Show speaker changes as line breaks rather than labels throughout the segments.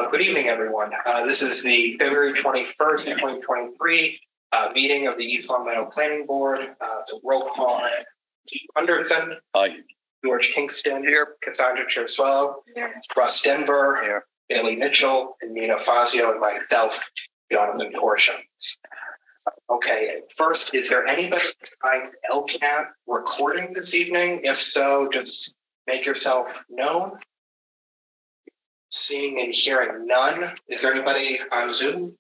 Good evening, everyone. This is the February 21st, 2023 meeting of the East Long Meadow Planning Board. The roll call: Steve Anderson.
Aye.
George Kingston. Here. Cassandra Chersuelo. Here. Russ Denver. Here. Bailey Mitchell and Nina Fazio and myself, Jonathan Portia. Okay, first, is there anybody besides LCAT recording this evening? If so, just make yourself known. Seeing and hearing none. Is there anybody on Zoom?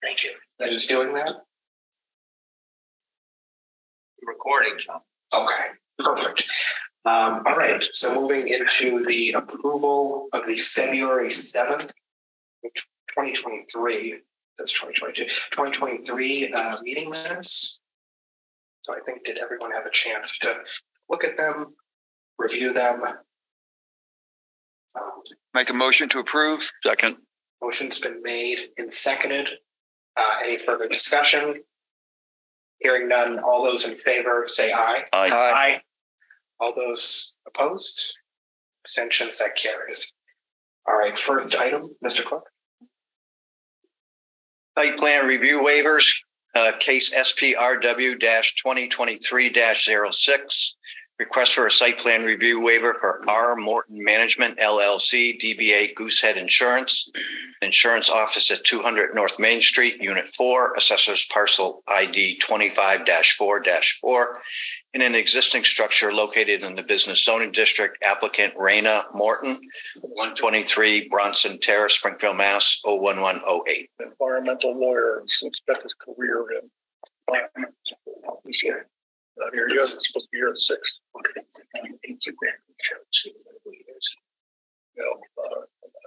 Thank you. That is doing that?
Recording, John.
Okay, perfect. All right, so moving into the approval of the February 7th, 2023, that's 2023 meeting minutes. So I think, did everyone have a chance to look at them, review them?
Make a motion to approve. Second.
Motion's been made and seconded. Any further discussion? Hearing none, all those in favor say aye.
Aye.
Aye. All those opposed? Abstentions, that carries. All right, first item, Mr. Clark.
Site plan review waivers, case SPRW-2023-06. Request for a site plan review waiver for R. Morton Management LLC, DBA Goosehead Insurance. Insurance office at 200 North Main Street, Unit 4, Assessor's Parcel ID 25-4-4. In an existing structure located in the Business Zoning District. Applicant Raina Morton, 123 Bronson Terrace, Springfield, Mass. 01108.
Environmental lawyer, spent his career in environment. He's here. Here he is. It's supposed to be here at 6. Okay. I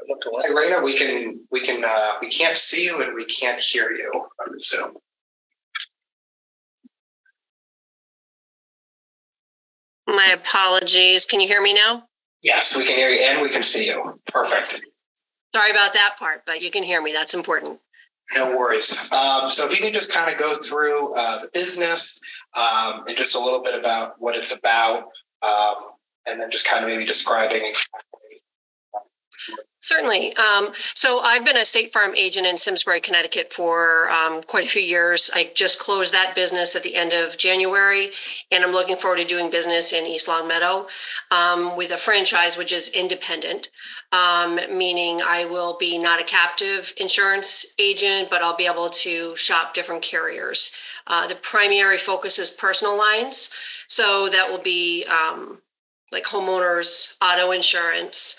looked
Hey, Raina, we can't see you and we can't hear you on Zoom.
My apologies. Can you hear me now?
Yes, we can hear you and we can see you. Perfect.
Sorry about that part, but you can hear me. That's important.
No worries. So if you can just kind of go through the business and just a little bit about what it's about, and then just kind of maybe describing.
Certainly. So I've been a State Farm agent in Simsbury, Connecticut for quite a few years. I just closed that business at the end of January, and I'm looking forward to doing business in East Long Meadow with a franchise which is independent, meaning I will be not a captive insurance agent, but I'll be able to shop different carriers. The primary focus is personal lines. So that will be like homeowners, auto insurance,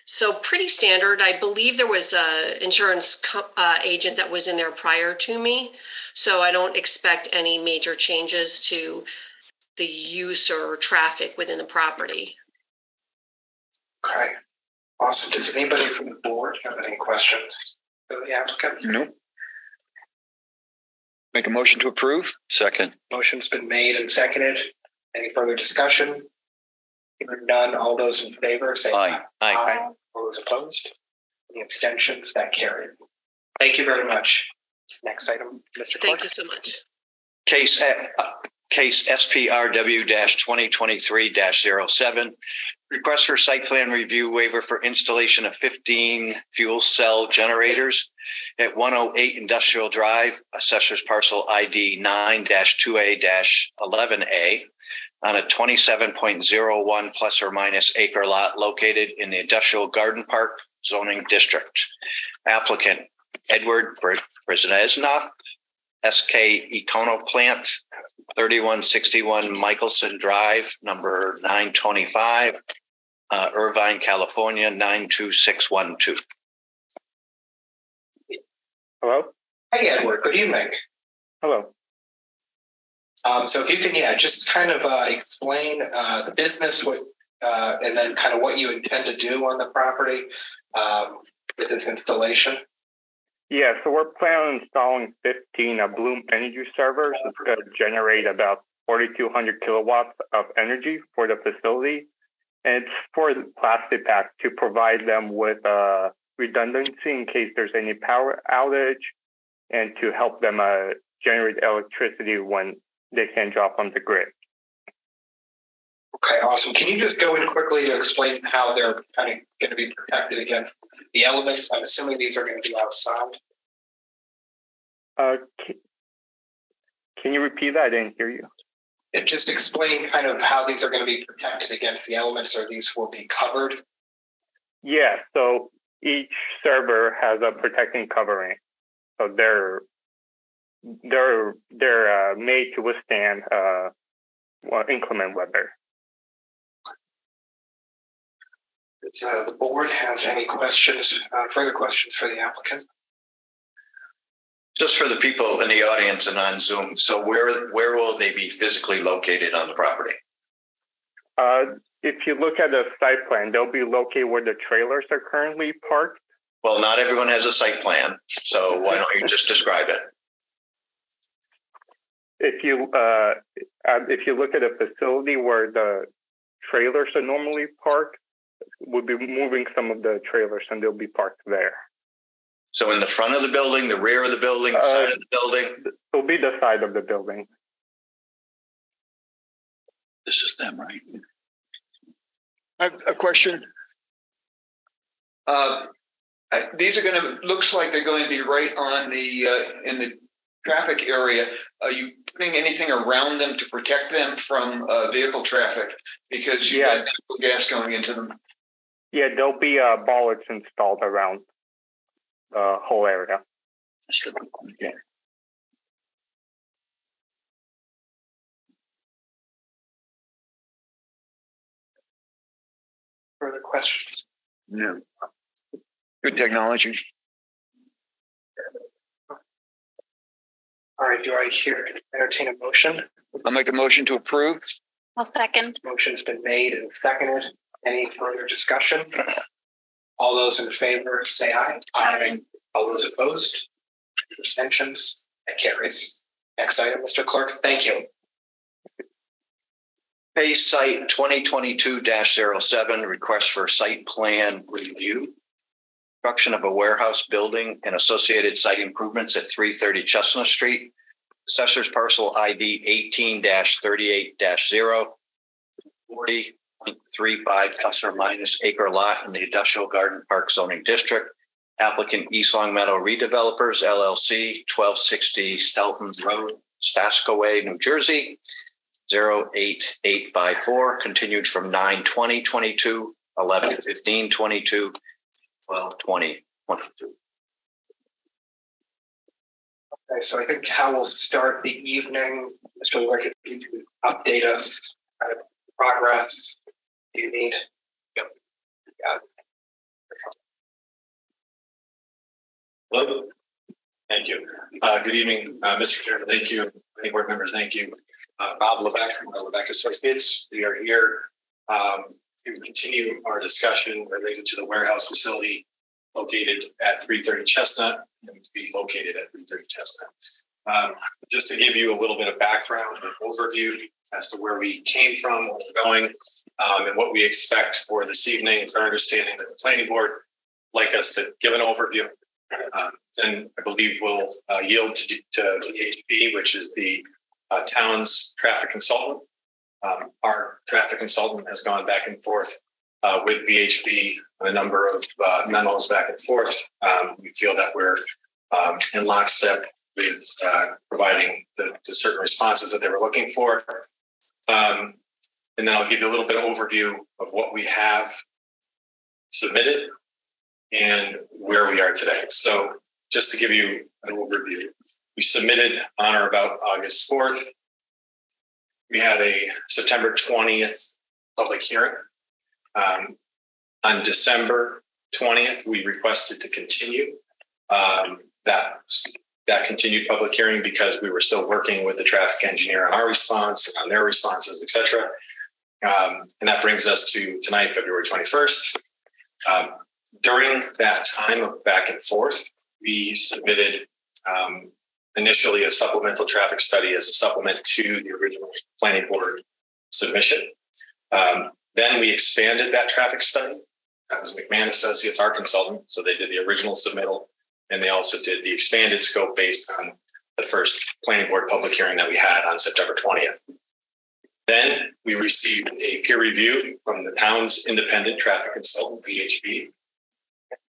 so pretty standard. I believe there was a insurance agent that was in there prior to me, so I don't expect any major changes to the use or traffic within the property.
Okay, awesome. Does anybody from the board have any questions for the applicant?
Nope. Make a motion to approve. Second.
Motion's been made and seconded. Any further discussion? Hearing none, all those in favor say aye.
Aye.
Aye. All those opposed? Any abstentions? That carries. Thank you very much. Next item, Mr. Clark.
Thank you so much.
Case SPRW-2023-07. Request for site plan review waiver for installation of 15 fuel cell generators at 108 Industrial Drive, Assessor's Parcel ID 9-2A-11A. On a 27.01 plus or minus acre lot located in the Industrial Garden Park zoning district. Applicant Edward Brzezinski, SK Econoplant, 3161 Michelson Drive, number 925, Irvine, California, 92612.
Hello?
Hey, Edward. Good evening.
Hello.
So if you can, just kind of explain the business, and then kind of what you intend to do on the property with this installation.
Yeah, so we're planning on installing 15 Bloom energy servers. It's going to generate about 4,200 kilowatts of energy for the facility. And it's for the plastic pack to provide them with redundancy in case there's any power outage and to help them generate electricity when they can drop on the grid.
Okay, awesome. Can you just go in quickly to explain how they're kind of going to be protected against the elements? I'm assuming these are going to be outside.
Can you repeat that? I didn't hear you.
And just explain kind of how these are going to be protected against the elements, or these will be covered.
Yeah, so each server has a protecting covering. So they're made to withstand inclement weather.
Does the board have any questions, further questions for the applicant?
Just for the people in the audience and on Zoom, so where will they be physically located on the property?
If you look at the site plan, they'll be located where the trailers are currently parked.
Well, not everyone has a site plan, so why don't you just describe it?
If you look at a facility where the trailers are normally parked, we'll be moving some of the trailers and they'll be parked there.
So in the front of the building, the rear of the building, the side of the building?
It'll be the side of the building.
This is them, right? I have a question.
These are going to, looks like they're going to be right on the, in the traffic area. Are you putting anything around them to protect them from vehicle traffic? Because you have natural gas going into them.
Yeah, there'll be bollards installed around the whole area.
Okay.
Further questions?
No. Good technology.
All right, do I entertain a motion?
I'll make a motion to approve.
I'll second.
Motion's been made and seconded. Any further discussion? All those in favor say aye.
Aye.
All those opposed? Abstentions? That carries. Next item, Mr. Clerk. Thank you.
Case site 2022-07, request for site plan review. Construction of a warehouse building and associated site improvements at 330 Chestnut Street. Assessor's parcel ID 18-38-0, 40.35 plus or minus acre lot in the Industrial Garden Park zoning district. Applicant East Long Meadow Redevelopers LLC, 1260 Stelton Road, Spaskoway, New Jersey, 08854, continued from 9/20/22, 11/15/22, 12/20/22.
Okay, so I think how we'll start the evening, Mr. Lurk, if you can update us, kind of progress you need.
Yep.
Yeah.
Hello. Thank you. Good evening, Mr. Chairman. Thank you. Any board members, thank you. Bob Levesque from Levesque Associates. We are here to continue our discussion related to the warehouse facility located at 330 Chestnut and to be located at 330 Chestnut. Just to give you a little bit of background and overview as to where we came from, where we're going, and what we expect for this evening. It's our understanding that the planning board would like us to give an overview. Then I believe we'll yield to VHB, which is the town's traffic consultant. Our traffic consultant has gone back and forth with VHB on a number of memos back and forth. We feel that we're in lockstep with providing the certain responses that they were looking for. And then I'll give you a little bit of overview of what we have submitted and where we are today. So just to give you an overview, we submitted on or about August 4th. We had a September 20th public hearing. On December 20th, we requested to continue that continued public hearing because we were still working with the traffic engineer on our response, on their responses, et cetera. And that brings us to tonight, February 21st. During that time of back and forth, we submitted initially a supplemental traffic study as a supplement to the original planning board submission. Then we expanded that traffic study. That was McMahon Associates, our consultant. So they did the original submittal, and they also did the expanded scope based on the first planning board public hearing that we had on September 20th. Then we received a peer review from the town's independent traffic consultant, VHB.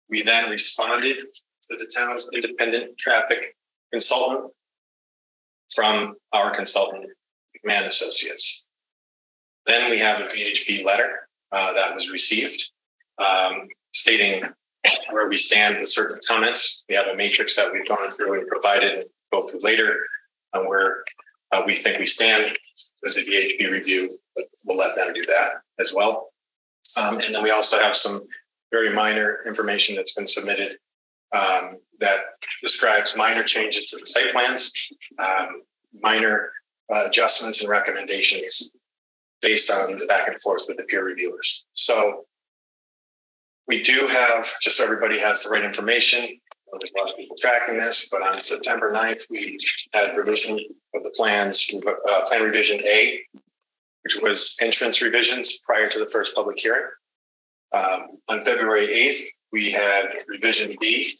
We then responded to the town's independent traffic consultant from our consultant, McMahon Associates. Then we have a VHB letter that was received stating where we stand with certain comments. We have a matrix that we've gone through and provided and go through later where we think we stand with the VHB review, but we'll let them do that as well. And then we also have some very minor information that's been submitted that describes minor changes to the site plans, minor adjustments and recommendations based on the back and forth with the peer reviewers. So we do have, just so everybody has the right information, there's a lot of people tracking this, but on September 9th, we had revision of the plans, plan revision A, which was entrance revisions prior to the first public hearing. On February 8th, we had revision B.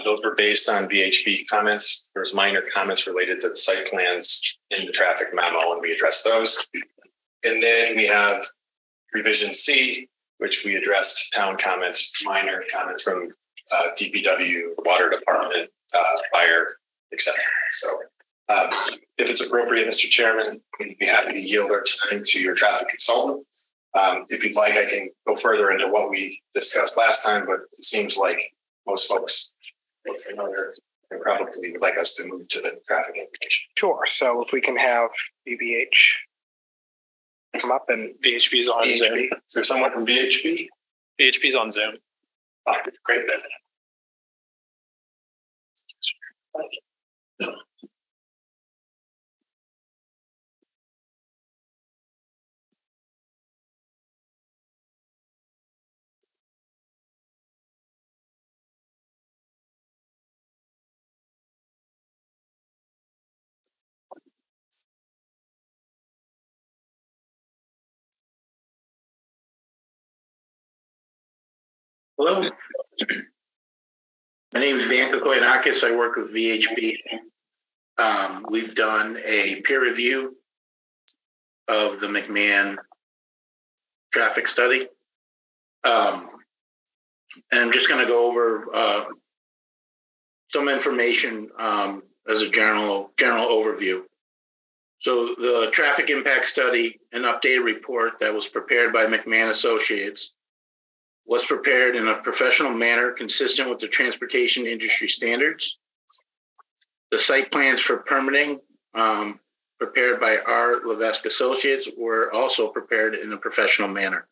Those were based on VHB comments. There's minor comments related to the site plans in the traffic memo, and we addressed those. And then we have revision C, which we addressed town comments, minor comments from DPW, water department, fire, etc. So if it's appropriate, Mr. Chairman, we'd be happy to yield our time to your traffic consultant. If you'd like, I can go further into what we discussed last time, but it seems like most folks probably would like us to move to the traffic information.
Sure. So if we can have BBH come up and
VHB's on Zoom.
Is there someone from VHB?
VHB's on Zoom.
Oh, great then.
Hello. My name is Dan Kokoyanakis. I work with VHB. We've done a peer review of the McMahon traffic study. And I'm just going to go over some information as a general overview. So the traffic impact study, an updated report that was prepared by McMahon Associates, was prepared in a professional manner consistent with the transportation industry standards. The site plans for permitting prepared by R. Levesque Associates were also prepared in a professional manner.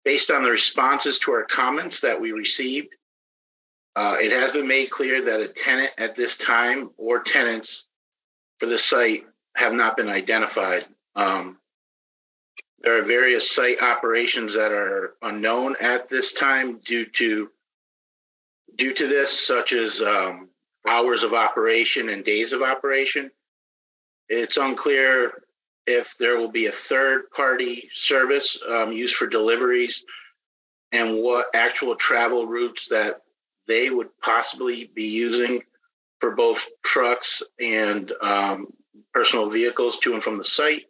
Based on the responses to our comments that we received, it has been made clear that a tenant at this time or tenants for the site have not been identified. There are various site operations that are unknown at this time due to this, such as hours of operation and days of operation. It's unclear if there will be a third-party service used for deliveries and what actual travel routes that they would possibly be using for both trucks and personal vehicles to and from the site.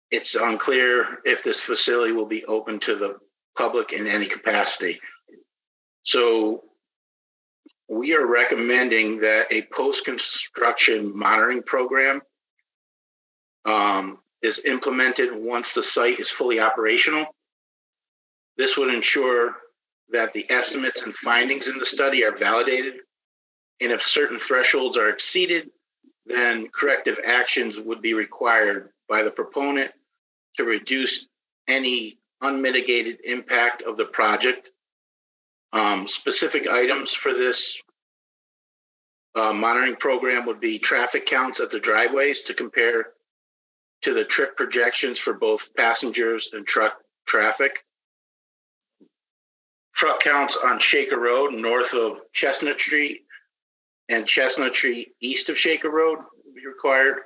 It's unclear if this facility will be open to the public in any capacity. So we are recommending that a post-construction monitoring program is implemented once the site is fully operational. This would ensure that the estimates and findings in the study are validated, and if certain thresholds are exceeded, then corrective actions would be required by the proponent to reduce any unmitigated impact of the project. Specific items for this monitoring program would be traffic counts at the driveways to compare to the trip projections for both passengers and truck traffic. Truck counts on Shaker Road north of Chestnut Street and Chestnut Street east of Shaker Road will be required.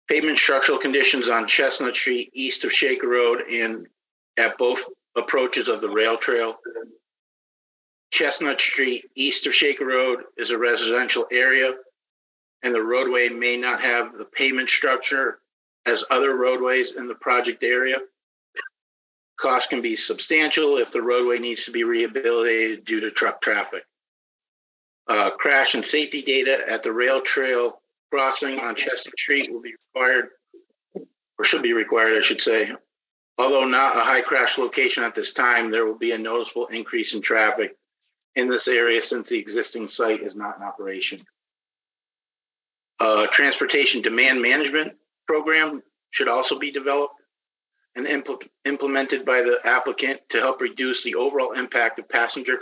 Pavement structural conditions on Chestnut Street east of Shaker Road and at both approaches of the rail trail. Chestnut Street east of Shaker Road is a residential area and the roadway may not have the pavement structure as other roadways in the project area. Cost can be substantial if the roadway needs to be rehabilitated due to truck traffic. Crash and safety data at the rail trail crossing on Chestnut Street will be required, or should be required, I should say. Although not a high crash location at this time, there will be a noticeable increase in traffic in this area since the existing site is not in operation. Transportation demand management program should also be developed and implemented by the applicant to help reduce the overall impact of passenger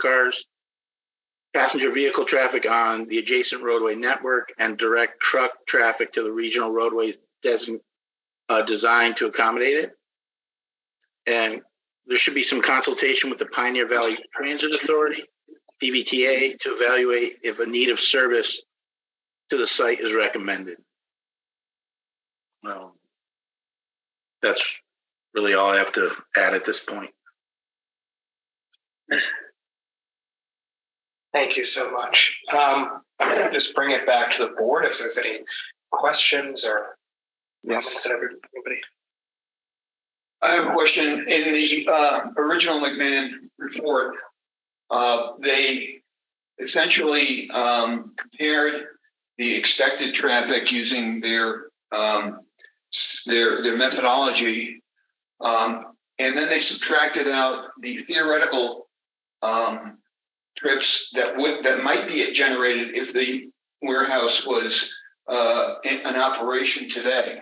vehicle traffic on the adjacent roadway network, and direct truck traffic to the regional roadways designed to accommodate it. And there should be some consultation with the Pioneer Valley Transit Authority, PVTA, to evaluate if a need of service to the site is recommended. That's really all I have to add at this point.
Thank you so much. I'm going to just bring it back to the board if there's any questions or comments that everybody.
I have a question. In the original McMahon report, they essentially compared the expected traffic using their methodology, and then they subtracted out the theoretical trips that might be generated if the warehouse was in operation today,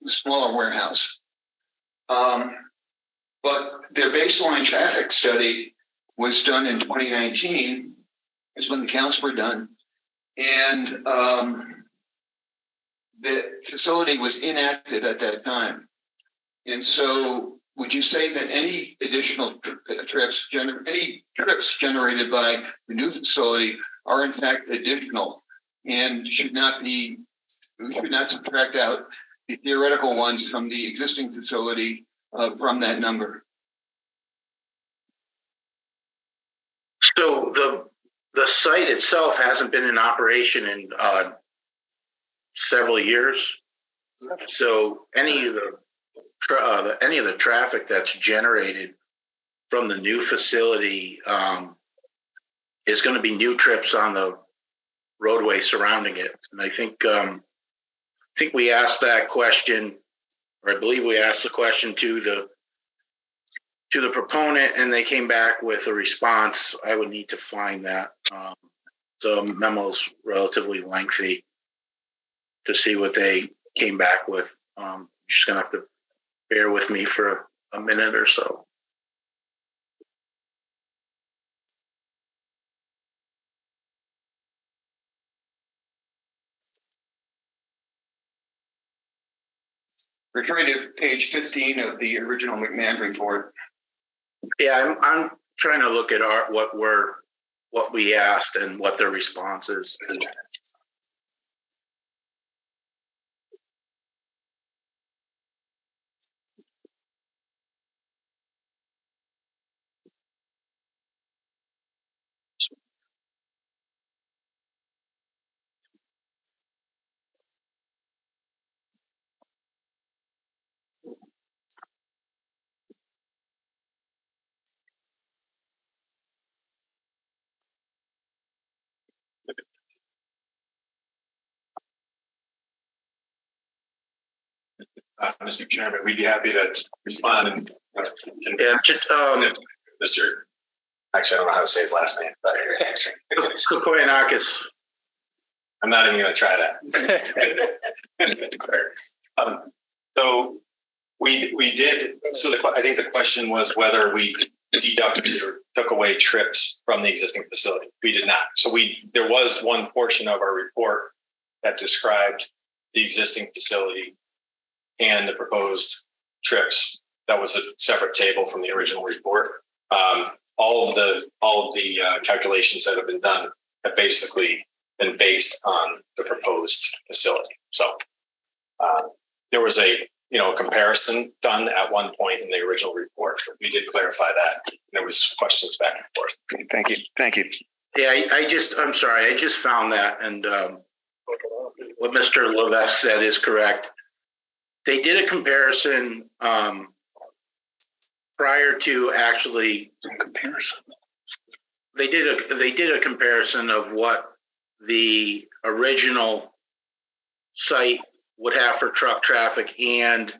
a smaller warehouse. But their baseline traffic study was done in 2019, is when the counts were done. And the facility was inactive at that time. And so would you say that any additional trips generated by the new facility are in fact additional and we should not subtract out the theoretical ones from the existing facility from that number?
So the site itself hasn't been in operation in several years. So any of the traffic that's generated from the new facility is going to be new trips on the roadway surrounding it. And I think we asked that question, or I believe we asked the question to the proponent, and they came back with a response. I would need to find that. The memo's relatively lengthy to see what they came back with. You're just gonna have to bear with me for a minute or so.
Referring to page 15 of the original McMahon report.
Yeah, I'm trying to look at what we asked and what their response is.
Mr. Chairman, we'd be happy to respond. And
Yeah,
Mr. Actually, I don't know how to say his last name, but
Kokoyanakis.
I'm not even going to try that. So we did. So I think the question was whether we deducted or took away trips from the existing facility. We did not. So there was one portion of our report that described the existing facility and the proposed trips. That was a separate table from the original report. All of the calculations that have been done have basically been based on the proposed facility. So there was a comparison done at one point in the original report. We did clarify that. There was questions back and forth.
Thank you.
Yeah, I'm sorry. I just found that, and what Mr. Levesque said is correct. They did a comparison prior to actually
Comparison.
they did a comparison of what the original site would have for truck traffic and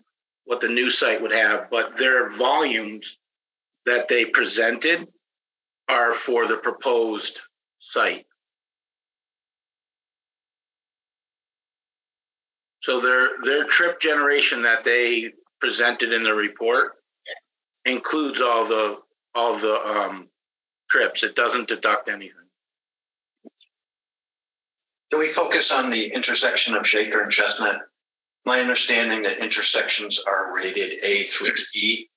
what the new site would have, but their volumes that they presented are for the proposed site. So their trip generation that they presented in the report includes all the trips. It doesn't deduct anything.
Do we focus on the intersection of Shaker and Chestnut? My understanding that intersections are rated A through E.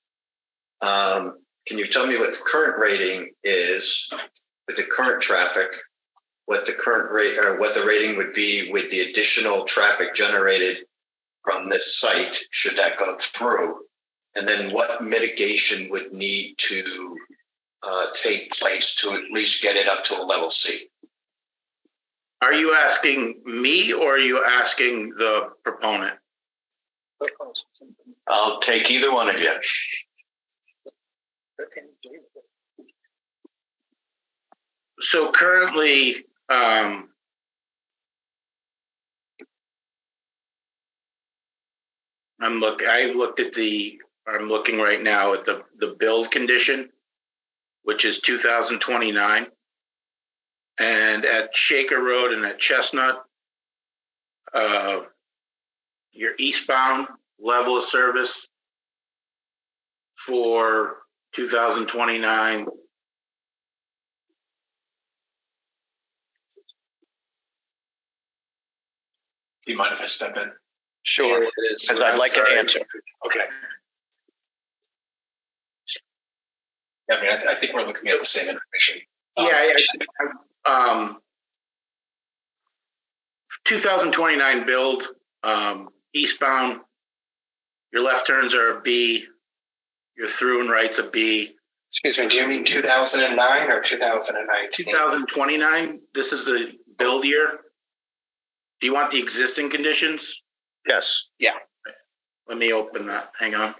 Can you tell me what the current rating is with the current traffic? What the current rate or what the rating would be with the additional traffic generated from this site should that go through? And then what mitigation would need to take place to at least get it up to a level C?
Are you asking me or are you asking the proponent?
I'll take either one of you.
So currently, I'm looking right now at the build condition, which is 2029. And at Shaker Road and at Chestnut, your eastbound level of service for 2029.
Do you mind if I step in?
Sure, because I'd like an answer.
Okay. Yeah, I mean, I think we're looking at the same information.
2029 build, eastbound, your left turns are a B, your through and right's a B.
Excuse me, do you mean 2009 or 2019?
2029, this is the build year. Do you want the existing conditions?
Yes.
Yeah.
Let me open that, hang on.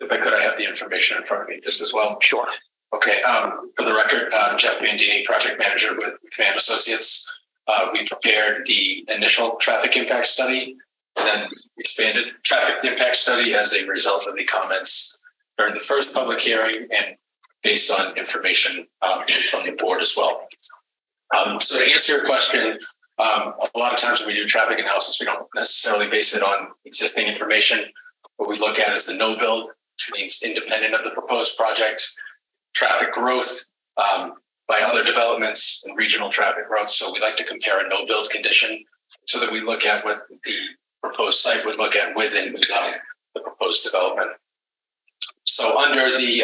If I could, I have the information in front of me just as well.
Sure.
Okay, for the record, Jeff Bandini, project manager with Command Associates. We prepared the initial traffic impact study and then expanded traffic impact study as a result of the comments during the first public hearing and based on information from the board as well. So to answer your question, a lot of times when we do traffic analysis, we don't necessarily base it on existing information. What we look at is the no build, which means independent of the proposed project, traffic growth by other developments and regional traffic growth. So we like to compare a no build condition so that we look at what the proposed site would look at within the proposed development. So under the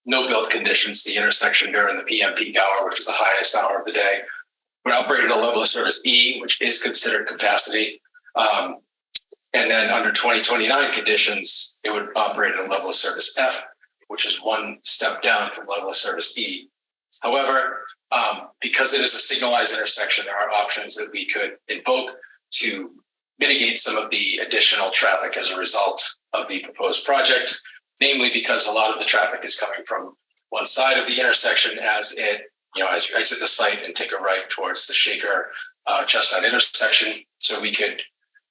no build conditions, the intersection during the PM peak hour, which is the highest hour of the day, would operate at a level of service E, which is considered capacity. And then under 2029 conditions, it would operate at a level of service F, which is one step down from level of service E. However, because it is a signalized intersection, there are options that we could invoke to mitigate some of the additional traffic as a result of the proposed project, namely because a lot of the traffic is coming from one side of the intersection as it, as you exit the site and take a right towards the Shaker Chestnut intersection. So we could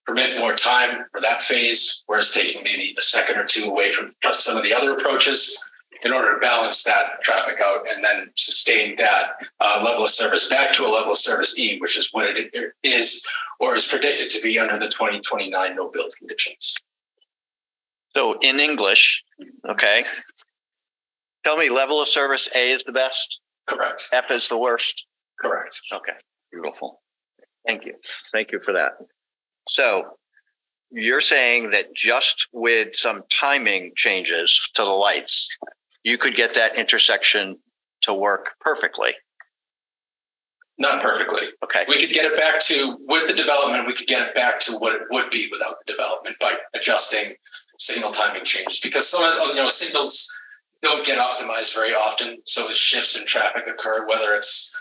permit more time for that phase, whereas taking maybe a second or two away from just some of the other approaches in order to balance that traffic out and then sustain that level of service back to a level of service E, which is what it is or is predicted to be under the 2029 no build conditions.
So in English, okay, tell me level of service A is the best?
Correct.
F is the worst?
Correct.
Okay, beautiful. Thank you. Thank you for that. So you're saying that just with some timing changes to the lights, you could get that intersection to work perfectly?
Not perfectly.
Okay.
We could get it back to, with the development, we could get it back to what it would be without the development by adjusting signal timing changes, because some of signals don't get optimized very often. So as shifts in traffic occur, whether it's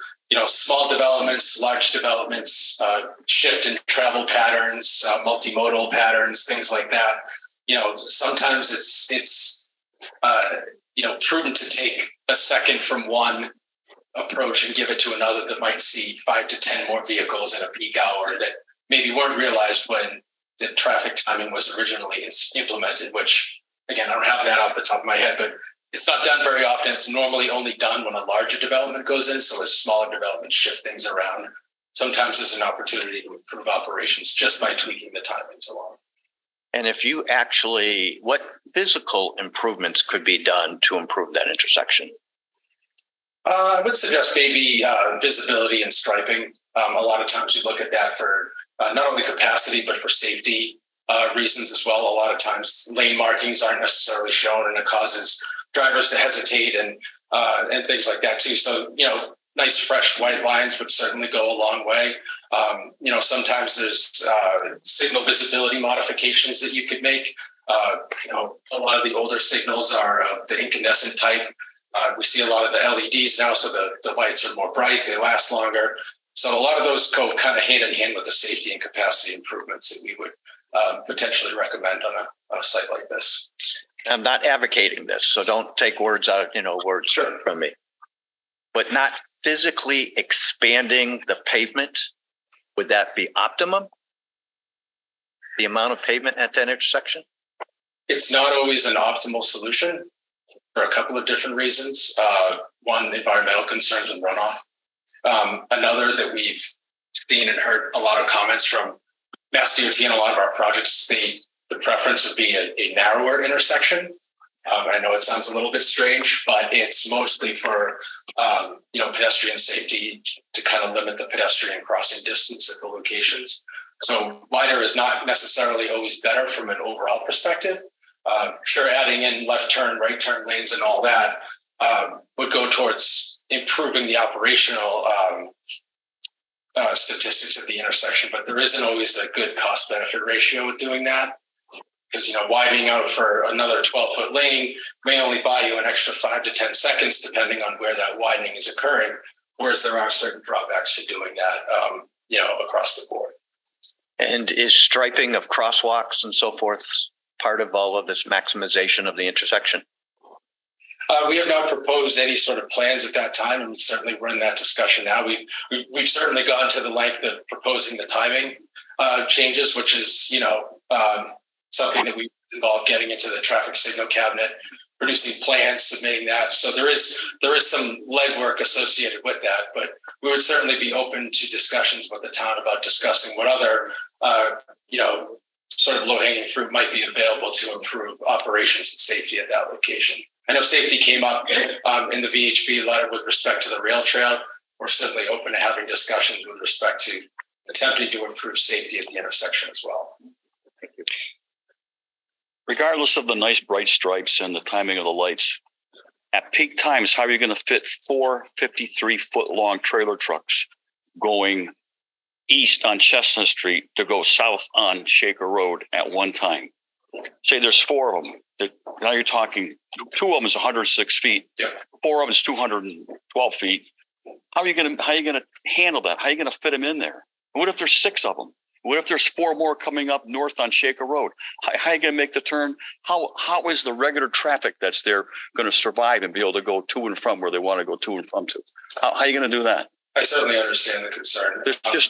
small developments, large developments, shift in travel patterns, multimodal patterns, things like that. Sometimes it's prudent to take a second from one approach and give it to another that might see 5 to 10 more vehicles in a peak hour that maybe weren't realized when the traffic timing was originally implemented, which again, I don't have that off the top of my head, but it's not done very often. It's normally only done when a larger development goes in. So as smaller developments shift things around, sometimes there's an opportunity to improve operations just by tweaking the timings along.
And if you actually, what physical improvements could be done to improve that intersection?
I would suggest maybe visibility and striping. A lot of times you look at that for not only capacity, but for safety reasons as well. A lot of times lane markings aren't necessarily shown, and it causes drivers to hesitate and things like that too. So, nice fresh white lines would certainly go a long way. Sometimes there's signal visibility modifications that you could make. A lot of the older signals are the incandescent type. We see a lot of the LEDs now, so the lights are more bright, they last longer. So a lot of those go kind of hand in hand with the safety and capacity improvements that we would potentially recommend on a site like this.
I'm not advocating this, so don't take words out, words
Sure.
from me. But not physically expanding the pavement, would that be optimum? The amount of pavement at that intersection?
It's not always an optimal solution for a couple of different reasons. One, environmental concerns and runoff. Another that we've seen and heard a lot of comments from Mass DOT and a lot of our projects, the preference would be a narrower intersection. I know it sounds a little bit strange, but it's mostly for pedestrian safety to kind of limit the pedestrian crossing distance at the locations. So wider is not necessarily always better from an overall perspective. Sure, adding in left turn, right turn lanes and all that would go towards improving the operational statistics at the intersection, but there isn't always a good cost benefit ratio with doing that. Because, widening out for another 12-foot lane may only buy you an extra 5 to 10 seconds, depending on where that widening is occurring. Whereas there are certain drawbacks to doing that, across the board.
And is striping of crosswalks and so forth part of all of this maximization of the intersection?
We have not proposed any sort of plans at that time, and certainly we're in that discussion now. We've certainly gone to the length of proposing the timing changes, which is, something that we involve getting into the traffic signal cabinet, producing plans, submitting that. So there is some legwork associated with that, but we would certainly be open to discussions with the town about discussing what other, sort of low-hanging fruit might be available to improve operations and safety at that location. I know safety came up in the VHB letter with respect to the rail trail. We're certainly open to having discussions with respect to attempting to improve safety at the intersection as well.
Thank you.
Regardless of the nice bright stripes and the timing of the lights, at peak times, how are you going to fit 4 53-foot long trailer trucks going east on Chestnut Street to go south on Shaker Road at one time? Say there's 4 of them. Now you're talking 2 of them is 106 feet.
Yeah.
4 of them is 212 feet. How are you going to handle that? How are you going to fit them in there? What if there's 6 of them? What if there's 4 more coming up north on Shaker Road? How are you going to make the turn? How is the regular traffic that's there going to survive and be able to go to and from where they want to go to and from to? How are you going to do that?
I certainly understand the concern.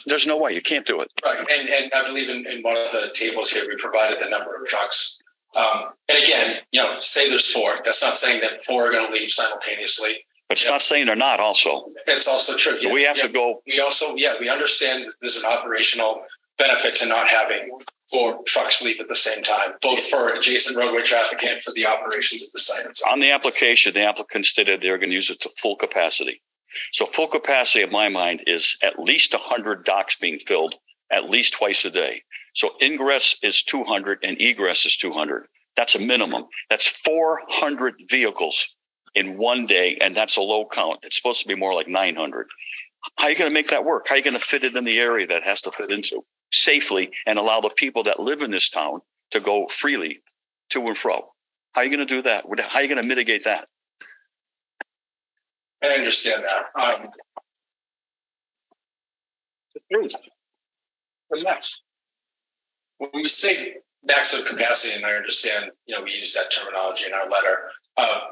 There's no way. You can't do it.
Right. And I believe in one of the tables here, we provided the number of trucks. And again, say there's 4. That's not saying that 4 are going to leave simultaneously.
It's not saying they're not also.
It's also true.
So we have to go.
We also, we understand that there's an operational benefit to not having 4 trucks leave at the same time, both for adjacent roadway traffic and for the operations at the site itself.
On the application, the applicant stated they're going to use it to full capacity. So full capacity, in my mind, is at least 100 docks being filled at least twice a day. So ingress is 200 and egress is 200. That's a minimum. That's 400 vehicles in one day, and that's a low count. It's supposed to be more like 900. How are you going to make that work? How are you going to fit it in the area that has to fit into safely and allow the people that live in this town to go freely to and fro? How are you going to do that? How are you going to mitigate that?
I understand that.
The next.
When we say maximum capacity, and I understand, we use that terminology in our letter,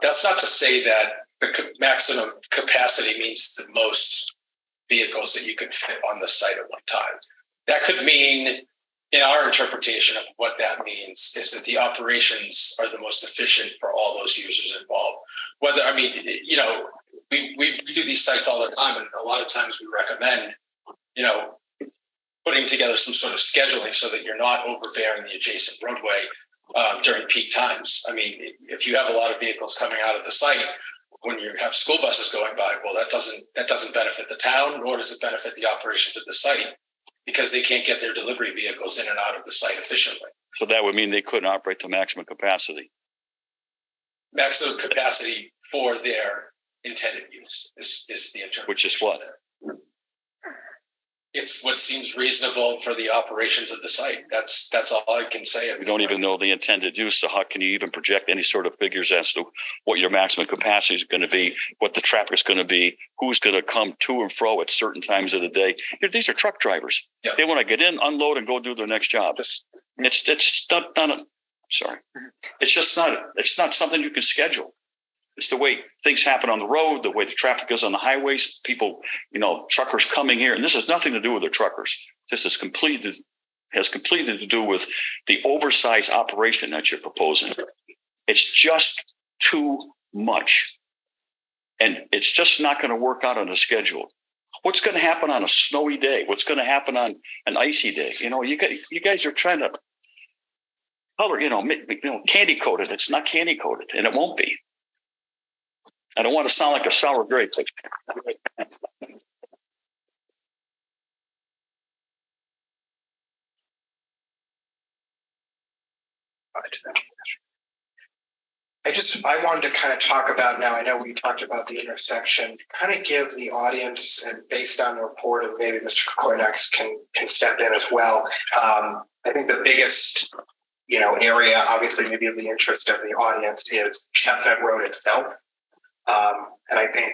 that's not to say that the maximum capacity means the most vehicles that you can fit on the site at one time. That could mean, in our interpretation of what that means, is that the operations are the most efficient for all those users involved. We do these sites all the time, and a lot of times we recommend, putting together some sort of scheduling so that you're not overbearing the adjacent roadway during peak times. I mean, if you have a lot of vehicles coming out of the site when you have school buses going by, well, that doesn't benefit the town, nor does it benefit the operations of the site, because they can't get their delivery vehicles in and out of the site efficiently.
So that would mean they couldn't operate to maximum capacity.
Maximum capacity for their intended use is the interpretation.
Which is what?
It's what seems reasonable for the operations of the site. That's all I can say.
We don't even know the intended use, so how can you even project any sort of figures as to what your maximum capacity is going to be, what the traffic is going to be, who's going to come to and fro at certain times of the day? These are truck drivers.
Yeah.
They want to get in, unload, and go do their next job. It's not something you can schedule. It's the way things happen on the road, the way the traffic is on the highways, people, truckers coming here. And this has nothing to do with the truckers. This has completely to do with the oversized operation that you're proposing. It's just too much. And it's just not going to work out on a schedule. What's going to happen on a snowy day? What's going to happen on an icy day? You guys are trying to color, candy coated. It's not candy coated, and it won't be. I don't want to sound like a sour grape.
I wanted to kind of talk about now, I know we talked about the intersection, kind of give the audience, and based on the report, and maybe Mr. Kokoinax can step in as well. I think the biggest, area, obviously maybe of the interest of the audience, is Chestnut Road itself. And I think,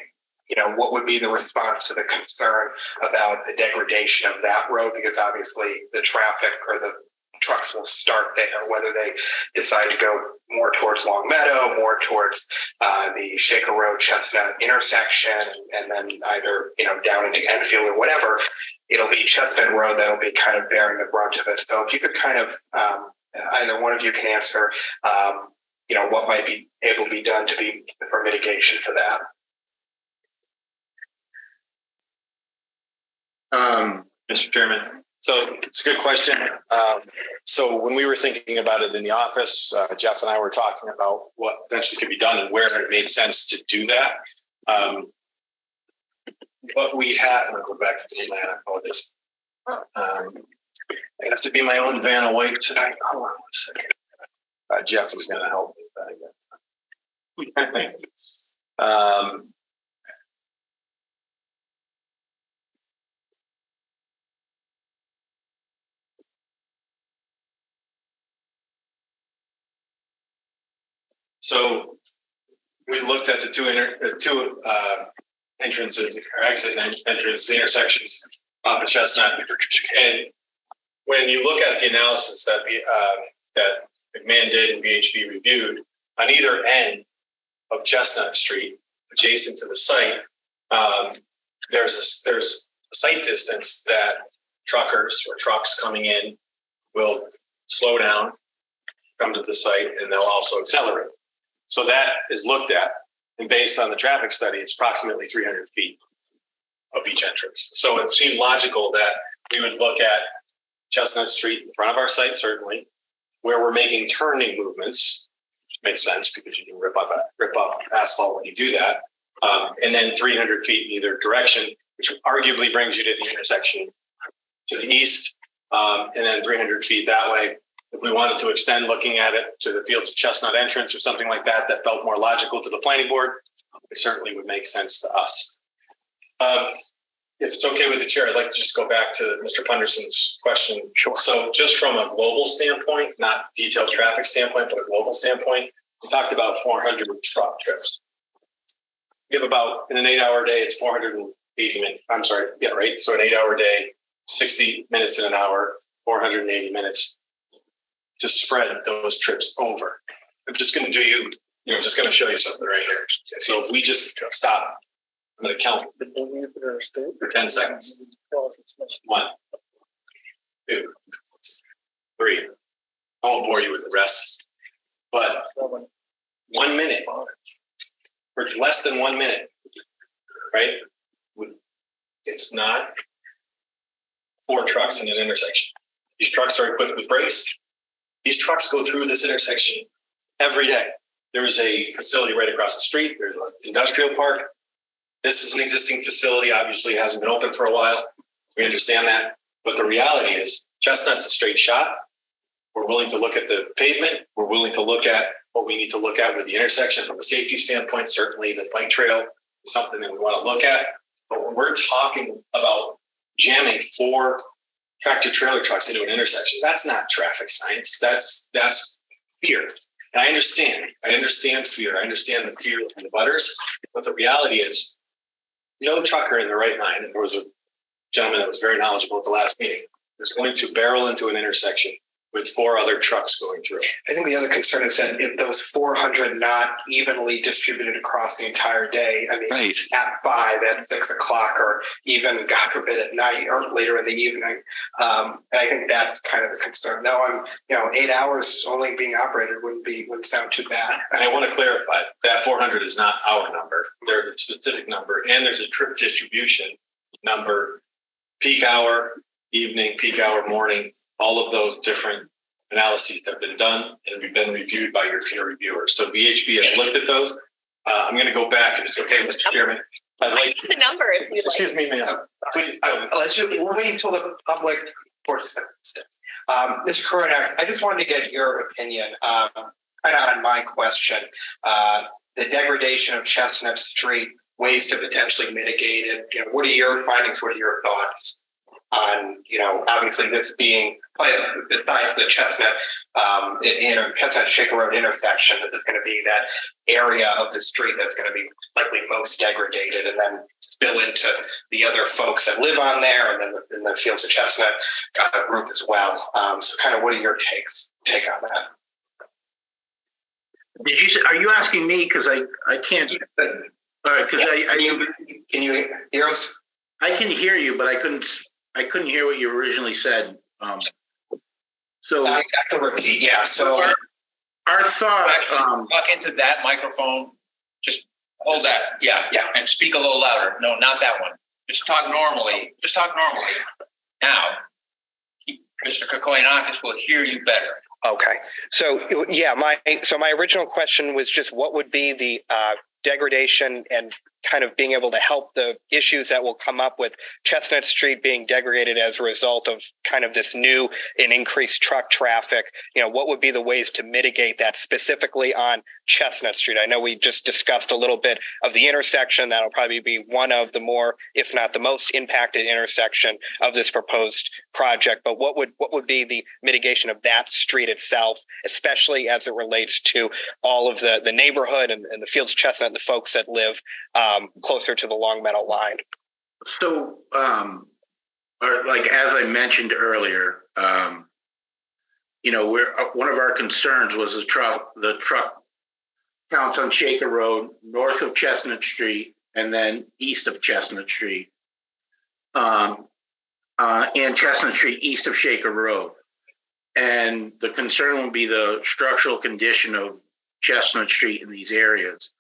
what would be the response to the concern about the degradation of that road? Because obviously the traffic or the trucks will start there, whether they decide to go more towards Long Meadow, more towards the Shaker Road Chestnut intersection, and then either, down into Enfield or whatever, it'll be Chestnut Road that'll be kind of bearing the brunt of it. So if you could kind of, either one of you can answer, what might be able to be done for mitigation for that.
Mr. Chairman, so it's a good question. So when we were thinking about it in the office, Jeff and I were talking about what potentially could be done and where it made sense to do that. What we had, and I'll go back to the plan, I apologize. I have to be my own Vanna White tonight. Hold on 1 second. Jeff is going to help me with that again. So we looked at the two entrances or exit entrance intersections off of Chestnut, and when you look at the analysis that McMahon did and VHB reviewed, on either end of Chestnut Street, adjacent to the site, there's a sight distance that truckers or trucks coming in will slow down, come to the site, and they'll also accelerate. So that is looked at, and based on the traffic study, it's approximately 300 feet of each entrance. So it seemed logical that we would look at Chestnut Street in front of our site, certainly, where we're making turning movements, which makes sense because you can rip up asphalt when you do that, and then 300 feet in either direction, which arguably brings you to the intersection to the east, and then 300 feet that way. If we wanted to extend looking at it to the Fields of Chestnut entrance or something like that, that felt more logical to the planning board, it certainly would make sense to us. If it's okay with the chair, I'd like to just go back to Mr. Punderson's question.
Sure.
So just from a global standpoint, not detailed traffic standpoint, but a global standpoint, we talked about 400 truck trips. we have about, in an 8-hour day, it's 480 minutes. I'm sorry. Yeah, right. So an 8-hour day, 60 minutes in an hour, 480 minutes to spread those trips over. I'm just going to just going to show you something right here. So if we just stop, I'm going to count for 10 seconds. 1, 2, 3. I won't bore you with the rest, but 1 minute, or less than 1 minute, right? It's not 4 trucks in an intersection. These trucks are equipped with brakes. These trucks go through this intersection every day. There's a facility right across the street. There's an industrial park. This is an existing facility. Obviously, it hasn't been open for a while. We understand that. But the reality is, Chestnut's a straight shot. We're willing to look at the pavement. We're willing to look at what we need to look at with the intersection from a safety standpoint. Certainly, the bike trail is something that we want to look at. But when we're talking about jamming 4 tractor trailer trucks into an intersection, that's not traffic science. That's fear. And I understand fear. I understand the fear of the butters. But the reality is, no trucker in the right mind, and there was a gentleman that was very knowledgeable at the last meeting, is going to barrel into an intersection with 4 other trucks going through.
I think the other concern is that if those 400 not evenly distributed across the entire day, I mean,
Right.
at 5, at 6 o'clock, or even, God forbid, at night or later in the evening. And I think that's kind of the concern. No, 8 hours only being operated wouldn't sound too bad.
And I want to clarify, that 400 is not our number. There's a specific number, and there's a trip distribution number, peak hour, evening, peak hour, morning. All of those different analyses have been done and have been reviewed by your peer reviewers. So VHB has looked at those. I'm going to go back, if it's okay, Mr. Chairman. I'd like
The number, if you'd like.
Excuse me, ma'am. Please,
We'll wait until the public portion. Mr. Koronak, I just wanted to get your opinion kind of on my question. The degradation of Chestnut Street, ways to potentially mitigate it. What are your findings? What are your thoughts on, obviously this being, besides the Chestnut, Chestnut Shaker Road intersection, that is going to be that area of the street that's going to be likely most degraded, and then spill into the other folks that live on there, and then in the Fields of Chestnut group as well. So kind of what are your take on that?
Are you asking me? Because I can't. All right, because
Can you hear us?
I can hear you, but I couldn't hear what you originally said. So
I can repeat. Yeah. So
our thought.
Talk into that microphone. Just hold that. Yeah. And speak a little louder. No, not that one. Just talk normally. Now, Mr. Kokoyanakis will hear you better.
Okay. So yeah, my original question was just what would be the degradation and kind of being able to help the issues that will come up with Chestnut Street being degraded as a result of kind of this new and increased truck traffic. What would be the ways to mitigate that specifically on Chestnut Street? I know we just discussed a little bit of the intersection. That'll probably be one of the more, if not the most impacted intersection of this proposed project. But what would be the mitigation of that street itself, especially as it relates to all of the neighborhood and the Fields Chestnut and the folks that live closer to the Longmeadow line?
So, like as I mentioned earlier, one of our concerns was the truck counts on Shaker Road, north of Chestnut Street, and then east of Chestnut Street, and Chestnut Street east of Shaker Road. And the concern would be the structural condition of Chestnut Street in these areas.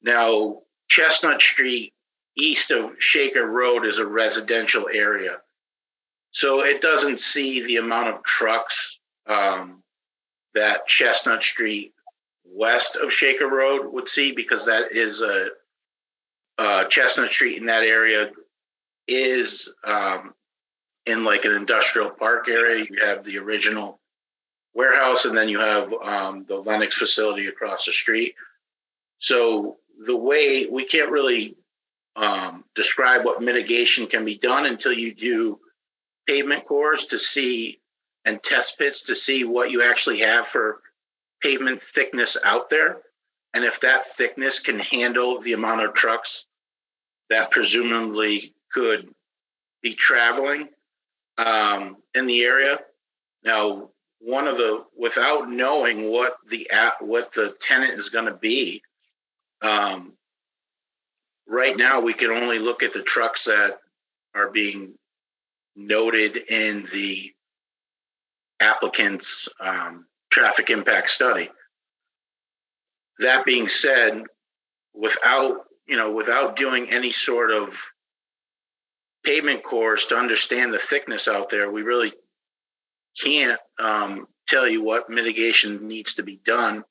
Now, Chestnut Street east of Shaker Road is a residential area. So it doesn't see the amount of trucks that Chestnut Street west of Shaker Road would see, because that is Chestnut Street in that area is in like an industrial park area. You have the original warehouse, and then you have the Lennox facility across the street. So the way we can't really describe what mitigation can be done until you do pavement cores to see, and test pits to see what you actually have for pavement thickness out there. And if that thickness can handle the amount of trucks that presumably could be traveling in the area. Now, without knowing what the tenant is going to be, right now we can only look at the trucks that are being noted in the applicant's traffic impact study. That being said, without doing any sort of pavement course to understand the thickness out there, we really can't tell you what mitigation needs to be done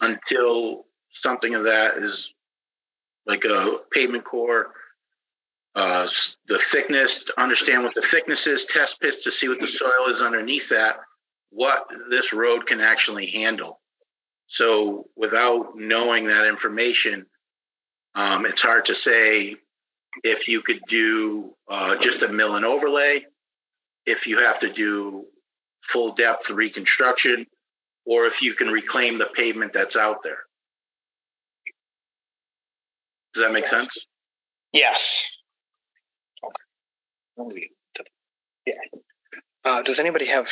until something of that is like a pavement core, the thickness, to understand what the thickness is, test pits to see what the soil is underneath that, what this road can actually handle. So without knowing that information, it's hard to say if you could do just a mill and overlay, if you have to do full depth reconstruction, or if you can reclaim the pavement that's out there. Does that make sense?
Yes. Yeah. Does anybody have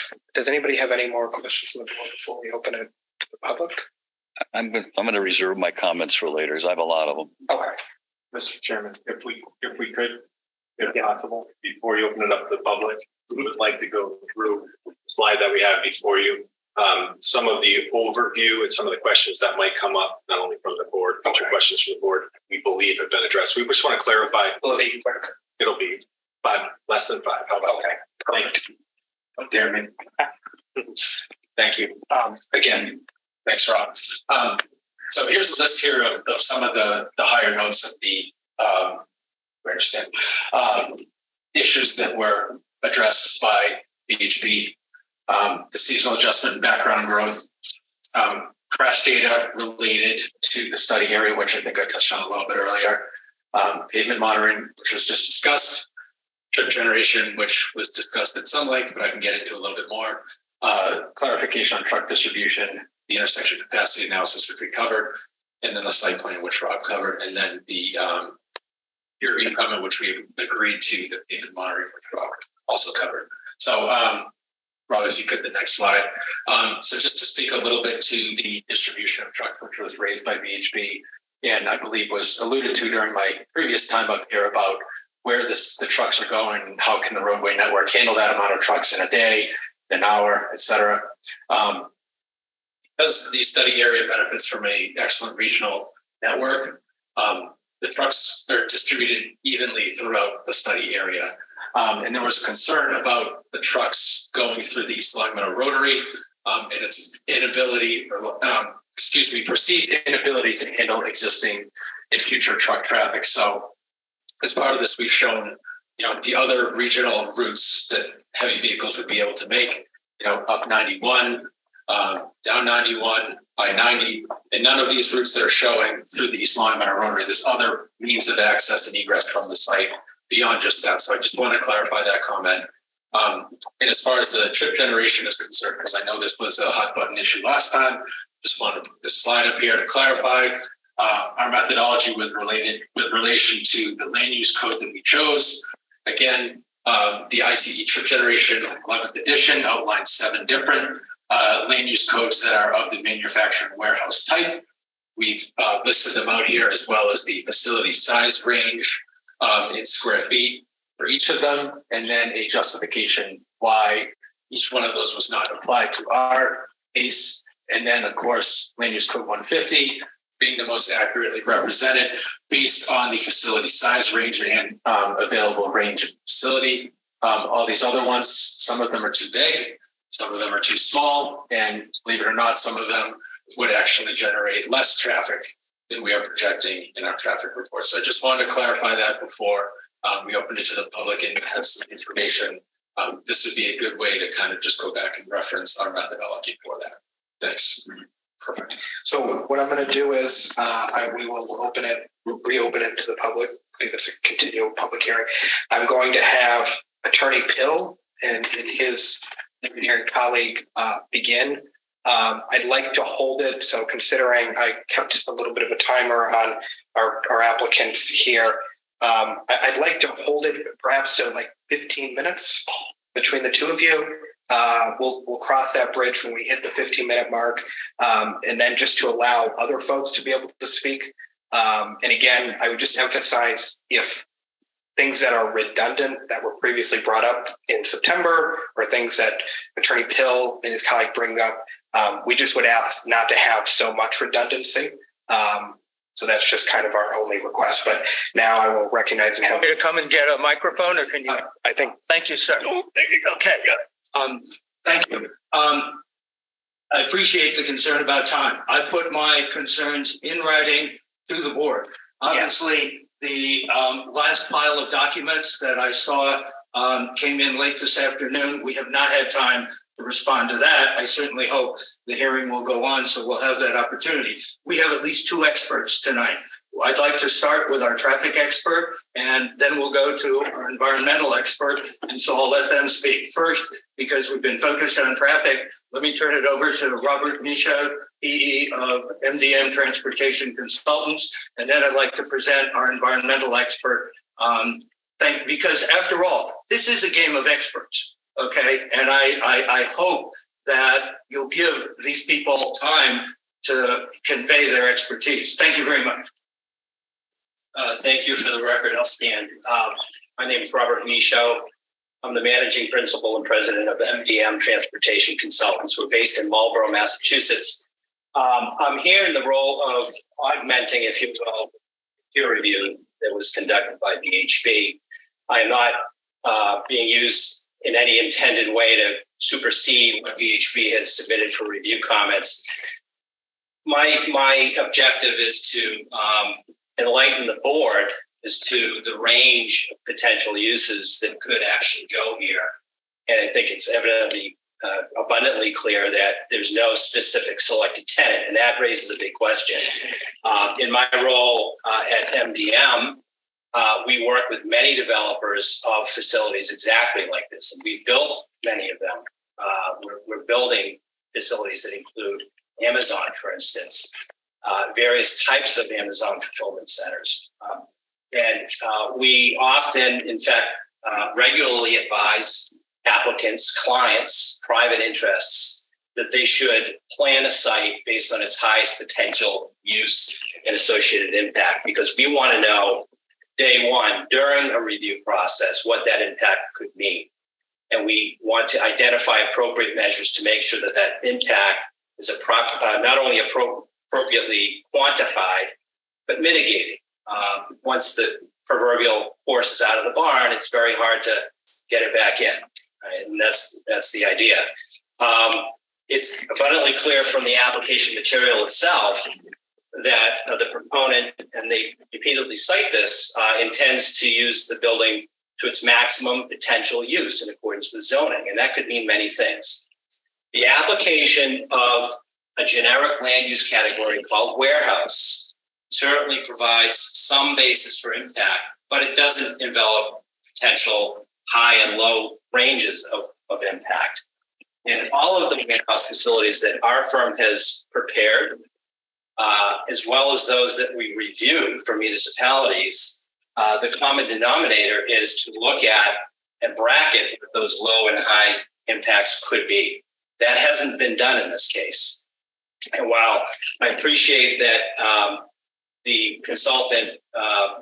any more questions on the board before we open it to the public?
I'm going to reserve my comments for later, because I have a lot of them.
Okay.
Mr. Chairman, if we could, if possible, before you open it up to the public, we would like to go through the slide that we have before you. Some of the overview and some of the questions that might come up, not only from the board, but questions from the board, we believe have been addressed. We just want to clarify. It'll be less than 5. How about Thank you.
Darren. Thank you. Again, thanks, Rob. So here's a list here of some of the higher notes of the issues that were addressed by VHB. The seasonal adjustment and background growth, crash data related to the study area, which I think I touched on a little bit earlier, pavement monitoring, which was just discussed, trip generation, which was discussed at some length, but I can get into a little bit more, clarification on truck distribution, the intersection capacity analysis, which we covered, and then the site plan, which Rob covered, and then the peer review comment, which we agreed to, the pavement monitoring, which Rob also covered. So, Rob, if you could, the next slide. So just to speak a little bit to the distribution of trucks, which was raised by VHB, and I believe was alluded to during my previous time up here about where the trucks are going and how can the roadway network handle that amount of trucks in a day, an hour, et cetera. Because the study area benefits from an excellent regional network, the trucks are distributed evenly throughout the study area. And there was a concern about the trucks going through the East Long Meadow Rotary and its perceived inability to handle existing and future truck traffic. So as part of this, we've shown, the other regional routes that heavy vehicles would be able to make, up 91, down 91, by 90, and none of these routes that are showing through the East Long Meadow Rotary, there's other means of access and egress from the site beyond just that. So I just want to clarify that comment. And as far as the trip generation is concerned, because I know this was a hot button issue last time, just wanted to put this slide up here to clarify our methodology with relation to the land use code that we chose. Again, the ITE trip generation 11th edition outlines 7 different land use codes that are of the manufacturing warehouse type. We've listed them out here, as well as the facility size range in square feet for each of them, and then a justification why each one of those was not applied to our case. And then, of course, land use code 150 being the most accurately represented based on the facility size range and available range of facility. All these other ones, some of them are too big, some of them are too small, and believe it or not, some of them would actually generate less traffic than we are projecting in our traffic report. So I just wanted to clarify that before we opened it to the public and had some information. This would be a good way to kind of just go back and reference our methodology for that. Thanks.
Perfect. So what I'm going to do is we will reopen it to the public. That's a continual public hearing. I'm going to have Attorney Pill and his engineering colleague begin. I'd like to hold it. So considering I kept a little bit of a timer on our applicants here, I'd like to hold it perhaps to like 15 minutes between the two of you. We'll cross that bridge when we hit the 15-minute mark, and then just to allow other folks to be able to speak. And again, I would just emphasize, if things that are redundant that were previously brought up in September, or things that Attorney Pill and his colleague bring up, we just would ask not to have so much redundancy. So that's just kind of our only request. But now I will recognize and have
to come and get a microphone, or can you?
I think.
Thank you, sir. Oh, there you go. Okay.
Thank you. I appreciate the concern about time. I put my concerns in writing to the board. Obviously, the last pile of documents that I saw came in late this afternoon. We have not had time to respond to that. I certainly hope the hearing will go on, so we'll have that opportunity. We have at least two experts tonight. I'd like to start with our traffic expert, and then we'll go to our environmental expert. And so I'll let them speak first, because we've been focused on traffic. Let me turn it over to Robert Michaud, PE of MDM Transportation Consultants. And then I'd like to present our environmental expert. Because after all, this is a game of experts, okay? And I hope that you'll give these people time to convey their expertise. Thank you very much.
Thank you. For the record, I'll stand. My name is Robert Michaud. I'm the managing principal and president of MDM Transportation Consultants. We're based in Marlborough, Massachusetts. I'm here in the role of augmenting, if you will, peer review that was conducted by VHB. I am not being used in any intended way to supersede what VHB has submitted for review comments. My objective is to enlighten the board as to the range of potential uses that could actually go here. And I think it's evidently abundantly clear that there's no specific selected tenant, and that raises a big question. In my role at MDM, we work with many developers of facilities exactly like this, and we've built many of them. We're building facilities that include Amazon, for instance, various types of Amazon fulfillment centers. And we often, in fact, regularly advise applicants, clients, private interests, that they should plan a site based on its highest potential use and associated impact, because we want to know day one during a review process what that impact could mean. And we want to identify appropriate measures to make sure that that impact is not only appropriately quantified, but mitigated. Once the proverbial horse is out of the barn, it's very hard to get it back in. Right? And that's the idea. It's abundantly clear from the application material itself that the proponent, and they repeatedly cite this, intends to use the building to its maximum potential use in accordance with zoning. And that could mean many things. The application of a generic land use category called warehouse certainly provides some basis for impact, but it doesn't envelop potential high and low ranges of impact. And all of the warehouse facilities that our firm has prepared, as well as those that we review for municipalities, the common denominator is to look at and bracket what those low and high impacts could be. That hasn't been done in this case. And while I appreciate that the consultant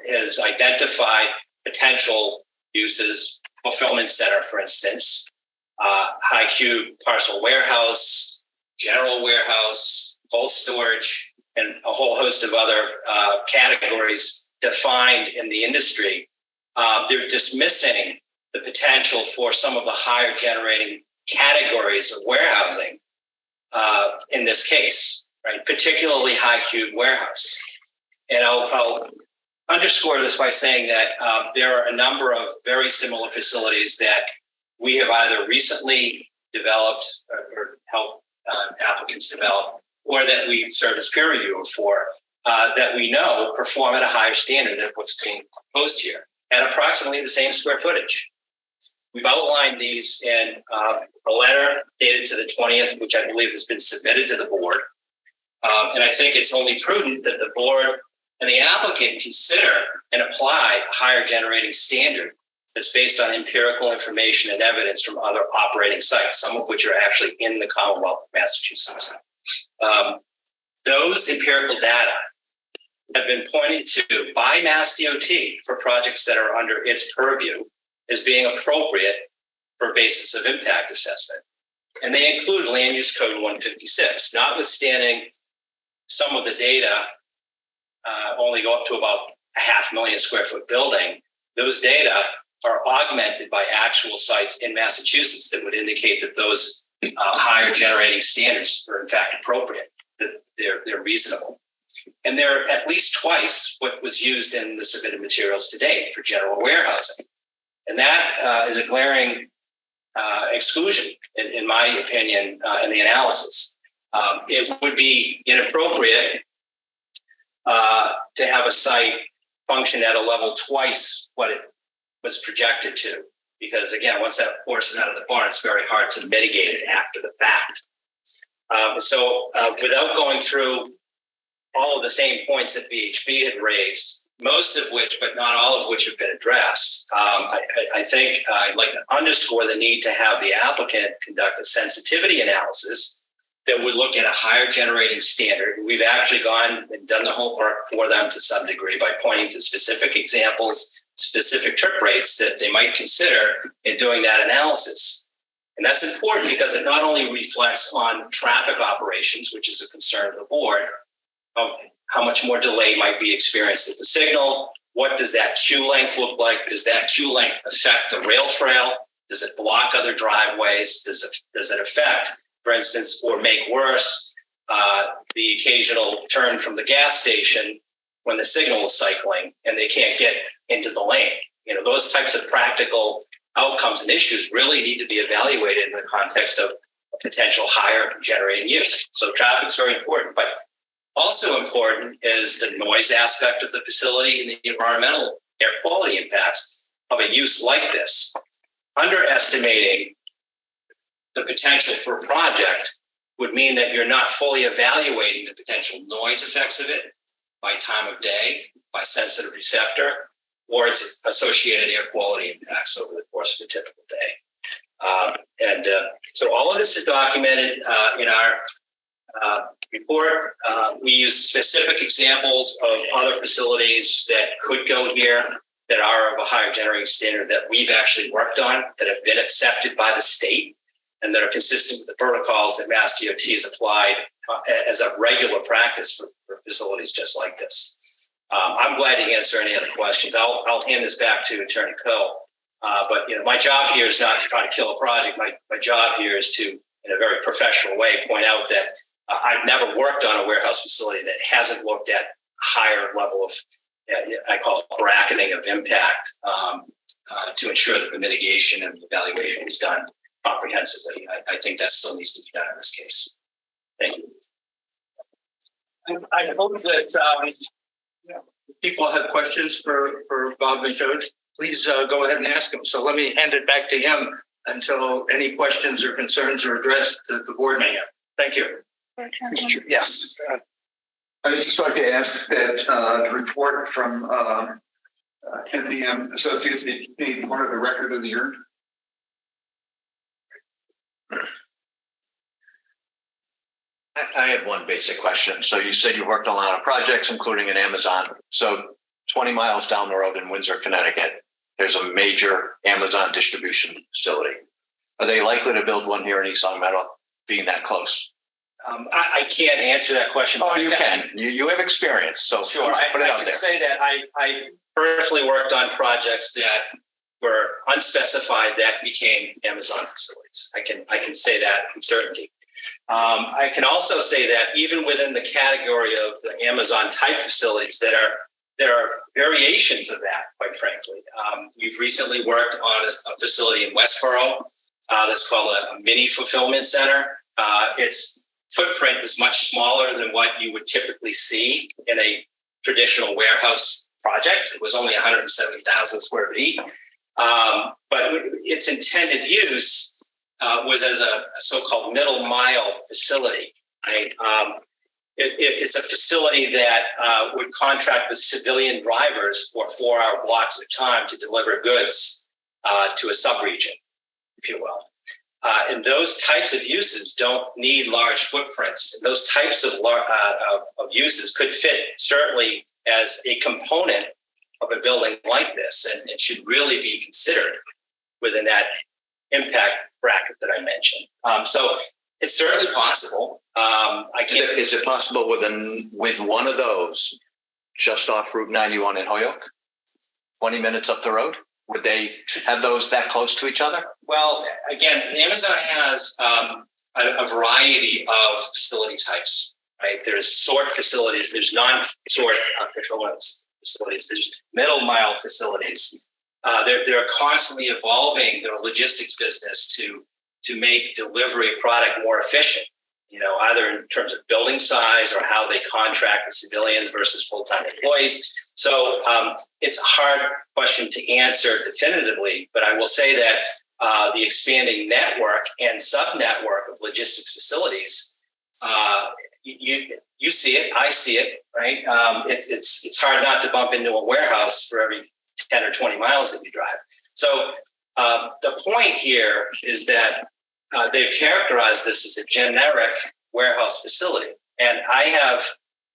has identified potential uses, fulfillment center, for instance, high cube parcel warehouse, general warehouse, cold storage, and a whole host of other categories defined in the industry, they're dismissing the potential for some of the higher generating categories of warehousing in this case, right? Particularly high cube warehouse. And I'll underscore this by saying that there are a number of very similar facilities that we have either recently developed or helped applicants develop, or that we serve as peer reviewer for, that we know perform at a higher standard than what's being proposed here, at approximately the same square footage. we've outlined these in a letter dated to the 20th, which I believe has been submitted to the board. And I think it's only prudent that the board and the applicant consider and apply a higher generating standard that's based on empirical information and evidence from other operating sites, some of which are actually in the Commonwealth of Massachusetts. Those empirical data have been pointed to by Mass DOT for projects that are under its purview as being appropriate for basis of impact assessment. And they include Land Use Code 156, notwithstanding some of the data only go up to about 500,000 square foot building. Those data are augmented by actual sites in Massachusetts that would indicate that those higher generating standards are in fact appropriate, that they're reasonable. And they're at least twice what was used in the submitted materials to date for general warehousing. And that is a glaring exclusion, in my opinion, in the analysis. It would be inappropriate to have a site function at a level twice what it was projected to, because again, once that horse is out of the barn, it's very hard to mitigate it after the fact. So without going through all of the same points that VHB had raised, most of which, but not all of which have been addressed, I think I'd like to underscore the need to have the applicant conduct a sensitivity analysis that would look at a higher generating standard. We've actually gone and done the homework for them to some degree by pointing to specific examples, specific trip rates that they might consider in doing that analysis. And that's important because it not only reflects on traffic operations, which is a concern of the board, of how much more delay might be experienced at the signal. What does that queue length look like? Does that queue length affect the rail trail? Does it block other driveways? Does it affect, for instance, or make worse, the occasional turn from the gas station when the signal is cycling and they can't get into the lane? You know, those types of practical outcomes and issues really need to be evaluated in the context of a potential higher generating use. So traffic's very important, but also important is the noise aspect of the facility and the environmental air quality impacts of a use like this. Underestimating the potential for a project would mean that you're not fully evaluating the potential noise effects of it by time of day, by sensitive receptor, or its associated air quality impacts over the course of a typical day. So all of this is documented in our report. We use specific examples of other facilities that could go here that are of a higher generating standard that we've actually worked on, that have been accepted by the state, and that are consistent with the protocols that Mass DOT has applied as a regular practice for facilities just like this. I'm glad to answer any other questions. I'll hand this back to Attorney Pill. But you know, my job here is not to try to kill a project. My job here is to, in a very professional way, point out that I've never worked on a warehouse facility that hasn't looked at higher level of, I call it bracketing of impact, to ensure that the mitigation and the evaluation is done comprehensively. I think that still needs to be done in this case. Thank you.
I hope that people have questions for Bob Michaud. Please go ahead and ask him. So let me hand it back to him until any questions or concerns are addressed that the board may have. Thank you.
Yes.
I'd just like to ask that the report from NPM Associates be part of the record of the hearing.
I have one basic question. So you said you worked on a lot of projects, including in Amazon. So 20 miles down the road in Windsor, Connecticut, there's a major Amazon distribution facility. Are they likely to build one here in East Long Meadow, being that close?
I can't answer that question.
Oh, you can. You have experience. So
sure,
put it out
I can
there.
say that I personally worked on projects that were unspecified that became Amazon facilities. I can say that with certainty. I can also say that even within the category of the Amazon type facilities, there are variations of that, quite frankly. We've recently worked on a facility in Westboro that's called a mini fulfillment center. Its footprint is much smaller than what you would typically see in a traditional warehouse project. It was only 170,000 square feet. But its intended use was as a so-called middle mile facility, right? It's a facility that would contract with civilian drivers for 4-hour blocks of time to deliver goods to a subregion, if you will. And those types of uses don't need large footprints. And those types of uses could fit certainly as a component of a building like this, and it should really be considered within that impact bracket that I mentioned. So it's certainly possible.
Is it possible with one of those just off Route 91 in Holyoke, 20 minutes up the road? Would they have those that close to each other?
Well, again, Amazon has a variety of facility types, right? There's sort facilities, there's non-sort fulfillment facilities, there's middle mile facilities. They're constantly evolving their logistics business to make delivery of product more efficient, either in terms of building size or how they contract with civilians versus full-time employees. So it's a hard question to answer definitively, but I will say that the expanding network and sub-network of logistics facilities, you see it, I see it, right? It's hard not to bump into a warehouse for every 10 or 20 miles that you drive. So the point here is that they've characterized this as a generic warehouse facility. And I have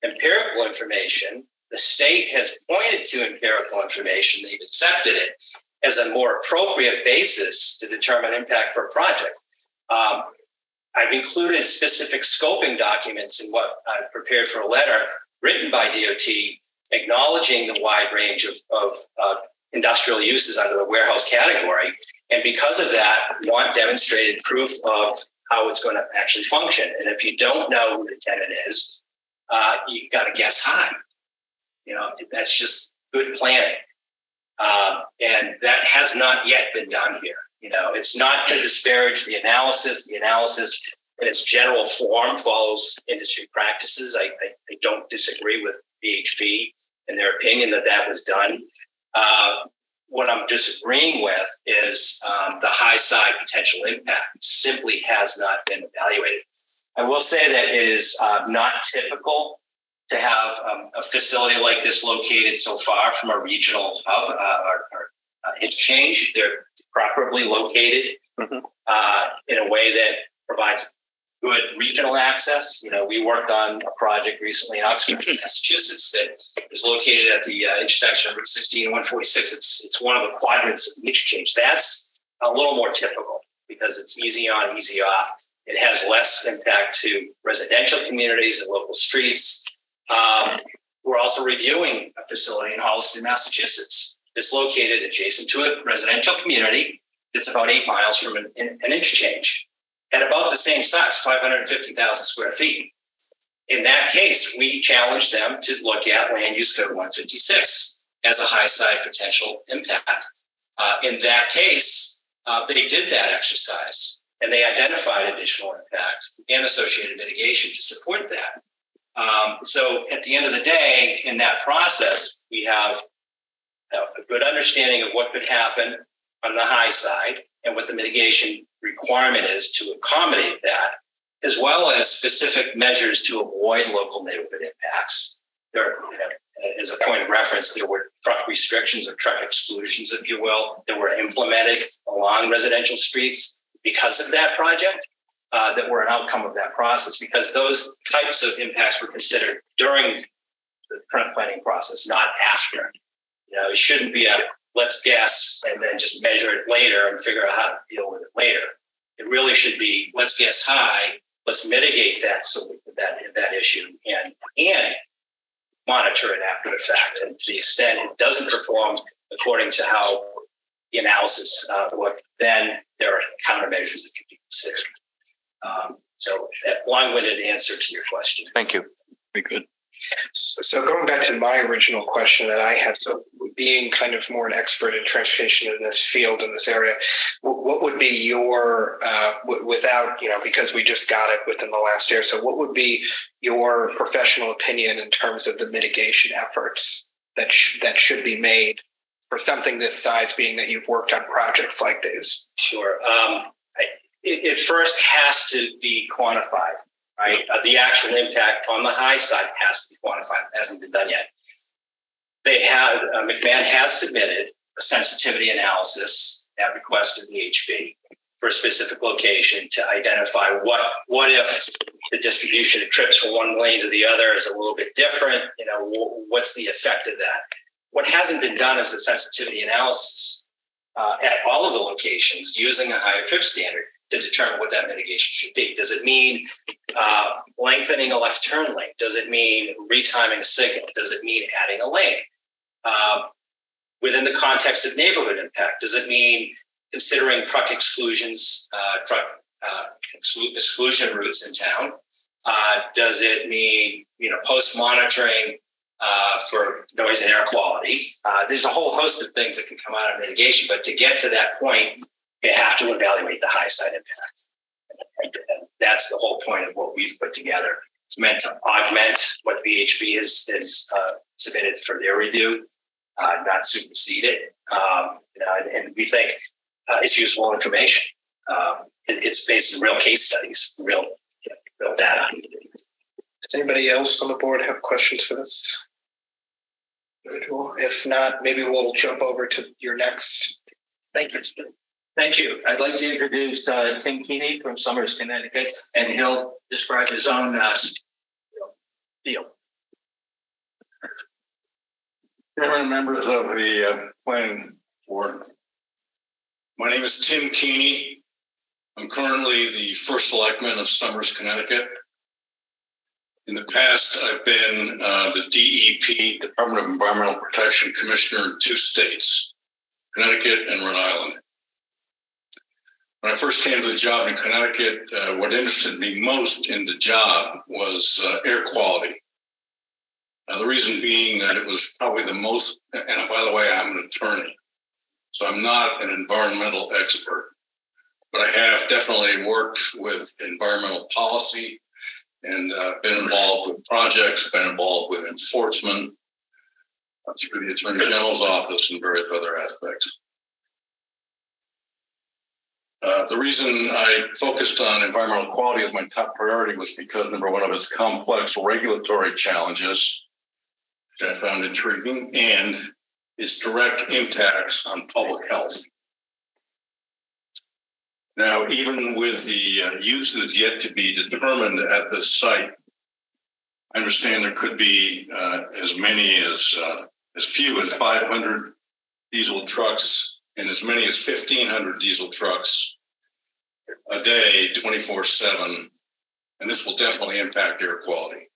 empirical information. The state has pointed to empirical information. They've accepted it as a more appropriate basis to determine impact for a project. I've included specific scoping documents in what I've prepared for a letter written by DOT, acknowledging the wide range of industrial uses under the warehouse category. And because of that, want demonstrated proof of how it's going to actually function. And if you don't know who the tenant is, you got to guess high. That's just good planning. And that has not yet been done here. It's not to disparage the analysis. The analysis in its general form follows industry practices. I don't disagree with VHP and their opinion that was done. What I'm disagreeing with is the high side potential impact simply has not been evaluated. I will say that it is not typical to have a facility like this located so far from a regional hub or interchange. They're properly located in a way that provides good regional access. We worked on a project recently in Oxford, Massachusetts, that is located at the intersection of Route 16 and 146. It's one of the quadrants of the interchange. That's a little more typical because it's easy on, easy off. It has less impact to residential communities and local streets. We're also reviewing a facility in Holliston, Massachusetts. It's located adjacent to a residential community. It's about 8 miles from an interchange at about the same size, 550,000 square feet. In that case, we challenged them to look at Land Use Code 156 as a high side potential impact. In that case, they did that exercise and they identified additional impact and associated mitigation to support that. So at the end of the day, in that process, we have a good understanding of what could happen on the high side and what the mitigation requirement is to accommodate that, as well as specific measures to avoid local neighborhood impacts. There, as a point of reference, there were truck restrictions or truck exclusions, if you will, that were implemented along residential streets because of that project, that were an outcome of that process, because those types of impacts were considered during the current planning process, not after. It shouldn't be a let's guess and then just measure it later and figure out how to deal with it later. It really should be let's guess high, let's mitigate that that issue and monitor it after the fact. And to the extent it doesn't perform according to how the analysis looked, then there are countermeasures that can be considered. So that long-winded answer to your question.
Thank you.
Very good.
So going back to my original question that I had, so being kind of more an expert in transportation in this field, in this area, what would be your, without, because we just got it within the last year, so what would be your professional opinion in terms of the mitigation efforts that should be made for something this size, being that you've worked on projects like these?
Sure. It first has to be quantified, right? The actual impact on the high side has to be quantified. It hasn't been done yet. McMahon has submitted a sensitivity analysis at request of the HB for a specific location to identify what if the distribution of trips from one lane to the other is a little bit different. What's the effect of that? What hasn't been done is a sensitivity analysis at all of the locations using a higher trip standard to determine what that mitigation should be. Does it mean lengthening a left turn lane? Does it mean retiming a signal? Does it mean adding a lane? Within the context of neighborhood impact, does it mean considering truck exclusions, exclusion routes in town? Does it mean, post monitoring for noise and air quality? There's a whole host of things that can come out of mitigation, but to get to that point, you have to evaluate the high side impact. And that's the whole point of what we've put together. It's meant to augment what VHB has submitted for their review, not supersede it. And we think it's useful information. It's based on real case studies, real data.
Does anybody else on the board have questions for this individual? If not, maybe we'll jump over to your next.
Thank you. Thank you. I'd like to introduce Tim Keeney from Somers, Connecticut, and he'll describe his own deal.
Chairman, members of the planning board. My name is Tim Keeney. I'm currently the first selectman of Somers, Connecticut. In the past, I've been the DEP, Department of Environmental Protection Commissioner in 2 states, Connecticut and Rhode Island. When I first came to the job in Connecticut, what interested me most in the job was air quality. The reason being that it was probably the most, and by the way, I'm an attorney, so I'm not an environmental expert, but I have definitely worked with environmental policy and been involved with projects, been involved with enforcement through the Attorney General's office and various other aspects. The reason I focused on environmental quality as my top priority was because, number one, of its complex regulatory challenges, which I found intriguing, and its direct impacts on public health. Now, even with the uses yet to be determined at this site, I understand there could be as few as 500 diesel trucks and as many as 1,500 diesel trucks a day, 24/7, and this will definitely impact air quality.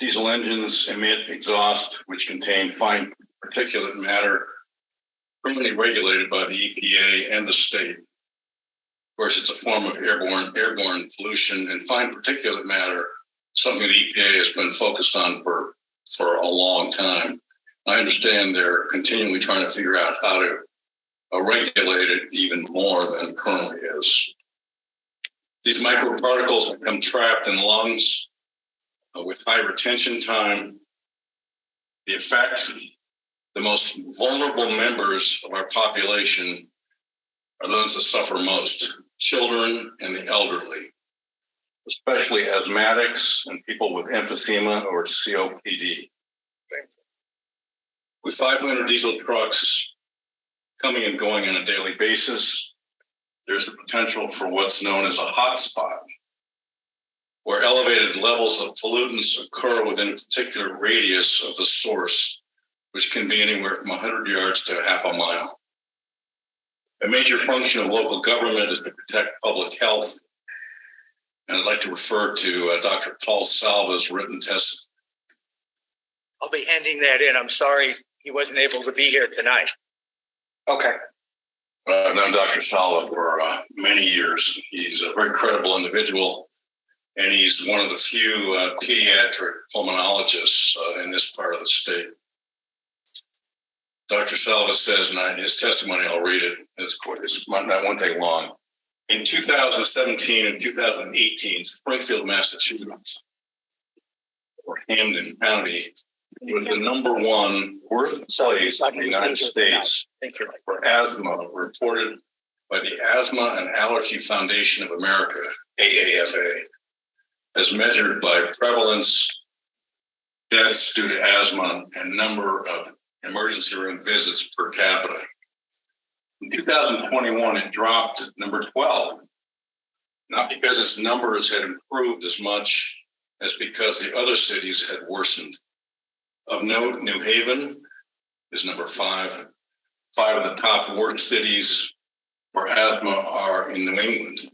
Diesel engines emit exhaust which contain fine particulate matter, permanently regulated by the EPA and the state. Of course, it's a form of airborne pollution, and fine particulate matter, something the EPA has been focused on for a long time. I understand they're continually trying to figure out how to regulate it even more than it currently is. These microparticles become trapped in lungs with high retention time. The effect, the most vulnerable members of our population are those that suffer most, children and the elderly, especially asthmatics and people with emphysema or COPD. With 500 diesel trucks coming and going on a daily basis, there's the potential for what's known as a hotspot, where elevated levels of pollutants occur within a particular radius of the source, which can be anywhere from 100 yards to half a mile. A major function of local government is to protect public health, and I'd like to refer to Dr. Paul Salva's written testimony.
I'll be handing that in. I'm sorry he wasn't able to be here tonight.
Okay.
I've known Dr. Salva for many years. He's a very credible individual, and he's one of the few pediatric pulmonologists in this part of the state. Dr. Salva says, and his testimony, I'll read it, it's not one take long. In 2017 and 2018, Springfield, Massachusetts, or Hamden County, was the #1 worst place in the United States for asthma, reported by the Asthma and Allergy Foundation of America, AAFA, as measured by prevalence, deaths due to asthma, and number of emergency room visits per capita. In 2021, it dropped to #12, not because its numbers had improved as much as because the other cities had worsened. Of note, New Haven is #5. 5 of the top worst cities for asthma are in New England: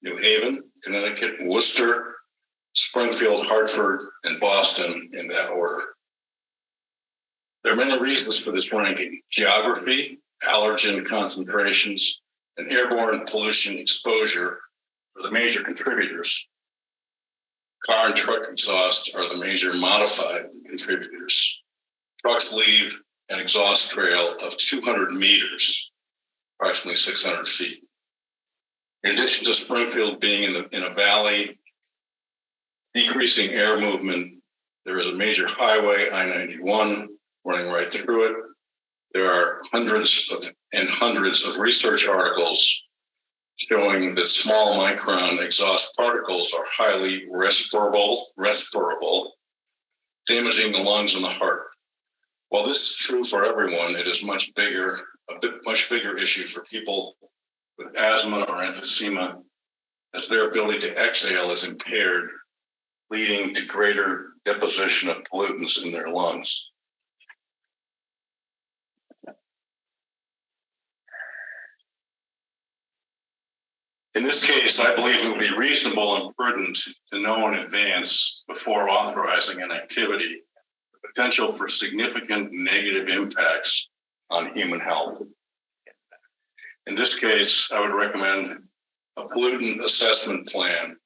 New Haven, Connecticut, Worcester, Springfield, Hartford, and Boston, in that order. There are many reasons for this ranking: geography, allergen concentrations, and airborne pollution exposure are the major contributors. Car and truck exhaust are the major modified contributors. Trucks leave an exhaust trail of 200 meters, approximately 600 feet. In addition to Springfield being in a valley, decreasing air movement, there is a major highway, I-91, running right through it. There are hundreds of research articles showing that small micron exhaust particles are highly respirable, damaging the lungs and the heart. While this is true for everyone, it is much bigger issue for people with asthma or emphysema, as their ability to exhale is impaired, leading to greater deposition of pollutants in their lungs. In this case, I believe it would be reasonable and prudent to know in advance, before authorizing an activity, the potential for significant negative impacts on human health. In this case, I would recommend a pollutant assessment plan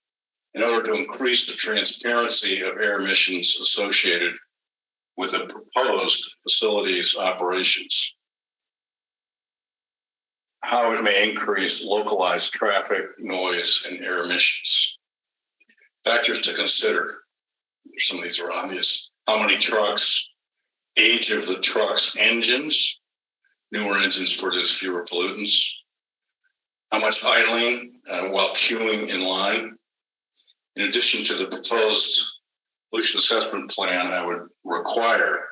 in order to increase the transparency of air emissions associated with the proposed facility's operations. How it may increase localized traffic, noise, and air emissions. Factors to consider. Some of these are obvious. How many trucks, age of the truck's engines, newer engines produce fewer pollutants. How much idling while queuing in line. In addition to the proposed pollution assessment plan, I would require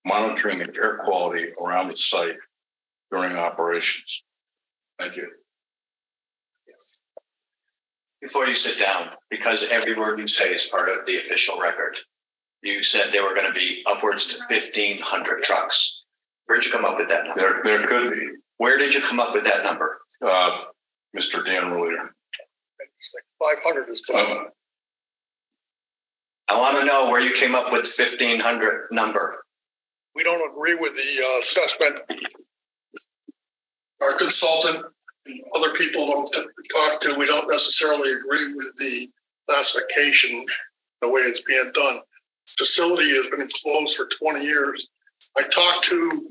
monitoring of air quality around the site during operations. Thank you.
Yes. Before you sit down, because every word you say is part of the official record, you said there were going to be upwards to 1,500 trucks. Where'd you come up with that number?
There could be.
Where did you come up with that number?
Mr. Dan Rulier.
500 is fine.
I want to know where you came up with 1,500 number.
We don't agree with the assessment. Our consultant, other people that we talk to, we don't necessarily agree with the classification, the way it's being done. Facility has been closed for 20 years. I talked to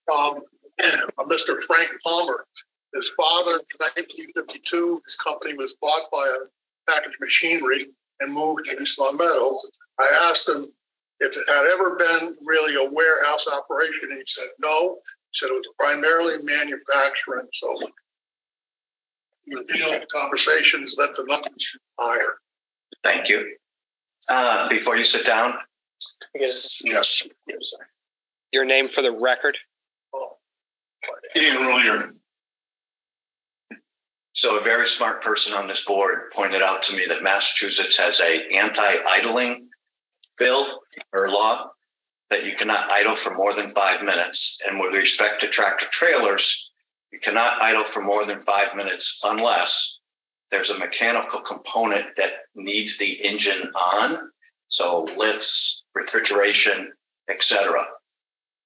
Mr. Frank Palmer. His father, in 1952, his company was bought by a package machinery and moved to East Long Meadow. I asked him if it had ever been really a warehouse operation, and he said no. He said it was primarily manufacturing. So the conversations that the numbers higher.
Thank you. Before you sit down.
Yes. Your name for the record.
Ian Rulier.
So a very smart person on this board pointed out to me that Massachusetts has a anti-idling bill or law that you cannot idle for more than 5 minutes. And with respect to tractor trailers, you cannot idle for more than 5 minutes unless there's a mechanical component that needs the engine on. So lifts, refrigeration, etc.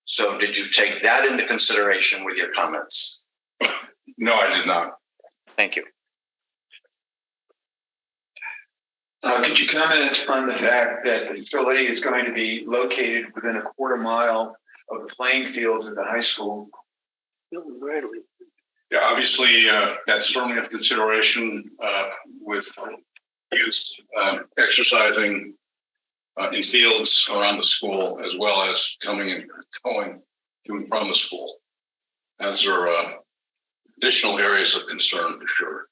So did you take that into consideration with your comments?
No, I did not.
Thank you.
Could you comment on the fact that the facility is going to be located within a quarter mile of the playing fields at the high school?
Yeah, obviously, that's certainly a consideration with youth exercising in fields around the school, as well as coming and going to and from the school. As there are additional areas of concern for sure.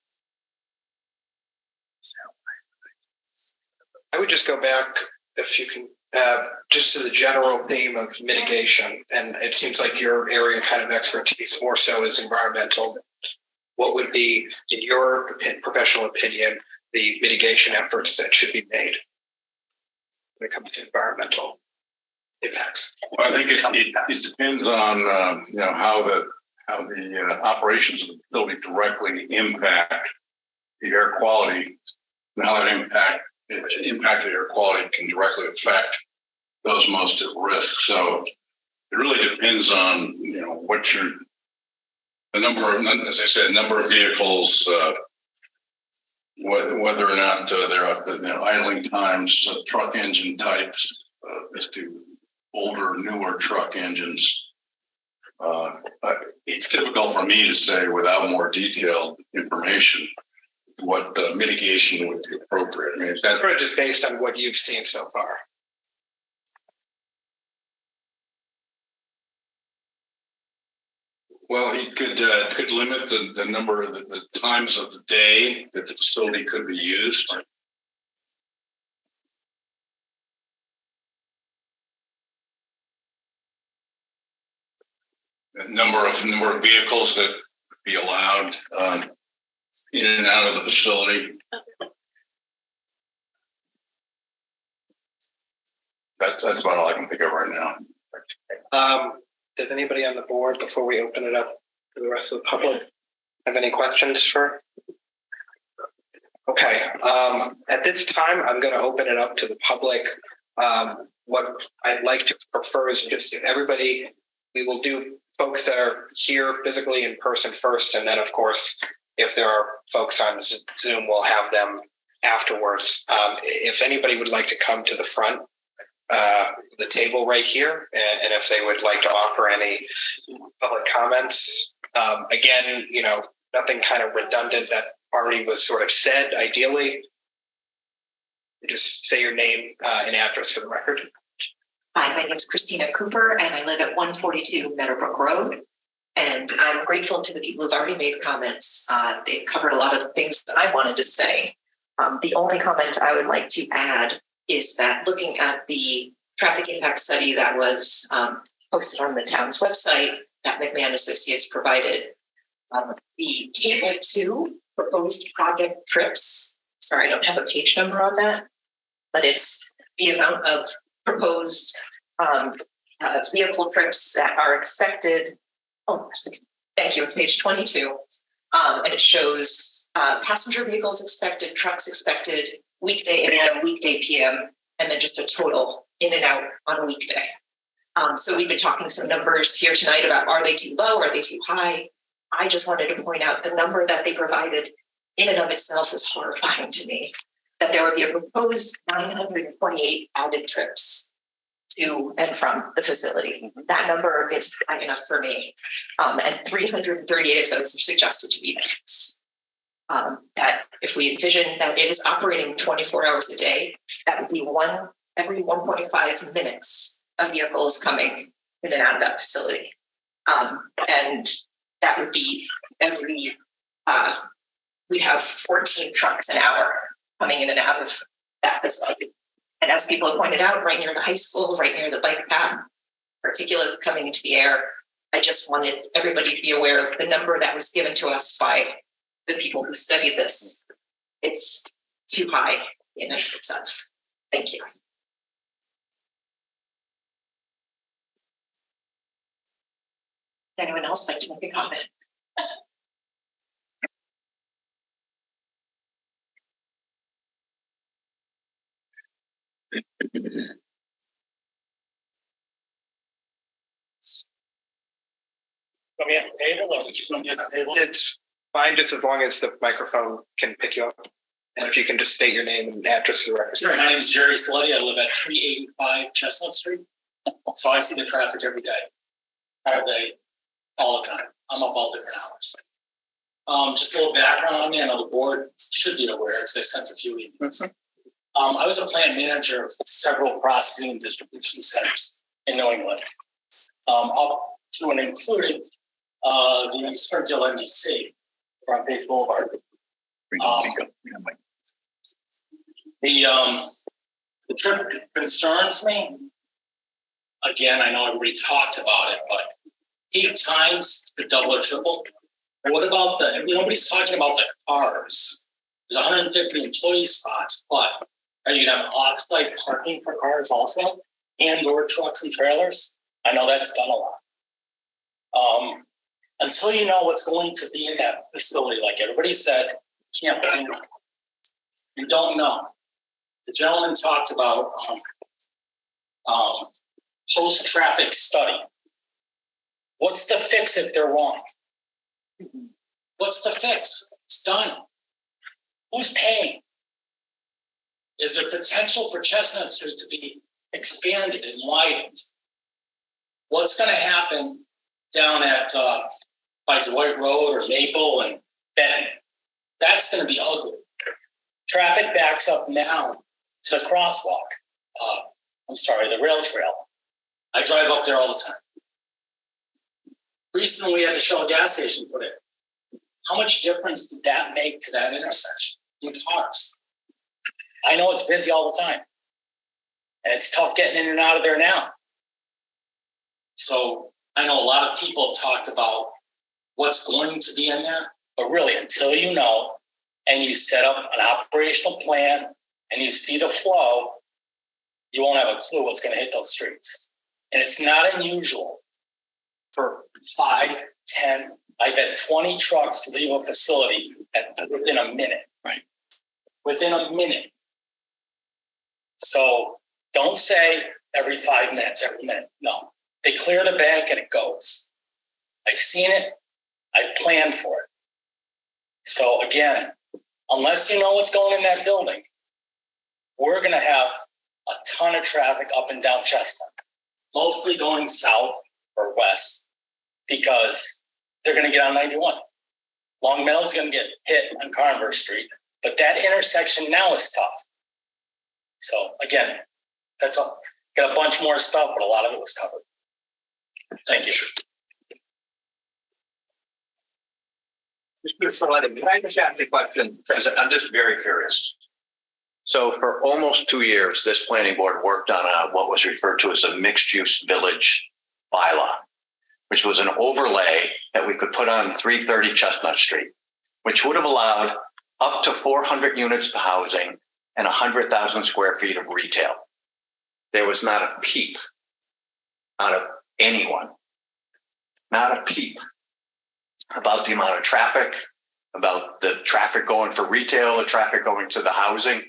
I would just go back, if you can, just to the general theme of mitigation. And it seems like your area kind of expertise more so is environmental. What would be, in your professional opinion, the mitigation efforts that should be made when it comes to environmental impacts?
Well, I think it depends on how the operations of the facility directly impact the air quality. And how that impacted air quality can directly affect those most at risk. So it really depends on what the number of, as I said, number of vehicles, whether or not there are idling times, truck engine types, as to older, newer truck engines. It's difficult for me to say without more detailed information what mitigation would be appropriate. I mean, that's
sort of just based on what you've seen so far.
Well, it could limit the number of the times of the day that the facility could be used. The number of vehicles that would be allowed in and out of the facility. That's about all I can think of right now.
Does anybody on the board, before we open it up to the rest of the public, have any questions for? Okay, at this time, I'm going to open it up to the public. What I'd like to prefer is just if everybody, we will do folks that are here physically in person first, and then of course, if there are folks on Zoom, we'll have them afterwards. If anybody would like to come to the front, the table right here, and if they would like to offer any public comments. Again, nothing kind of redundant that already was sort of said. Ideally, just say your name and address for the record.
Hi, my name is Christina Cooper, and I live at 142 Meadowbrook Road. And I'm grateful to the people who've already made comments. They've covered a lot of the things that I wanted to say. The only comment I would like to add is that looking at the traffic impact study that was posted on the town's website that McMahon Associates provided, the table 2 proposed project trips, sorry, I don't have a page number on that, but it's the amount of proposed vehicle trips that are expected. Oh, thank you, it's page 22. And it shows passenger vehicles expected, trucks expected, weekday AM, weekday PM, and then just a total in and out on a weekday. So we've been talking some numbers here tonight about, are they too low? Are they too high? I just wanted to point out the number that they provided in and of itself was horrifying to me, that there would be a proposed 928 added trips to and from the facility. That number is high enough for me. And 338 of those are suggested to be minutes. That if we envision that it is operating 24 hours a day, that would be every 1.5 minutes of vehicles coming in and out of that facility. And that would be we'd have 14 trucks an hour coming in and out of that facility. And as people have pointed out, right near the high school, right near the bike path, particulates coming into the air. I just wanted everybody to be aware of the number that was given to us by the people who studied this. It's too high in and of itself. Thank you. Anyone else like to make a comment?
It's fine, just as long as the microphone can pick you up. And if you can just state your name and address for the record.
Sure, my name is Jerry Spalletti. I live at 385 Chestnut Street. So I see the traffic every day, all the time. I'm up all different hours. Just a little background on me. I know the board should be aware because they sent a few emails.
I was a plant manager of several processing and distribution centers in New England, up to and including the Springfield NDC on Page Boulevard. The trip concerns me. Again, I know everybody talked about it, but 8 times the double or triple. What about nobody's talking about the cars. There's 150 employee spots, but are you gonna have off-site parking for cars also? And/or trucks and trailers? I know that's done a lot. Until you know what's going to be in that facility, like everybody said, you can't blame them. You don't know. The gentleman talked about post-traffic study. What's the fix if they're wrong? What's the fix? It's done. Who's paying? Is there potential for Chestnut Street to be expanded and widened? What's going to happen down at by Dwight Road or Maple and Benton? That's going to be ugly. Traffic backs up now to the crosswalk. The rail trail. I drive up there all the time. Recently, we had the Shell gas station put in. How much difference did that make to that intersection in cars? I know it's busy all the time. And it's tough getting in and out of there now. So I know a lot of people have talked about what's going to be in that, but really until you know and you set up an operational plan and you see the flow, you won't have a clue what's going to hit those streets. And it's not unusual for 5, 10, I've had 20 trucks leave a facility within a minute. Right. Within a minute. So don't say every 5 minutes, every minute. No. They clear the bank and it goes. I've seen it. I've planned for it. So again, unless you know what's going in that building, we're going to have a ton of traffic up and down Chestnut, mostly going south or west because they're going to get on 91. Long Meadow's going to get hit on Carnver Street, but that intersection now is tough. So again, that's all. Got a bunch more stuff, but a lot of it was covered. Thank you.
Can I just ask a question? I'm just very curious. So for almost 2 years, this planning board worked on what was referred to as a mixed-use village bylaw, which was an overlay that we could put on 330 Chestnut Street, which would have allowed up to 400 units of housing and 100,000 square feet of retail. There was not a peep out of anyone, not a peep about the amount of traffic, about the traffic going for retail, the traffic going to the housing.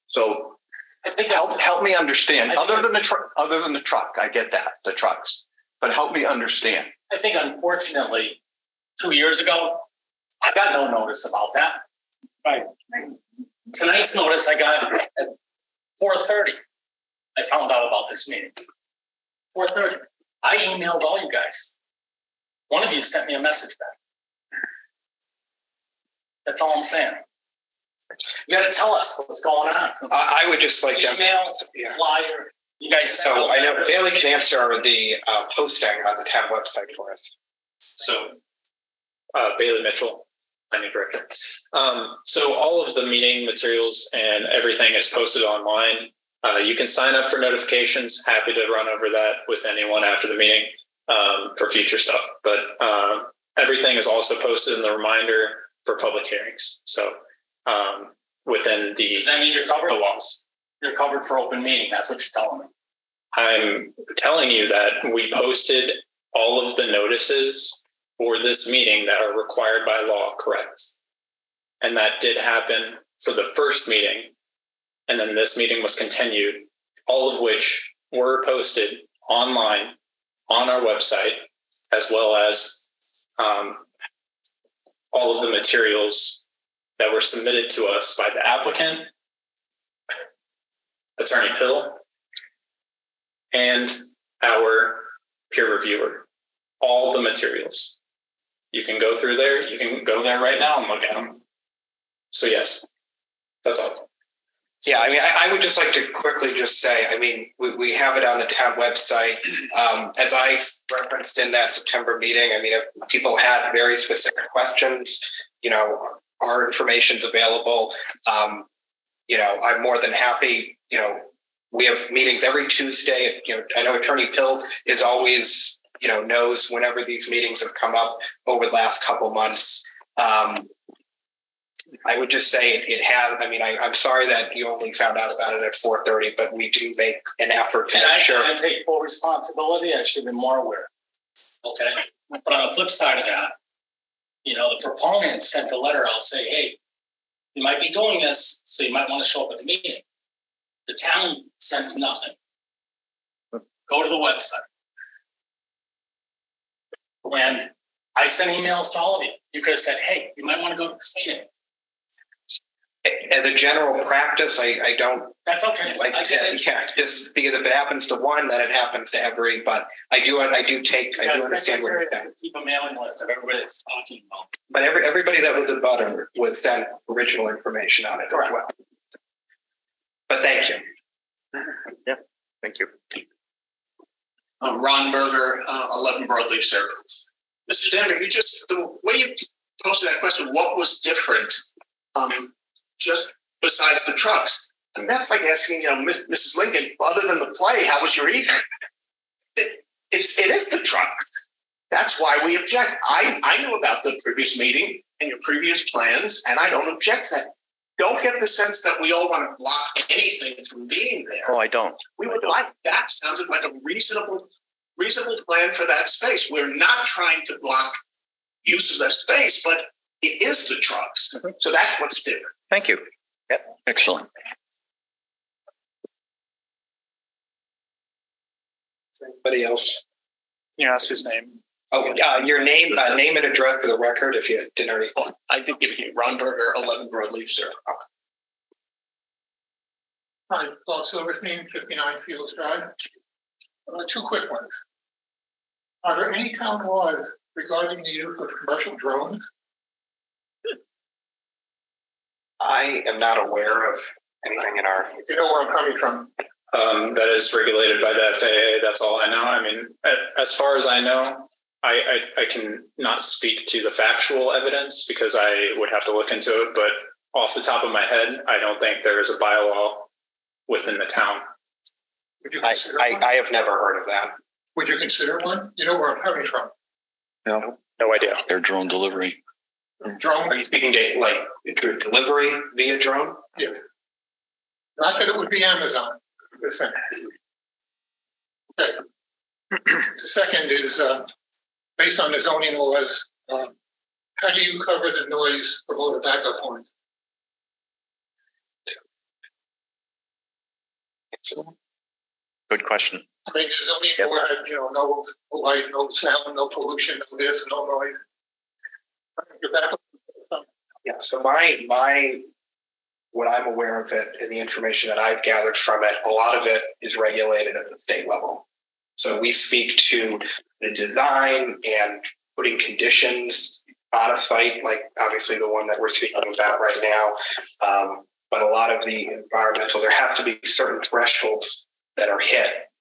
So I think help me understand. Other than the truck, I get that, the trucks, but help me understand.
I think unfortunately, 2 years ago, I got no notice about that. Right. Tonight's notice I got at 4:30. I found out about this meeting. 4:30. I emailed all you guys. One of you sent me a message back. That's all I'm saying. You got to tell us what's going on.
I would just like to.
Email, flyer. You guys.
So I know Bailey can answer the posting on the town website for us.
So, Bailey Mitchell, planning director. So all of the meeting materials and everything is posted online. You can sign up for notifications. Happy to run over that with anyone after the meeting for future stuff. But everything is also posted in the reminder for public hearings. So within the
Does that mean you're covered?
The walls.
You're covered for open meeting. That's what you're telling me.
I'm telling you that we posted all of the notices for this meeting that are required by law, correct? And that did happen for the first meeting. And then this meeting was continued, all of which were posted online on our website, as well as all of the materials that were submitted to us by the applicant, Attorney Pill, and our peer reviewer. All the materials. You can go through there. You can go there right now and look at them. So yes, that's all.
Yeah, I mean, I would just like to quickly just say, I mean, we have it on the town website. As I referenced in that September meeting, I mean, if people had very specific questions, our information's available. I'm more than happy, we have meetings every Tuesday. I know Attorney Pill is always, knows whenever these meetings have come up over the last couple months. I would just say it has. I mean, I'm sorry that you only found out about it at 4:30, but we do make an effort to make sure.
I take full responsibility. I should have been more aware. Okay, but on the flip side of that, the proponent sent a letter out saying, "Hey, you might be doing this, so you might want to show up at the meeting." The town sends nothing. Go to the website. And I sent emails to all of you. You could have said, "Hey, you might want to go to this meeting."
As a general practice, I don't.
That's okay.
Like just because if it happens to one, then it happens to every. But I do understand where you're saying.
Keep a mailing list of everybody that's talking about.
But everybody that was a butter was sent original information on it as well. But thank you.
Yeah, thank you.
Ron Berger, 11 Broadleaf Circle. Mr. Denver, the way you posted that question, what was different, just besides the trucks? And that's like asking, Mrs. Lincoln, other than the play, how was your evening? It is the trucks. That's why we object. I knew about the previous meeting and your previous plans, and I don't object to that. Don't get the sense that we all want to block anything from being there.
Oh, I don't.
We would like that. Sounds like a reasonable plan for that space. We're not trying to block use of that space, but it is the trucks. Mm-hmm. So that's what's different.
Thank you. Yep.
Excellent.
Anybody else?
Can you ask his name?
Oh, your name and address for the record, if you didn't already.
I did give it to you. Ron Berger, 11 Broadleaf Circle. Okay.
Hi, Paul Silverstein, 59 Fields Drive. 2 quick ones. Are there any town laws regarding the use of commercial drones?
I am not aware of anything in our.
You know where I'm coming from.
That is regulated by the FAA. That's all I know. I mean, as far as I know, I can not speak to the factual evidence because I would have to look into it. But off the top of my head, I don't think there is a bylaw within the town.
I have never heard of that.
Would you consider one? You know where I'm coming from.
No
idea.
They're drone delivery.
Drone?
Are you speaking to like delivery via drone?
Yeah. Not that it would be Amazon. Listen. Okay. The second is based on the zoning laws. How do you cover the noise of all the backup horns?
Good question.
I mean, zoning board, no light, no sound, no pollution, no this, no noise. Your backup.
Yeah. So what I'm aware of it and the information that I've gathered from it, a lot of it is regulated at the state level. So we speak to the design and putting conditions on a site, like obviously the one that we're speaking about right now. But a lot of the environmental, there have to be certain thresholds that are hit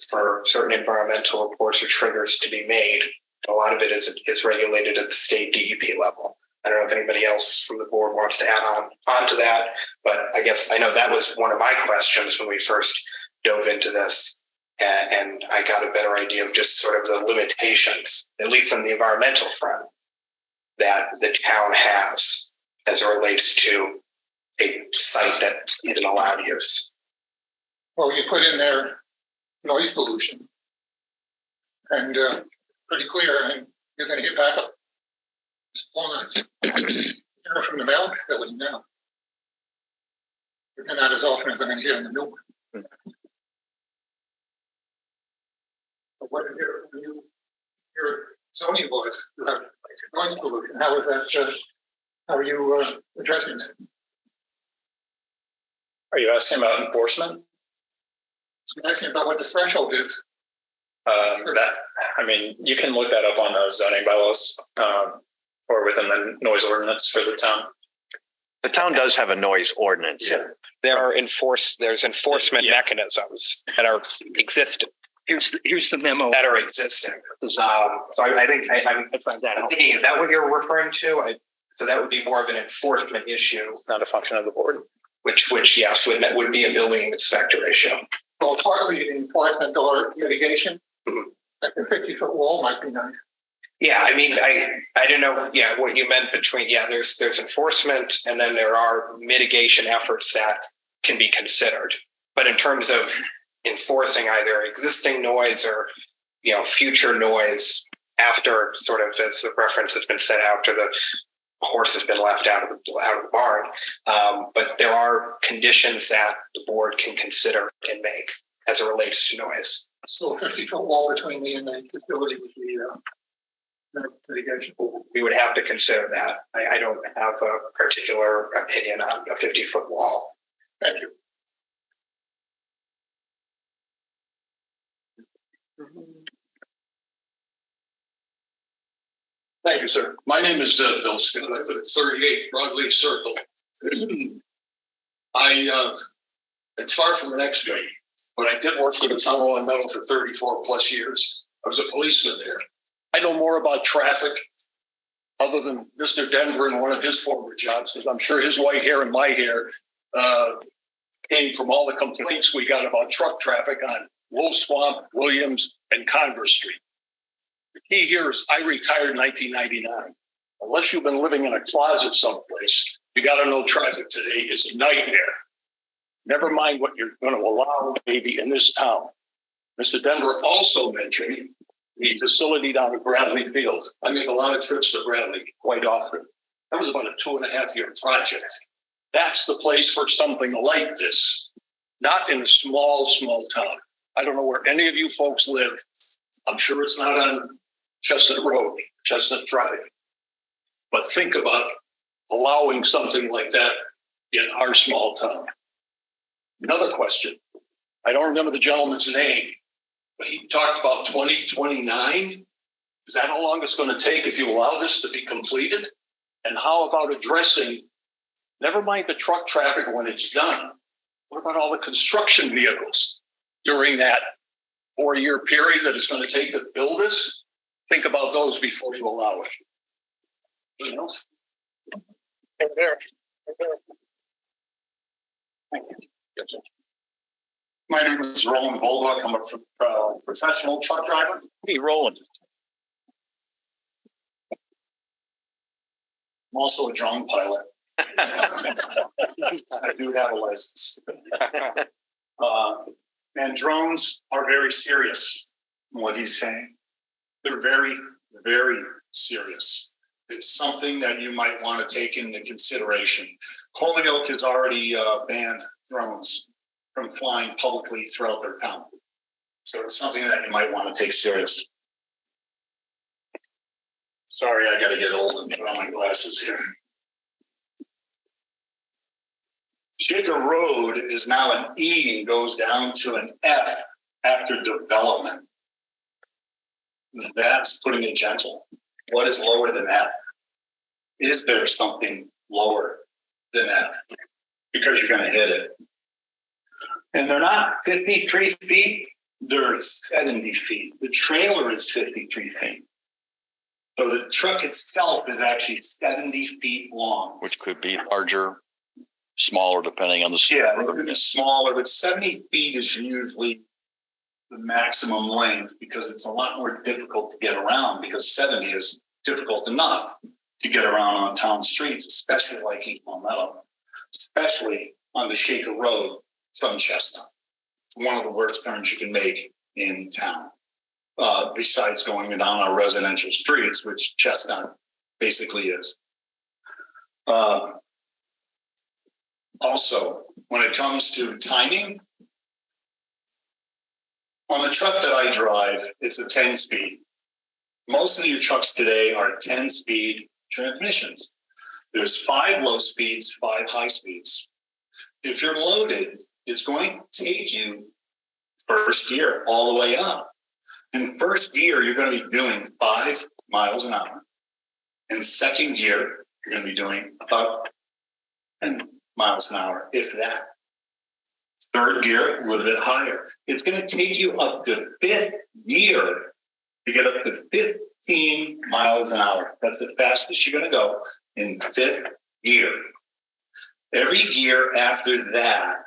for certain environmental reports or triggers to be made. A lot of it is regulated at the state DEP level. I don't know if anybody else from the board wants to add on to that, but I guess I know that was one of my questions when we first dove into this, and I got a better idea of just sort of the limitations, at least on the environmental front, that the town has as it relates to a site that isn't allowed use.
Well, you put in there noise pollution, and pretty clear, and you're going to get back up. All night. From the mail, that wouldn't know. And not as often as I'm going to hear in the new one. But what is your zoning laws? You have noise pollution. How is that? How are you addressing that?
Are you asking about enforcement?
I'm asking about what the threshold is.
You can look that up on the zoning bylaws. Or within the noise ordinance for the town.
The town does have a noise ordinance.
Yeah.
there's enforcement mechanisms that are existing.
Here's the memo that are existing. So I think I'm thinking, is that what you're referring to? So that would be more of an enforcement issue. It's not a function of the board. Which yes, would be a building inspector issue.
Well, partly enforcement or mitigation. Like a 50-foot wall might be nice.
Yeah, I mean, I don't know. Yeah, what you meant between there's enforcement, and then there are mitigation efforts that can be considered. But in terms of enforcing either existing noise or future noise after sort of, as the reference has been said, after the horse has been left out of the barn, but there are conditions that the board can consider and make as it relates to noise.
Still 50-foot wall between me and the facility would be mitigation.
We would have to consider that. I don't have a particular opinion on a 50-foot wall.
Thank you.
Thank you, sir. My name is Bill Scott. I live at 38 Broadleaf Circle. It's far from an expert, but I did work for the town of Long Meadow for 34 plus years. I was a policeman there. I know more about traffic other than Mr. Denver in one of his former jobs, because I'm sure his white hair and my hair came from all the complaints we got about truck traffic on Wolf Swamp, Williams, and Converse Street. The key here is I retired in 1999. Unless you've been living in a closet someplace, you got to know traffic today is a nightmare. Never mind what you're going to allow maybe in this town. Mr. Denver also mentioned the facility down at Bradley Field. I make a lot of trips to Bradley quite often. That was about a 2.5-year project. That's the place for something like this, not in a small town. I don't know where any of you folks live. I'm sure it's not on Chestnut Road, Chestnut Drive. But think about allowing something like that in our small town. Another question. I don't remember the gentleman's name, but he talked about 2029. Is that how long it's going to take if you allow this to be completed? And how about addressing, never mind the truck traffic when it's done, what about all the construction vehicles during that 4-year period that it's going to take to build this? Think about those before you allow it. You know?
Over there.
Thank you. Yes, sir. My name is Roland Bulldog. I'm a professional truck driver.
Hey, Roland.
I'm also a drone pilot. I do have a license. And drones are very serious. What he's saying, they're very, very serious. It's something that you might want to take into consideration. Holyoke has already banned drones from flying publicly throughout their town. So it's something that you might want to take seriously. Sorry, I got to get old and put on my glasses here. Shaker Road is now an E and goes down to an F after development. That's putting it gentle. What is lower than that? Is there something lower than that? Because you're going to hit it. And they're not 53 feet, they're 70 feet. The trailer is 53 feet. So the truck itself is actually 70 feet long.
Which could be larger, smaller, depending on the
Yeah, it could be smaller, but 70 feet is usually the maximum length because it's a lot more difficult to get around, because 70 is difficult enough to get around on town streets, especially like East Long Meadow, especially on the Shaker Road from Chestnut. One of the worst turns you can make in town, besides going down our residential streets, which Chestnut basically is. Also, when it comes to timing, on the truck that I drive, it's a 10-speed. Most of your trucks today are 10-speed transmissions. There's 5 low speeds, 5 high speeds. If you're loaded, it's going to take you first gear all the way up. In first gear, you're going to be doing 5 miles an hour. In second gear, you're going to be doing about 10 miles an hour, if that.
Third gear, a little bit higher. It's going to take you up to fifth gear to get up to 15 miles an hour. That's the fastest you're going to go in fifth gear. Every gear after that,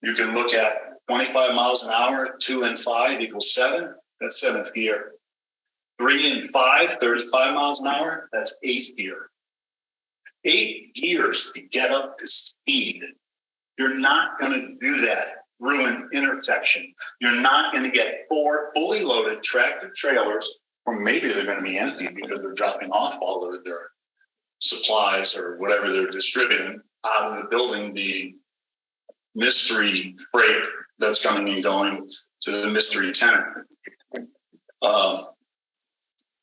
you can look at 25 miles an hour, 2 and 5 equals 7. That's seventh gear. 3 and 5, 35 miles an hour. That's eighth gear. 8 gears to get up to speed. You're not going to do that through an intersection. You're not going to get 4 fully loaded tractor trailers, or maybe they're going to be empty because they're dropping off all of their supplies or whatever they're distributing out of the building, the mystery freight that's coming and going to the mystery tenant.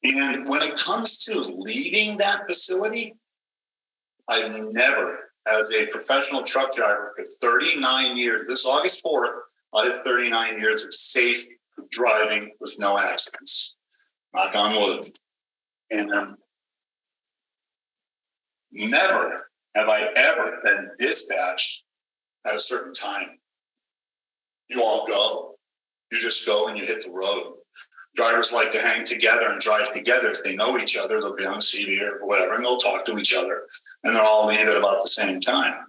And when it comes to leaving that facility, I've never, as a professional truck driver for 39 years, this August 4th, I have 39 years of safe driving with no accidents. Knock on wood. And never have I ever been dispatched at a certain time. You all go. You just go and you hit the road. Drivers like to hang together and drive together. If they know each other, they'll be on CD or whatever, and they'll talk to each other, and they'll all leave at about the same time.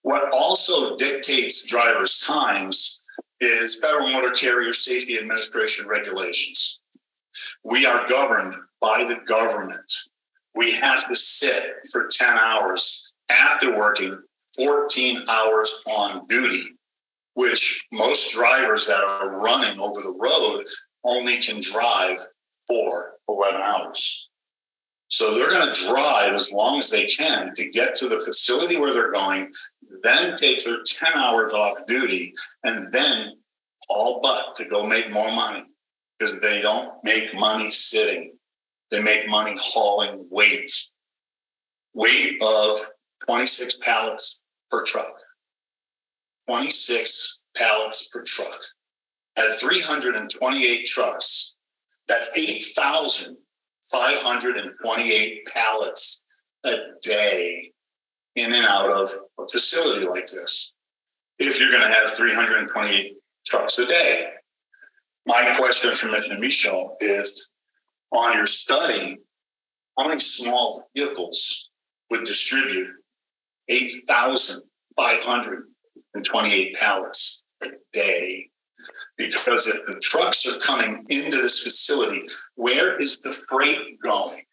What also dictates drivers' times is Federal Motor Carrier Safety Administration regulations. We are governed by the government. We have to sit for 10 hours after working 14 hours on duty, which most drivers that are running over the road only can drive for 11 hours. So they're going to drive as long as they can to get to the facility where they're going, then take their 10 hours off duty, and then all but to go make more money, because they don't make money sitting. They make money hauling weight. Weight of 26 pallets per truck. 26 pallets per truck. At 328 trucks, that's 8,528 pallets a day in and out of a facility like this. If you're going to have 328 trucks a day. My question for Mr. Michaud is, on your study, how many small vehicles would distribute 8,528 pallets a day? Because if the trucks are coming into this facility, where is the freight going?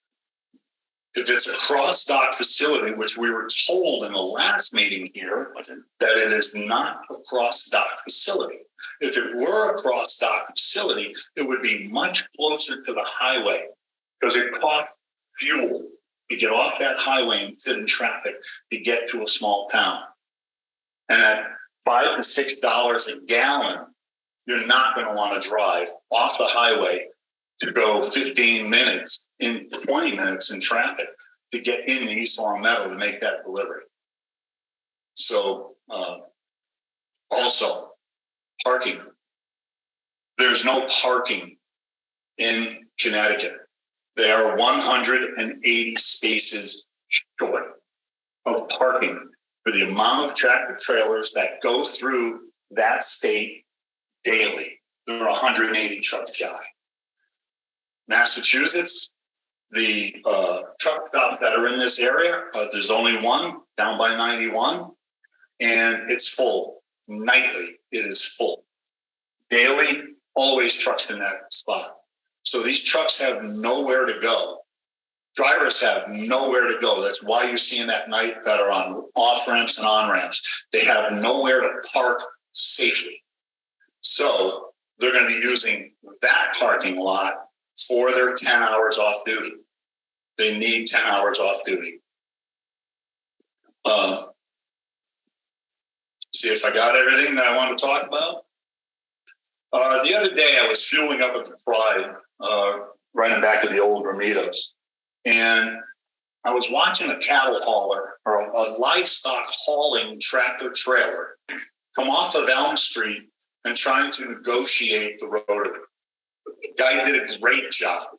If it's a cross-dock facility, which we were told in the last meeting here, that it is not a cross-dock facility. If it were a cross-dock facility, it would be much closer to the highway, because it costs fuel to get off that highway and sit in traffic to get to a small town. And at $5 to $6 a gallon, you're not going to want to drive off the highway to go 15 minutes in 20 minutes in traffic to get into East Long Meadow to make that delivery. So also parking. There's no parking in Connecticut. There are 180 spaces short of parking for the amount of tractor trailers that go through that state daily. There are 180 trucks shy. Massachusetts, the truck stops that are in this area, there's only one down by 91, and it's full. Nightly, it is full. Daily, always trucks in that spot. So these trucks have nowhere to go. Drivers have nowhere to go. That's why you're seeing that night that are on off ramps and on ramps. They have nowhere to park safely. So they're going to be using that parking lot for their 10 hours off duty. They need 10 hours off duty. See if I got everything that I want to talk about. The other day I was fueling up at the Pride, running back to the old Bermudas. And I was watching a cattle hauler or a livestock hauling tractor trailer come off of Elm Street and trying to negotiate the rotary. The guy did a great job.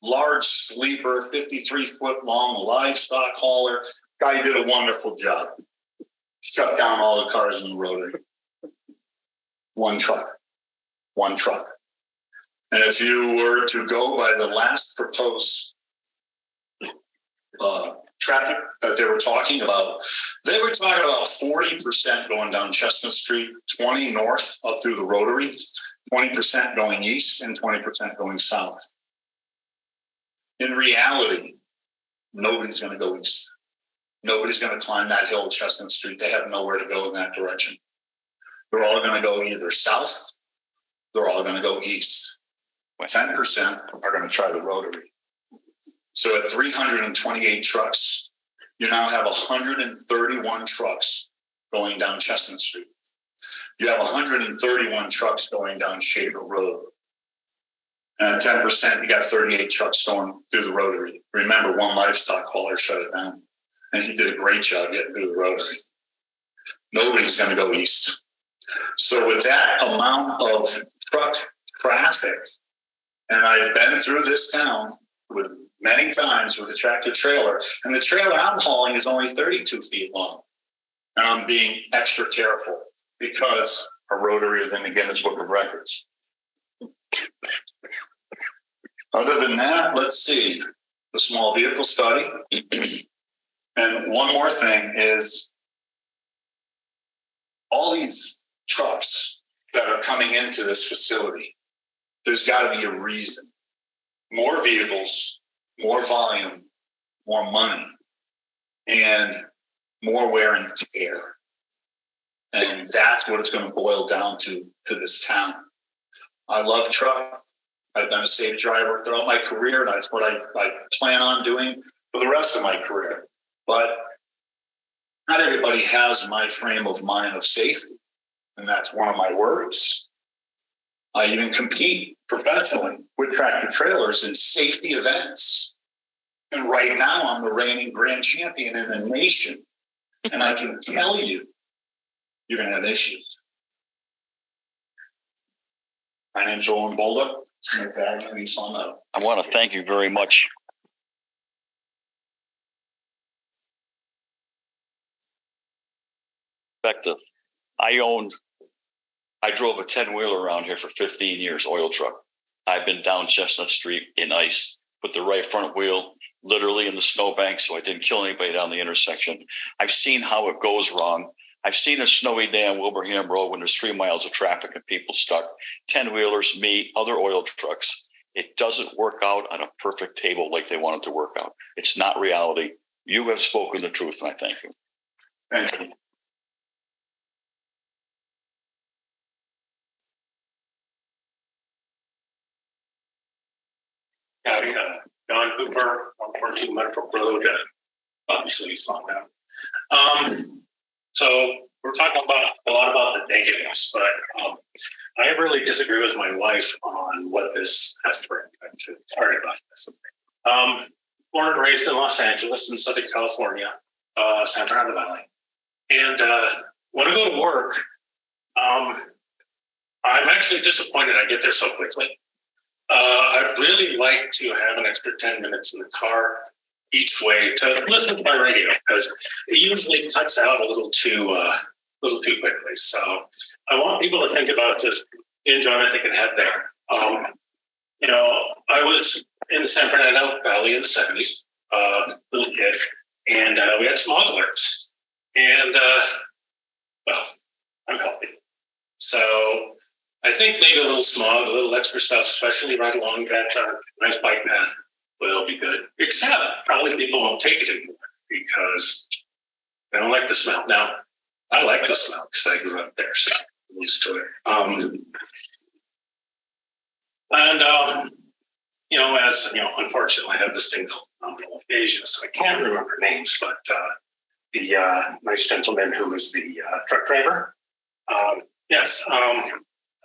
Large sleeper, 53-foot long livestock hauler. Guy did a wonderful job.
shut down all the cars in the rotary. One truck. And if you were to go by the last proposed traffic that they were talking about 40% going down Chestnut Street, 20 north up through the rotary, 20% going east, and 20% going south. In reality, nobody's going to go east. Nobody's going to climb that hill, Chestnut Street. They have nowhere to go in that direction. They're all going to go either south, they're all going to go east. 10% are going to try the rotary. So at 328 trucks, you now have 131 trucks going down Chestnut Street. You have 131 trucks going down Shaver Road. And at 10%, you got 38 trucks going through the rotary. Remember, one livestock hauler shut it down. And he did a great job getting through the rotary. Nobody's going to go east. So with that amount of truck traffic, and I've been through this town with many times with a tractor trailer, and the trailer I'm hauling is only 32 feet long. And I'm being extra careful because our rotary is in the Guinness Book of Records. Other than that, let's see, the small vehicle study. And one more thing is all these trucks that are coming into this facility, there's got to be a reason. More vehicles, more volume, more money, and more wear and tear. And that's what it's going to boil down to this town. I love truck. I've been a safe driver throughout my career, and that's what I plan on doing for the rest of my career. But not everybody has my frame of mind of safety, and that's one of my words. I even compete professionally with tractor trailers in safety events. And right now I'm the reigning grand champion in the nation. And I can tell you, you're going to have issues. My name's Roland Boulder, Smith Avenue, East Long Meadow.
I want to thank you very much. Effective. I drove a 10-wheeler around here for 15 years, oil truck. I've been down Chestnut Street in ice, put the right front wheel literally in the snowbank so I didn't kill anybody down the intersection. I've seen how it goes wrong. I've seen a snowy day on Wilbraham Road when there's 3 miles of traffic and people stuck. 10-wheelers, me, other oil trucks. It doesn't work out on a perfect table like they want it to work out. It's not reality. You have spoken the truth, and I thank you.
Thank you.
Howdy, Don Cooper, 142 Meadowbrook Road, obviously East Long Meadow. So we're talking about a lot about the negatives, but I really disagree with my wife on what this has to bring. Sorry about this. Born and raised in Los Angeles in Southern California, San Fernando Valley. And when I go to work, I'm actually disappointed I get there so quickly. I'd really like to have an extra 10 minutes in the car each way to listen to my radio because it usually cuts out a little too quickly. So I want people to think about just the enjoyment they can have there. I was in the San Fernando Valley in the 70s, little kid, and we had smog alerts. And I'm healthy. So I think maybe a little smog, a little extra stuff, especially right along that nice bike path, will be good. Except probably people won't take it anymore because they don't like the smell. Now, I like the smell because I grew up there, so I'm used to it. Unfortunately, I have this thing called aphasia, so I can't remember names, but the nice gentleman who was the truck driver.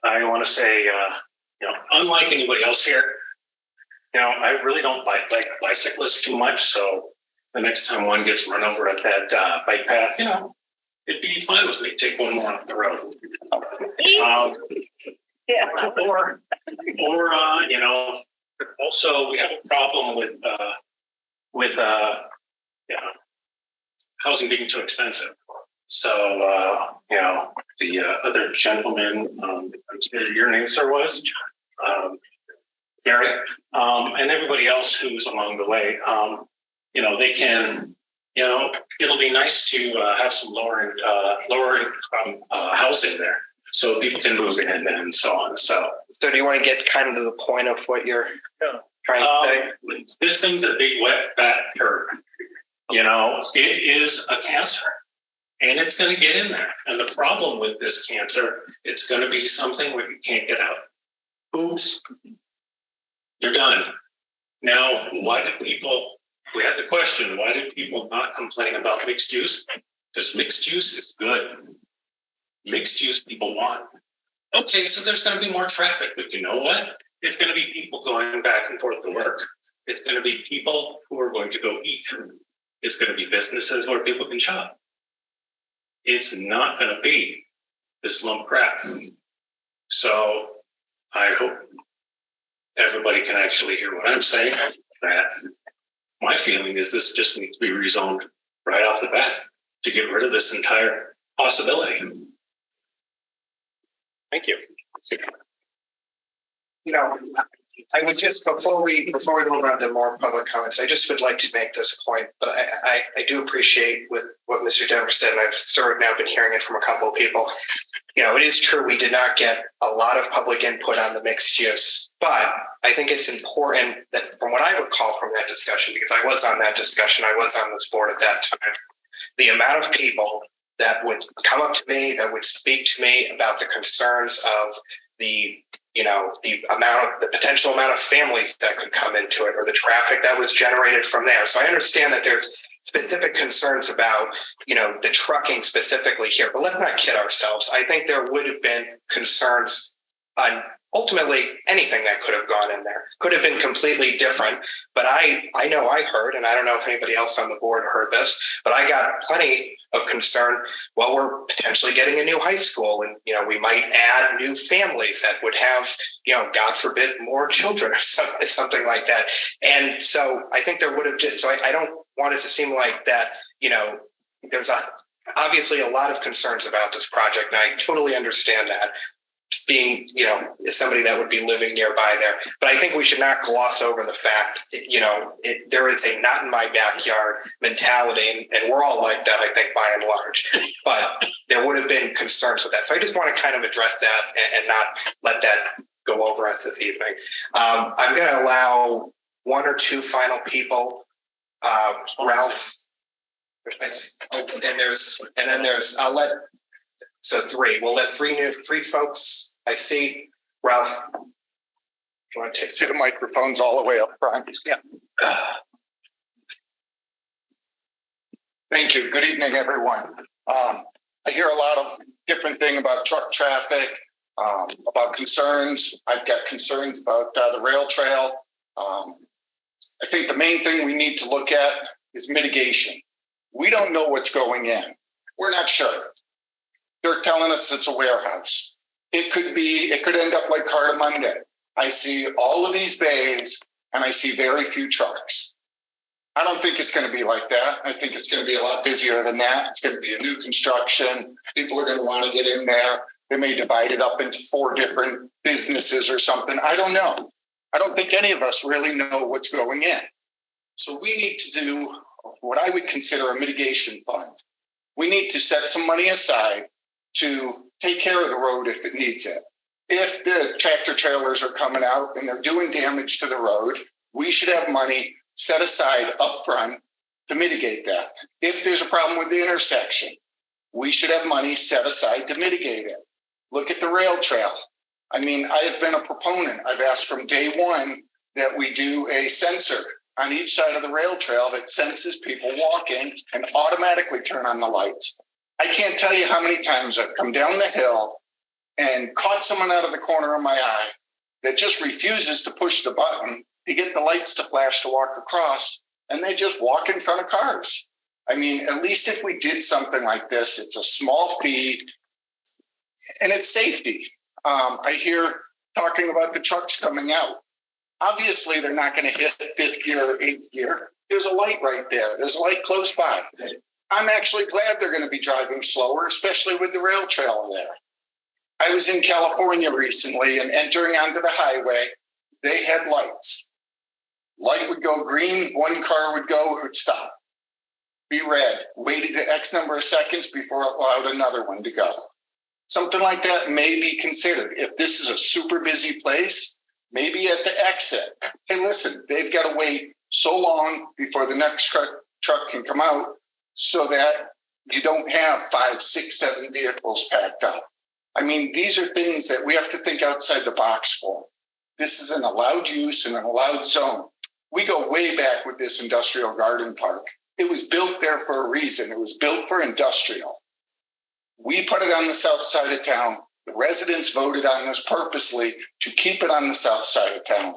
I want to say, unlike anybody else here, I really don't like bicyclists too much. So the next time one gets run over at that bike path, it'd be fine with me. Take one more off the road. Also we have a problem with housing being too expensive. So, the other gentleman, I'm sorry, your name, sir, was Gary, and everybody else who's along the way, they can, it'll be nice to have some lower income housing there, so people can move in and so on. So
do you want to get kind of to the point of what you're trying to say?
This thing's a big wet fat turd. It is a cancer. And it's going to get in there. And the problem with this cancer, it's going to be something where you can't get out. Oops, you're done. Now, we had the question, why do people not complain about mixed use? Because mixed use is good. Mixed use people want. Okay, so there's going to be more traffic, but you know what? It's going to be people going back and forth to work. It's going to be people who are going to go eat. It's going to be businesses where people can shop. It's not going to be this lump crap. So I hope everybody can actually hear what I'm saying. That my feeling is this just needs to be rezoned right off the bat to get rid of this entire possibility. Thank you.
I would just, before we move on to more public comments, I just would like to make this point, but I do appreciate what Mr. Denver said, and I've sort of now been hearing it from a couple of people. It is true we did not get a lot of public input on the mixed use, but I think it's important that from what I recall from that discussion, because I was on that discussion, I was on this board at that time, the amount of people that would come up to me, that would speak to me about the concerns of the potential amount of families that could come into it, or the traffic that was generated from there. So I understand that there's specific concerns about, the trucking specifically here, but let's not kid ourselves. I think there would have been concerns on ultimately anything that could have gone in there. Could have been completely different, but I know I heard, and I don't know if anybody else on the board heard this, but I got plenty of concern. Well, we're potentially getting a new high school, and we might add new families that would have, God forbid, more children or something like that. And so I think there would have just, so I don't want it to seem like that, there's obviously a lot of concerns about this project, and I totally understand that, being, somebody that would be living nearby there. But I think we should not gloss over the fact, there is a not in my backyard mentality, and we're all like that, I think, by and large. But there would have been concerns with that. So I just want to kind of address that and not let that go over us this evening. I'm going to allow one or two final people. Ralph. So three. We'll let three folks. I see. Ralph, do you want to take
the microphones all the way up front?
Yeah.
Thank you. Good evening, everyone. I hear a lot of different things about truck traffic, about concerns. I've got concerns about the rail trail. I think the main thing we need to look at is mitigation. We don't know what's going in. We're not sure. They're telling us it's a warehouse. It could end up like Cartamundi. I see all of these bays and I see very few trucks. I don't think it's going to be like that. I think it's going to be a lot busier than that. It's going to be a new construction. People are going to want to get in there. They may divide it up into 4 different businesses or something. I don't know. I don't think any of us really know what's going in. So we need to do what I would consider a mitigation fund. We need to set some money aside to take care of the road if it needs it. If the tractor trailers are coming out and they're doing damage to the road, we should have money set aside up front to mitigate that. If there's a problem with the intersection, we should have money set aside to mitigate it. Look at the rail trail. I mean, I have been a proponent. I've asked from day one that we do a sensor on each side of the rail trail that senses people walking and automatically turn on the lights. I can't tell you how many times I've come down the hill and caught someone out of the corner of my eye that just refuses to push the button to get the lights to flash to walk across, and they just walk in front of cars. I mean, at least if we did something like this, it's a small fee and it's safety. I hear talking about the trucks coming out. Obviously, they're not going to hit 5th gear or 8th gear. There's a light right there. There's a light close by. I'm actually glad they're going to be driving slower, especially with the rail trail there. I was in California recently and entering onto the highway, they had lights. Light would go green, one car would go, it would stop. Be red, waited the X number of seconds before it allowed another one to go. Something like that may be considered. If this is a super busy place, maybe at the exit. Hey, listen, they've got to wait so long before the next truck can come out so that you don't have 5, 6, 7 vehicles packed up. I mean, these are things that we have to think outside the box for. This is an allowed use in an allowed zone. We go way back with this industrial garden park. It was built there for a reason. It was built for industrial. We put it on the south side of town. The residents voted on this purposely to keep it on the south side of town.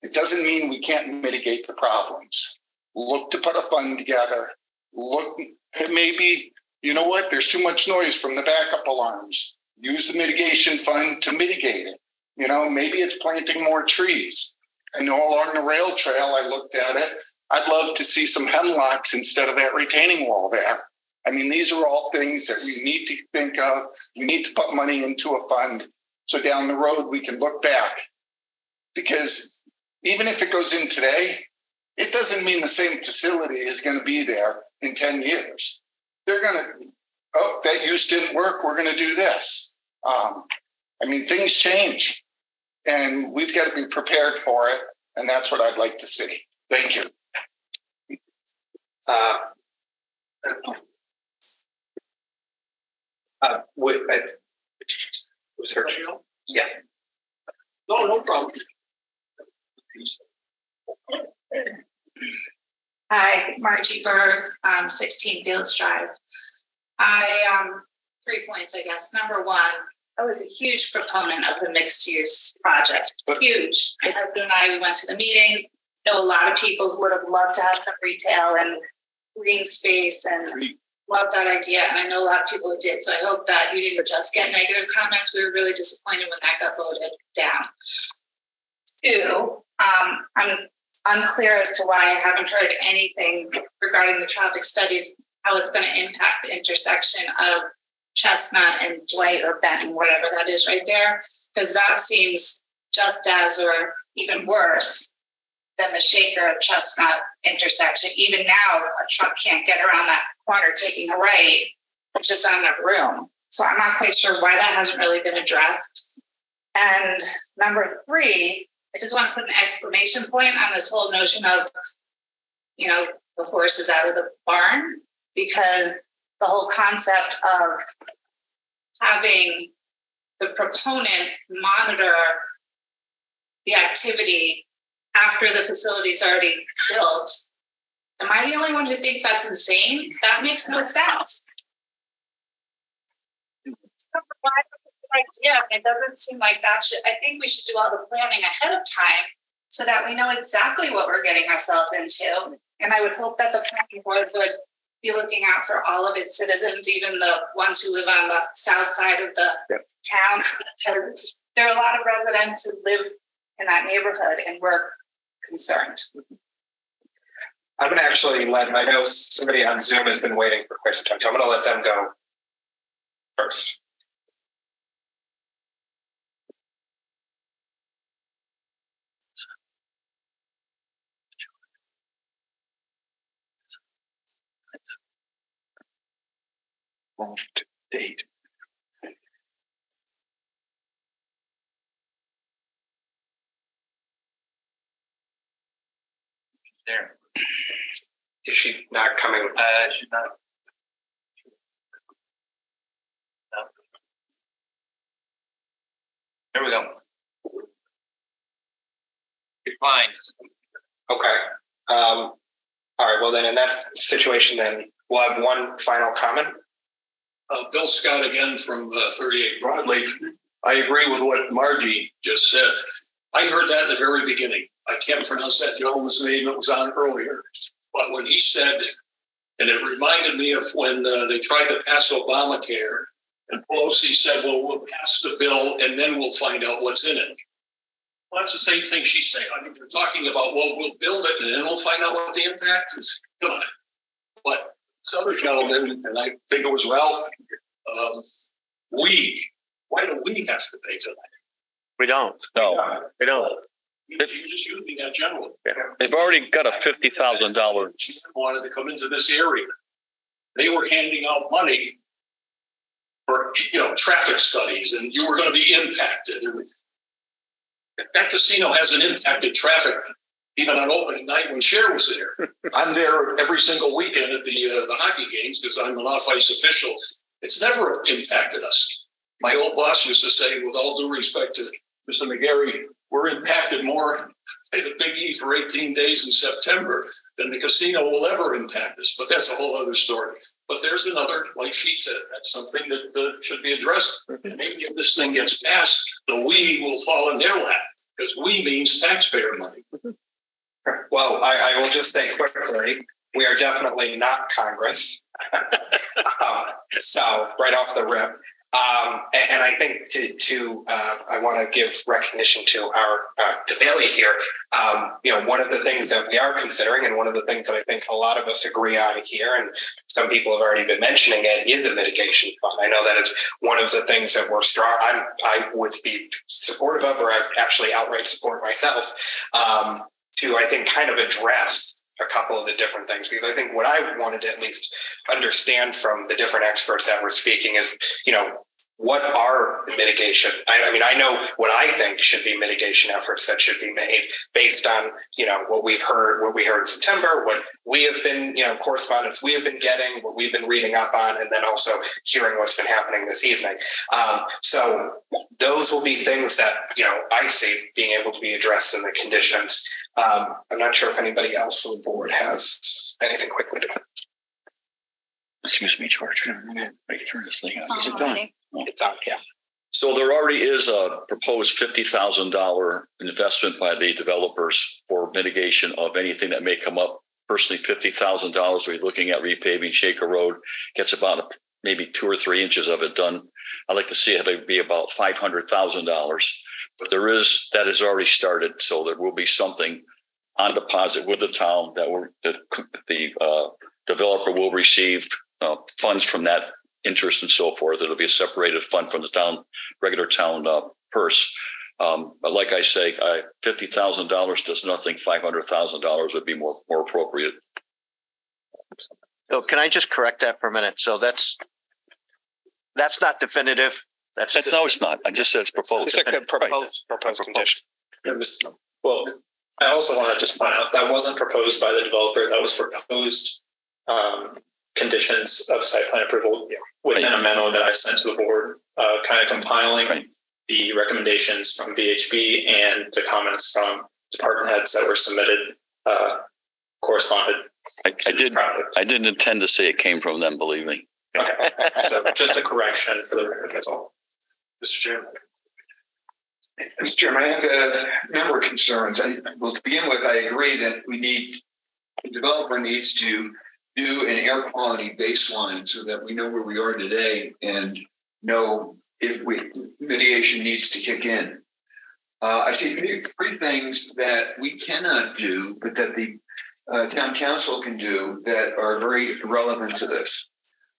It doesn't mean we can't mitigate the problems. Look to put a fund together. Look, maybe, you know what? There's too much noise from the backup alarms. Use the mitigation fund to mitigate it. You know, maybe it's planting more trees. I know along the rail trail, I looked at it. I'd love to see some hemlocks instead of that retaining wall there. I mean, these are all things that we need to think of. We need to put money into a fund so down the road we can look back. Because even if it goes in today, it doesn't mean the same facility is going to be there in 10 years. They're going to, oh, that use didn't work, we're going to do this. I mean, things change, and we've got to be prepared for it, and that's what I'd like to see. Thank you.
Was her? Yeah.
No problem.
Hi, Margie Berg, 16 Fields Drive. 3 points, I guess. Number one, I was a huge proponent of the mixed use project. Huge. My husband and I, we went to the meetings. Know a lot of people who would have loved to have some retail and green space and loved that idea. And I know a lot of people who did. So I hope that you didn't just get negative comments. We were really disappointed when that got voted down. 2, I'm unclear as to why I haven't heard anything regarding the traffic studies, how it's going to impact the intersection of Chestnut and Dwight or Benton, whatever that is right there, because that seems just as or even worse than the Shaker Chestnut intersection. Even now, a truck can't get around that corner taking a right. There's just not enough room. So I'm not quite sure why that hasn't really been addressed. And number 3, I just want to put an exclamation point on this whole notion of, you know, the horse is out of the barn, because the whole concept of having the proponent monitor the activity after the facility's already built. Am I the only one who thinks that's insane? That makes no sense. Yeah, it doesn't seem like that should. I think we should do all the planning ahead of time so that we know exactly what we're getting ourselves into. And I would hope that the planning board would be looking out for all of its citizens, even the ones who live on the south side of the town. Because there are a lot of residents who live in that neighborhood, and we're concerned.
I'm going to actually I know somebody on Zoom has been waiting for quite some time, so I'm going to let them go first. Date.
There.
Is she not coming?
She's not. No. There we go. You're fine.
Okay. All right. Well, then in that situation, then we'll have one final comment.
Bill Scott again from 38 Broadleaf. I agree with what Margie just said. I heard that in the very beginning. I can't pronounce that gentleman's name. It was on earlier. But when he said, and it reminded me of when they tried to pass Obamacare, and Pelosi said, well, we'll pass the bill and then we'll find out what's in it. Well, that's the same thing she's saying. I mean, they're talking about, well, we'll build it and then we'll find out what the impact is. Come on. But this other gentleman, and I think it was Ralph, why do we have to pay for that?
We don't. No, we don't.
You're just using that general.
They've already got a $50,000.
Wanted to come into this area. They were handing out money for, traffic studies, and you were going to be impacted. And that casino hasn't impacted traffic even on opening night when Cher was there. I'm there every single weekend at the hockey games because I'm an off-ice official. It's never impacted us. My old boss used to say, with all due respect to Mr. McGarry, we're impacted more at the Big E for 18 days in September than the casino will ever impact us. But that's a whole other story. But there's another, like she said, that's something that should be addressed. Maybe if this thing gets passed, the we will fall in their lap, because we means taxpayer money.
Well, I will just say quickly, we are definitely not Congress. So right off the rip. And I think I want to give recognition to our DeBailey here. One of the things that we are considering, and one of the things that I think a lot of us agree on here, and some people have already been mentioning it, is a mitigation fund. I know that is one of the things that we're strong. I would be supportive of, or I actually outright support myself, to I think kind of address a couple of the different things, because I think what I wanted to at least understand from the different experts that were speaking is, what are the mitigation? I mean, I know what I think should be mitigation efforts that should be made based on, what we heard in September, what we have been, correspondence we have been getting, what we've been reading up on, and then also hearing what's been happening this evening. So those will be things that, I see being able to be addressed in the conditions. I'm not sure if anybody else on the board has anything quickly to.
Excuse me, George. Right through this thing.
Is it done? It's on, yeah.
So there already is a proposed $50,000 investment by the developers for mitigation of anything that may come up. Personally, $50,000. We're looking at repaving Shaker Road. Gets about maybe 2 or 3 inches of it done. I'd like to see it be about $500,000. But that is already started. So there will be something on deposit with the town that the developer will receive funds from that interest and so forth. It'll be a separated fund from the town, regular town purse. But like I say, $50,000 does nothing. $500,000 would be more appropriate.
So can I just correct that for a minute? So that's not definitive.
No, it's not. I just said it's proposed.
It's a proposed condition.
Well, I also want to just point out that wasn't proposed by the developer. That was proposed conditions of site plan approval within a memo that I sent to the board, kind of compiling the recommendations from VHB and the comments from department heads that were submitted, corresponded.
I didn't intend to say it came from them, believe me.
Okay. So just a correction for the record, that's all.
Mr. Chairman. Mr. Chairman, I have a number of concerns. Well, to begin with, I agree that the developer needs to do an air quality baseline so that we know where we are today and know if mitigation needs to kick in. I see three things that we cannot do, but that the town council can do that are very relevant to this.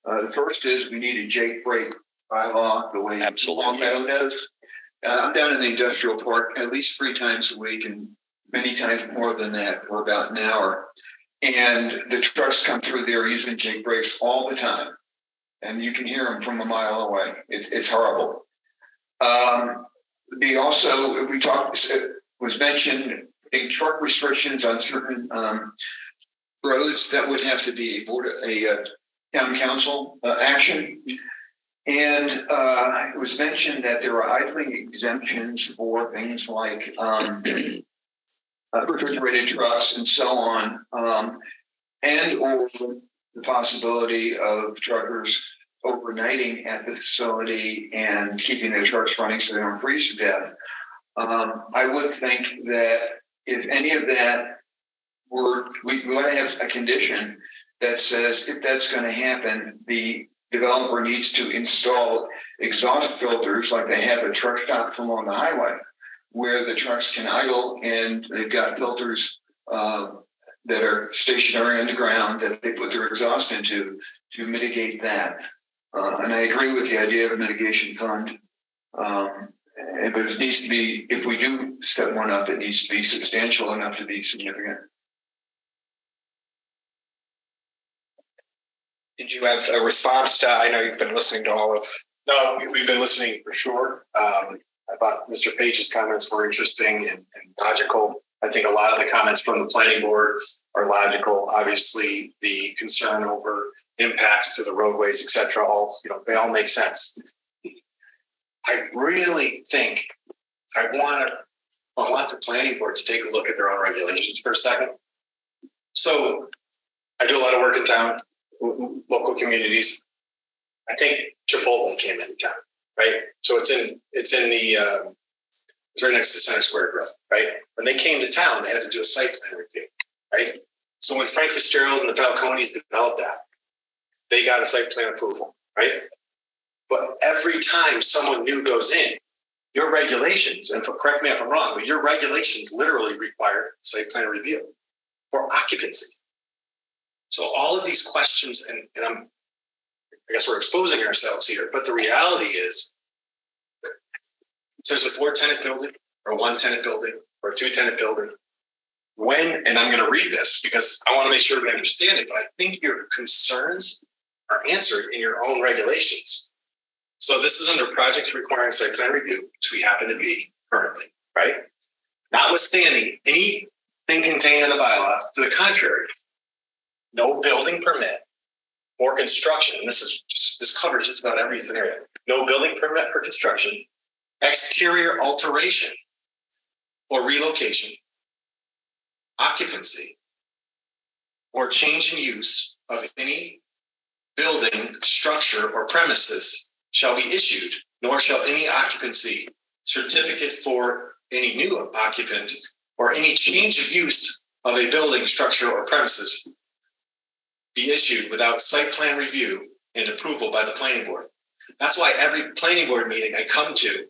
The first is we need a Jake break bylaw the way Long Meadow does. I'm down in the industrial park at least 3 times a week and many times more than that for about an hour. And the trucks come through there using Jake brakes all the time. And you can hear them from a mile away. It's horrible. Was mentioned big truck restrictions on certain roads that would have to be a town council action. And it was mentioned that there are idling exemptions for things like refrigerated trucks and so on, and or the possibility of truckers overnighting at the facility and keeping their trucks running so they don't freeze to death. I would think that if any of that we want to have a condition that says if that's going to happen, the developer needs to install exhaust filters like they have at truck stops along the highway, where the trucks can idle and they've got filters that are stationary on the ground that they put their exhaust into to mitigate that. And I agree with the idea of a mitigation fund. But it needs to be, if we do step one up, it needs to be substantial enough to be significant.
Did you have a response to, I know you've been listening to all of.
No, we've been listening for sure. I thought Mr. Page's comments were interesting and logical. I think a lot of the comments from the planning board are logical. Obviously, the concern over impacts to the roadways, et cetera, they all make sense. I really think I want the planning board to take a look at their own regulations for a second. So I do a lot of work in town, local communities. I think Chipotle came into town, right? So it's right next to Center Square Grill, right? When they came to town, they had to do a site plan review, right? So when Frank Fitzgerald and the Falcones developed that, they got a site plan approval, right? But every time someone new goes in, your regulations, and correct me if I'm wrong, but your regulations literally require site plan review for occupancy. So all of these questions, and I guess we're exposing ourselves here, but the reality is, it says a 4-tenant building or a 1-tenant building or a 2-tenant building. When, and I'm going to read this because I want to make sure we understand it, but I think your concerns are answered in your own regulations. So this is under projects requiring site plan review, which we happen to be currently, right? Notwithstanding anything contained in the bylaw, to the contrary, no building permit or construction, and this covers just about every scenario. No building permit for construction, exterior alteration or relocation, occupancy, or change in use of any building, structure, or premises shall be issued, nor shall any occupancy certificate for any new occupant or any change of use of a building, structure, or premises be issued without site plan review and approval by the planning board. That's why every planning board meeting I come to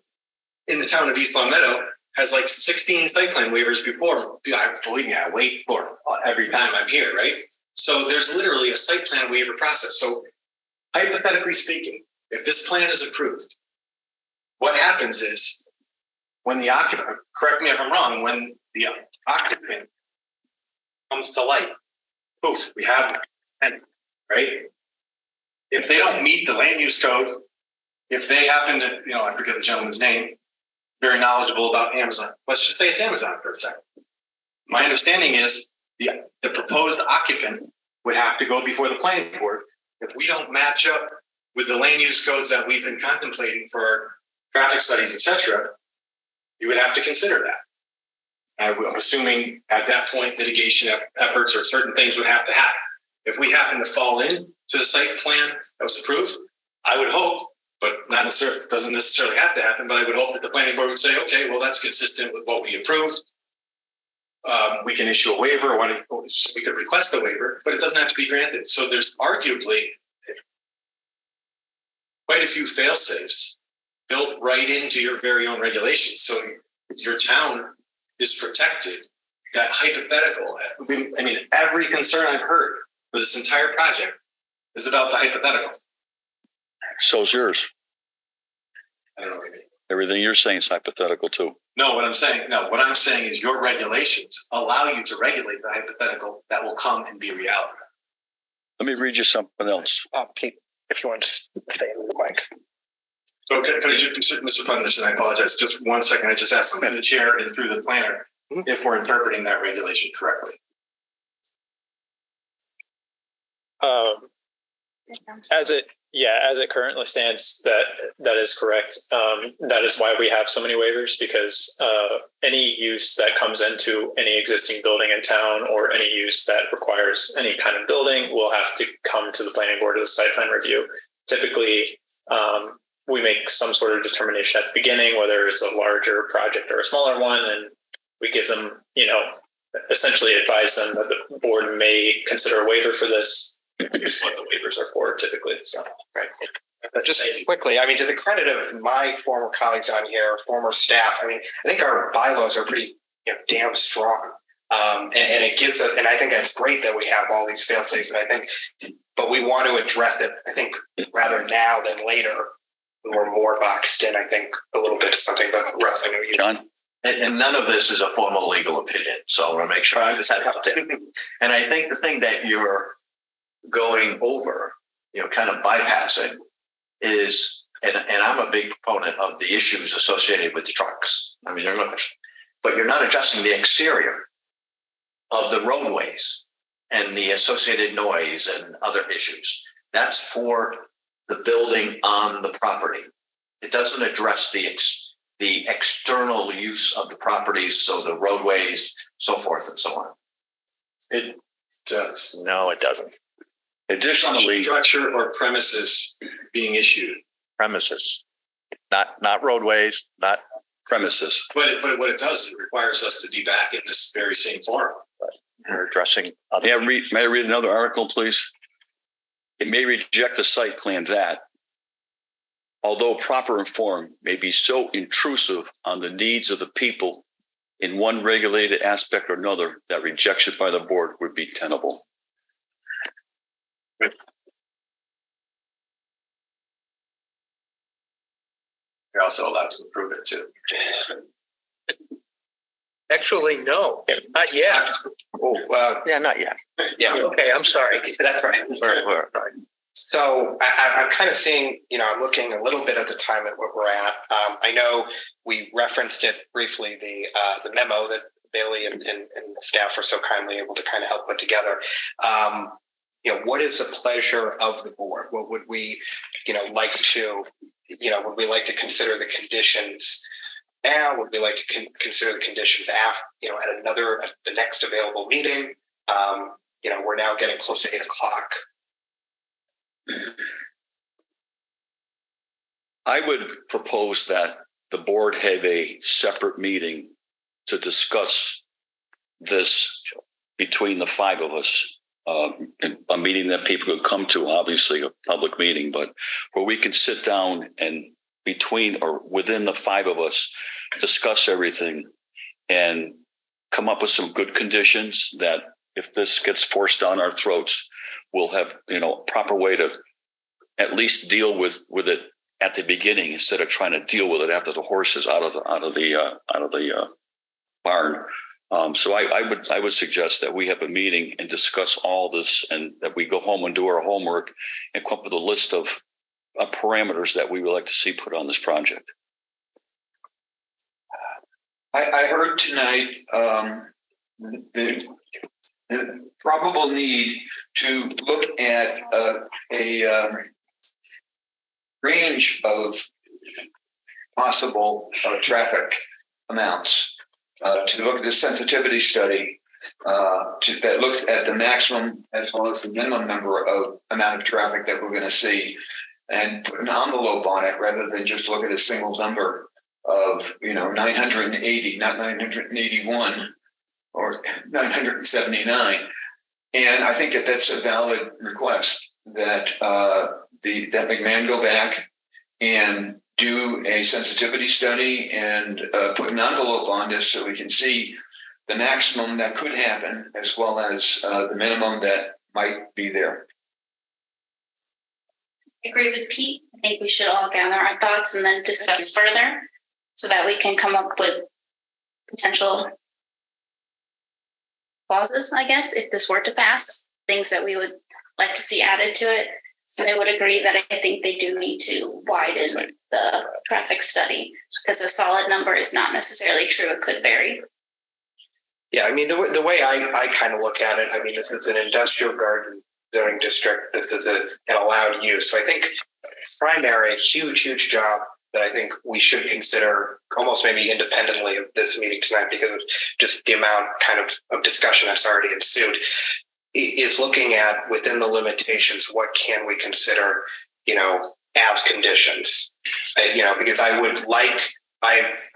in the town of East Long Meadow has like 16 site plan waivers before. Believe me, I wait for every time I'm here, right? So there's literally a site plan waiver process. So hypothetically speaking, if this plan is approved, what happens is when the occupant, correct me if I'm wrong, when the occupant comes to light, poof, we have a tenant, right? If they don't meet the land use code, if they happen to, I forget the gentleman's name, very knowledgeable about Amazon. Let's just say it's Amazon for a second. My understanding is the proposed occupant would have to go before the planning board. If we don't match up with the land use codes that we've been contemplating for our traffic studies, et cetera, you would have to consider that. I'm assuming at that point, litigation efforts or certain things would have to happen. If we happen to fall into the site plan that was approved, I would hope, but not necessarily, doesn't necessarily have to happen, but I would hope that the planning board would say, okay, well, that's consistent with what we approved. We can issue a waiver, we could request a waiver, but it doesn't have to be granted. So there's arguably quite a few fail safes built right into your very own regulations. So your town is protected. That hypothetical, I mean, every concern I've heard for this entire project is about the hypothetical.
So's yours.
I don't know what you mean.
Everything you're saying is hypothetical too.
No, what I'm saying is your regulations allow you to regulate the hypothetical that will come and be reality.
Let me read you something else.
Pete, if you want to stay in the mic.
So can I just, Mr. Punderson, I apologize. Just 1 second. I just asked something to the chair and through the planner if we're interpreting that regulation correctly.
As it currently stands, that is correct. That is why we have so many waivers, because any use that comes into any existing building in town or any use that requires any kind of building will have to come to the planning board of the site plan review. Typically, we make some sort of determination at the beginning, whether it's a larger project or a smaller one, and we give them, essentially advise them that the board may consider a waiver for this. Is what the waivers are for typically. So,
right. But just quickly, I mean, to the credit of my former colleagues on here, former staff, I mean, I think our bylaws are pretty damn strong.
And it gives us, and I think that's great that we have all these fail safes. And I think, but we want to address it, I think, rather now than later. We're more boxed in, I think, a little bit to something. But Russ, I know you.
John?
And none of this is a formal legal opinion, so I want to make sure I understand how to. And I think the thing that you're going over, kind of bypassing, is, and I'm a big proponent of the issues associated with the trucks. I mean, but you're not adjusting the exterior of the roadways and the associated noise and other issues. That's for the building on the property. It doesn't address the external use of the properties, so the roadways, so forth and so on.
It does.
No, it doesn't.
Additionally,
structure or premises being issued.
Premises, not roadways, not
premises.
But what it does, it requires us to be back in this very same forum.
You're addressing other.
May I read another article, please? It may reject the site plan that, although proper and form, may be so intrusive on the needs of the people in one regulated aspect or another that rejection by the board would be tenable.
You're also allowed to approve it too.
Actually, no, not yet.
Oh, yeah, not yet.
Yeah.
Okay, I'm sorry.
That's right. So I'm kind of seeing, I'm looking a little bit at the time at what we're at. I know we referenced it briefly, the memo that Bailey and the staff were so kindly able to kind of help put together. What is the pleasure of the board? What would we, like to, would we like to consider the conditions now? Would we like to consider the conditions after, at the next available meeting? We're now getting close to 8 o'clock.
I would propose that the board have a separate meeting to discuss this between the 5 of us. A meeting that people could come to, obviously a public meeting, but where we can sit down and between or within the 5 of us discuss everything and come up with some good conditions that if this gets forced down our throats, we'll have, proper way to at least deal with it at the beginning instead of trying to deal with it after the horse is out of the barn. So I would suggest that we have a meeting and discuss all this, and that we go home and do our homework and come up with a list of parameters that we would like to see put on this project.
I heard tonight the probable need to look at a range of possible traffic amounts. To look at the sensitivity study that looks at the maximum as well as the minimum amount of traffic that we're going to see, and put an envelope on it rather than just look at a single number of 980, not 981 or 979. And I think that that's a valid request that that McMahon go back and do a sensitivity study and put an envelope on this so we can see the maximum that could happen as well as the minimum that might be there.
I agree with Pete. I think we should all gather our thoughts and then discuss further so that we can come up with potential clauses, I guess, if this were to pass, things that we would like to see added to it. And I would agree that I think they do need to widen the traffic study because a solid number is not necessarily true. It could vary.
Yeah, I mean, the way I kind of look at it, I mean, this is an industrial garden zoning district. This is an allowed use. So I think primary, huge job that I think we should consider almost maybe independently of this meeting tonight because of just the amount of discussion that's already ensued, is looking at within the limitations, what can we consider, as conditions, because I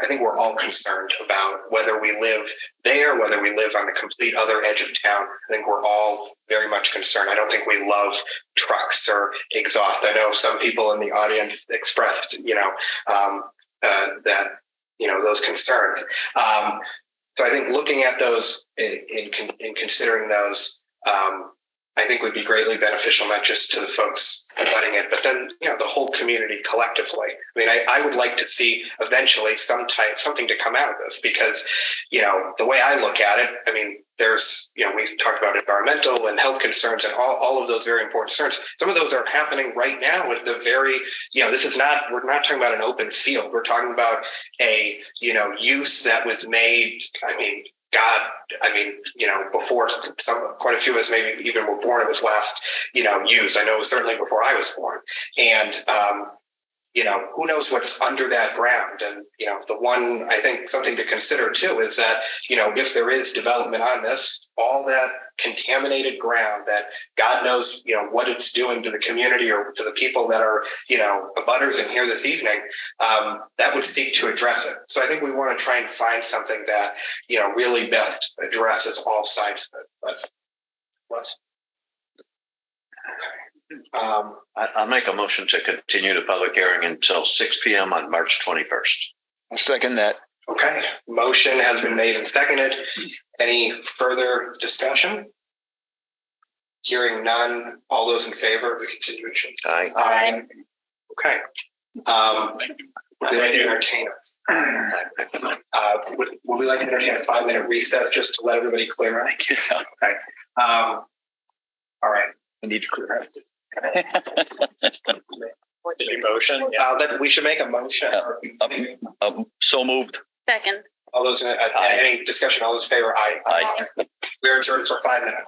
think we're all concerned about whether we live there, whether we live on the complete other edge of town. I think we're all very much concerned. I don't think we love trucks or exhaust. I know some people in the audience expressed, that, those concerns. So I think looking at those in considering those, I think would be greatly beneficial, not just to the folks abutting it, but then, the whole community collectively. I mean, I would like to see eventually something to come out of this, because, the way I look at it, I mean, there's, we've talked about environmental and health concerns and all of those very important concerns. Some of those are happening right now with the very, we're not talking about an open field. We're talking about a, use that was made, before quite a few of us maybe even were born, it was last, used. I know it was certainly before I was born. And, who knows what's under that ground? And, the one, I think something to consider too is that, if there is development on this, all that contaminated ground that God knows, what it's doing to the community or to the people that are, abutters in here this evening, that would seek to address it. So I think we want to try and find something that, really best addresses all sides of it. But let's. Okay.
I'll make a motion to continue the public hearing until 6 p.m. on March 21st.
I'll second that.
Okay. Motion has been made and seconded. Any further discussion? Hearing none. All those in favor of the continuation?
Aye.
Aye. Okay. Would we like to entertain would we like to entertain a 5-minute recess just to let everybody clear out? Okay. All right.
I need to clear out.
Did you motion?
We should make a motion.
So moved.
Second.
All those in any discussion? All those in favor? Aye.
Aye.
We're adjourned for 5 minutes.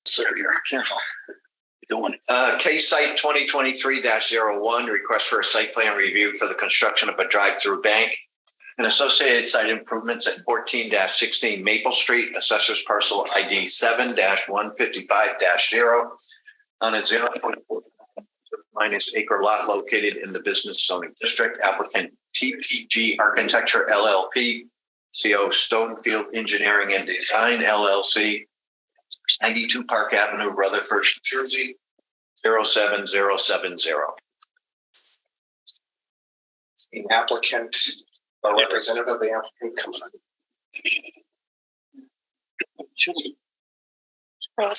Sir, you're careful. Doing
Case site 2023-01, request for a site plan review for the construction of a drive-through bank and associated site improvements at 14-16 Maple Street, assessors parcel ID 7-155-0 on a 0.4 minus acre lot located in the business zoning district. Applicant TPG Architecture LLP, CO Stonefield Engineering and Design LLC, 92 Park Avenue, Rutherford, New Jersey, 07070.
The applicant or representative of the applicant come on.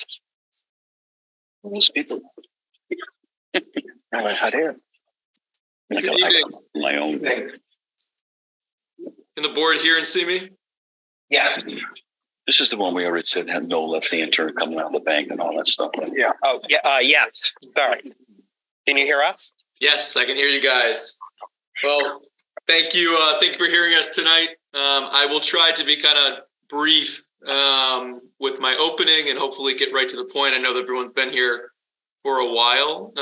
Those people. Hot air.
Good evening.
My own thing.
Can the board hear and see me?
Yes.
This is the one we already said had no left-hand turn coming out of the bank and all that stuff.
Yeah. Oh, yeah. Yes. Sorry. Can you hear us?
Yes, I can hear you guys. Well, thank you. Thank you for hearing us tonight. I will try to be kind of brief with my opening and hopefully get right to the point. I know that everyone's been here for a while.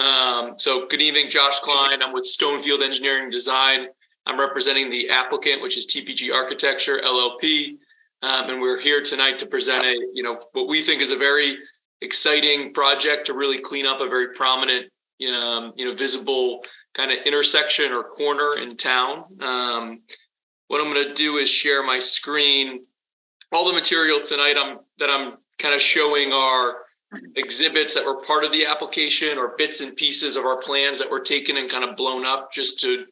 So good evening, Josh Klein. I'm with Stonefield Engineering Design. I'm representing the applicant, which is TPG Architecture LLP. And we're here tonight to present what we think is a very exciting project to really clean up a very prominent, visible kind of intersection or corner in town. What I'm going to do is share my screen. All the material tonight that I'm kind of showing are exhibits that were part of the application or bits and pieces of our plans that were taken and kind of blown up just to